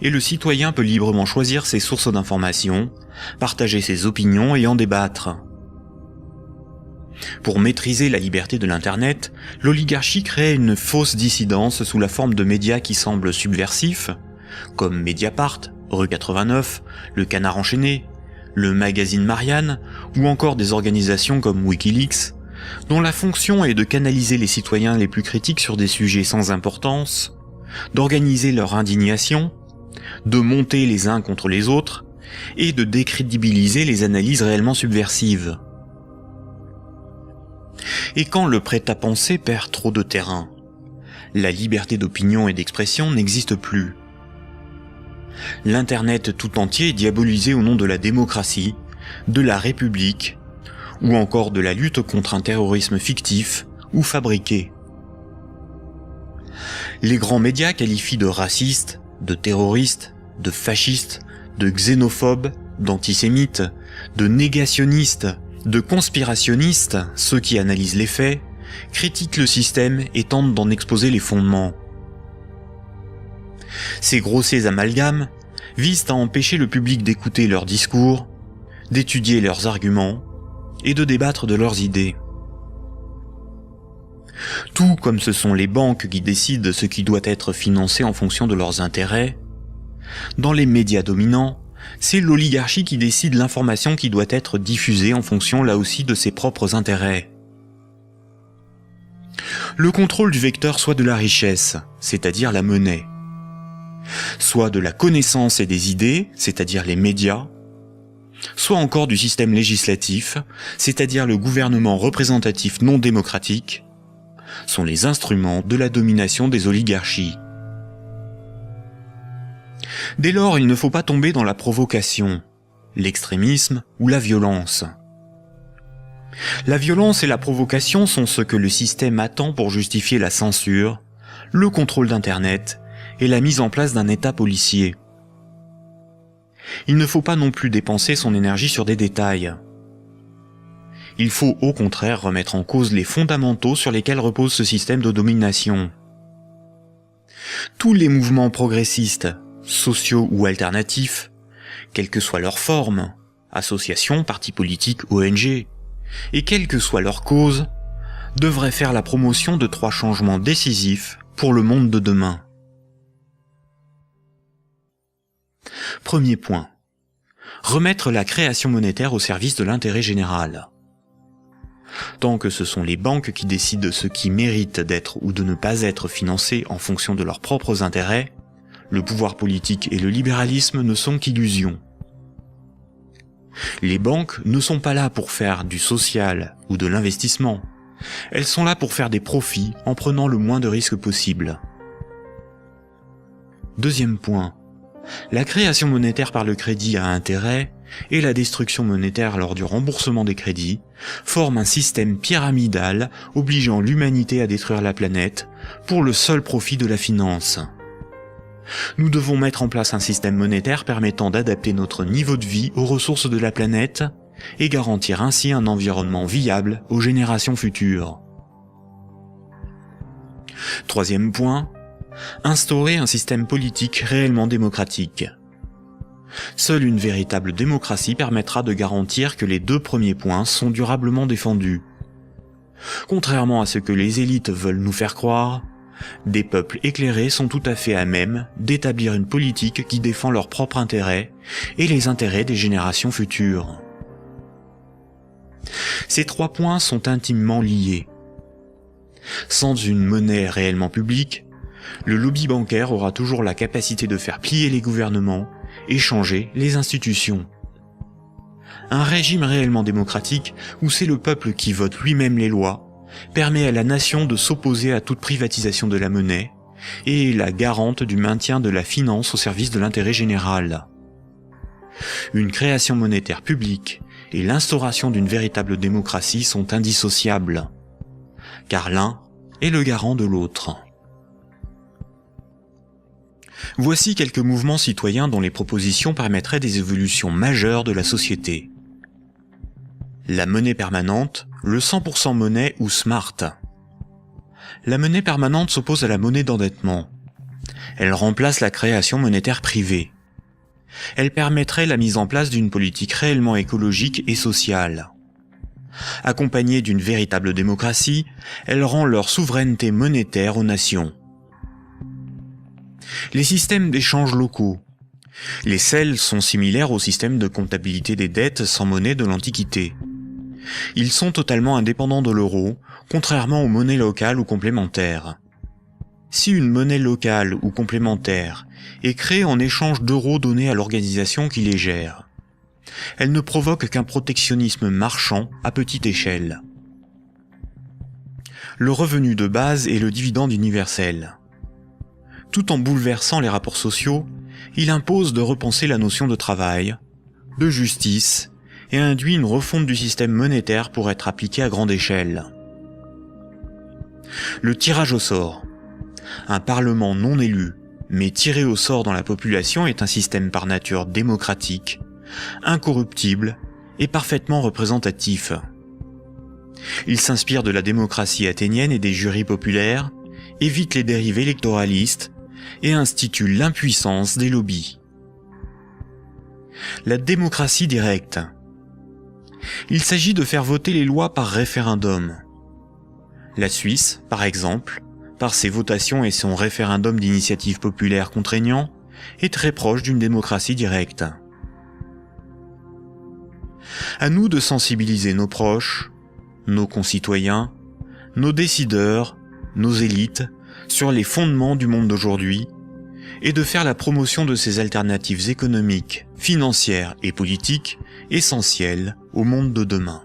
et le citoyen peut librement choisir ses sources d'information, partager ses opinions et en débattre. Pour maîtriser la liberté de l'Internet, l'oligarchie crée une fausse dissidence sous la forme de médias qui semblent subversifs, comme Mediapart, Rue 89, Le Canard enchaîné, le magazine Marianne, ou encore des organisations comme Wikileaks, dont la fonction est de canaliser les citoyens les plus critiques sur des sujets sans importance, d'organiser leur indignation, de monter les uns contre les autres, et de décrédibiliser les analyses réellement subversives. Et quand le prêt-à-penser perd trop de terrain, la liberté d'opinion et d'expression n'existe plus. L'Internet tout entier est diabolisé au nom de la démocratie, de la République, ou encore de la lutte contre un terrorisme fictif ou fabriqué. Les grands médias qualifient de racistes, de terroristes, de fascistes, de xénophobes, d'antisémites, de négationnistes, de conspirationnistes ceux qui analysent les faits, critiquent le système et tentent d'en exposer les fondements. Ces grossiers amalgames visent à empêcher le public d'écouter leurs discours, d'étudier leurs arguments et de débattre de leurs idées. Tout comme ce sont les banques qui décident ce qui doit être financé en fonction de leurs intérêts, dans les médias dominants, c'est l'oligarchie qui décide l'information qui doit être diffusée en fonction là aussi de ses propres intérêts. Le contrôle du vecteur soit de la richesse, c'est-à-dire la monnaie, soit de la connaissance et des idées, c'est-à-dire les médias, soit encore du système législatif, c'est-à-dire le gouvernement représentatif non démocratique, sont les instruments de la domination des oligarchies. Dès lors, il ne faut pas tomber dans la provocation, l'extrémisme ou la violence. La violence et la provocation sont ce que le système attend pour justifier la censure, le contrôle d'Internet et la mise en place d'un État policier. Il ne faut pas non plus dépenser son énergie sur des détails. Il faut au contraire remettre en cause les fondamentaux sur lesquels repose ce système de domination. Tous les mouvements progressistes, sociaux ou alternatifs, quelle que soit leur forme, associations, partis politiques, ONG, et quelle que soit leur cause, devraient faire la promotion de 3 changements décisifs pour le monde de demain. Premier point. Remettre la création monétaire au service de l'intérêt général. Tant que ce sont les banques qui décident ce qui mérite d'être ou de ne pas être financé en fonction de leurs propres intérêts, le pouvoir politique et le libéralisme ne sont qu'illusions. Les banques ne sont pas là pour faire du social ou de l'investissement. Elles sont là pour faire des profits en prenant le moins de risques possible. Deuxième point. La création monétaire par le crédit à intérêt et la destruction monétaire lors du remboursement des crédits forment un système pyramidal obligeant l'humanité à détruire la planète pour le seul profit de la finance. Nous devons mettre en place un système monétaire permettant d'adapter notre niveau de vie aux ressources de la planète et garantir ainsi un environnement viable aux générations futures. Troisième point, instaurer un système politique réellement démocratique. Seule une véritable démocratie permettra de garantir que les 2 premiers points sont durablement défendus. Contrairement à ce que les élites veulent nous faire croire, des peuples éclairés sont tout à fait à même d'établir une politique qui défend leurs propres intérêts et les intérêts des générations futures. Ces 3 points sont intimement liés. Sans une monnaie réellement publique, le lobby bancaire aura toujours la capacité de faire plier les gouvernements et changer les institutions. Un régime réellement démocratique, où c'est le peuple qui vote lui-même les lois, permet à la nation de s'opposer à toute privatisation de la monnaie et est la garante du maintien de la finance au service de l'intérêt général. Une création monétaire publique et l'instauration d'une véritable démocratie sont indissociables, car l'un est le garant de l'autre. Voici quelques mouvements citoyens dont les propositions permettraient des évolutions majeures de la société. La monnaie permanente, le 100% monnaie ou smart. La monnaie permanente s'oppose à la monnaie d'endettement. Elle remplace la création monétaire privée. Elle permettrait la mise en place d'une politique réellement écologique et sociale. Accompagnée d'une véritable démocratie, elle rend leur souveraineté monétaire aux nations. Les systèmes d'échange locaux. Les CEL sont similaires au système de comptabilité des dettes sans monnaie de l'Antiquité. Ils sont totalement indépendants de l'euro, contrairement aux monnaies locales ou complémentaires. Si une monnaie locale ou complémentaire est créée en échange d'euros donnés à l'organisation qui les gère, elle ne provoque qu'un protectionnisme marchand à petite échelle. Le revenu de base est le dividende universel. Tout en bouleversant les rapports sociaux, il impose de repenser la notion de travail, de justice, et induit une refonte du système monétaire pour être appliqué à grande échelle. Le tirage au sort. Un parlement non élu, mais tiré au sort dans la population est un système par nature démocratique, incorruptible et parfaitement représentatif. Il s'inspire de la démocratie athénienne et des jurys populaires, évite les dérives électoralistes et institue l'impuissance des lobbies. La démocratie directe. Il s'agit de faire voter les lois par référendum. La Suisse, par exemple, par ses votations et son référendum d'initiative populaire contraignant, est très proche d'une démocratie directe. À nous de sensibiliser nos proches, nos concitoyens, nos décideurs, nos élites, sur les fondements du monde d'aujourd'hui, et de faire la promotion de ces alternatives économiques, financières et politiques essentielles au monde de demain.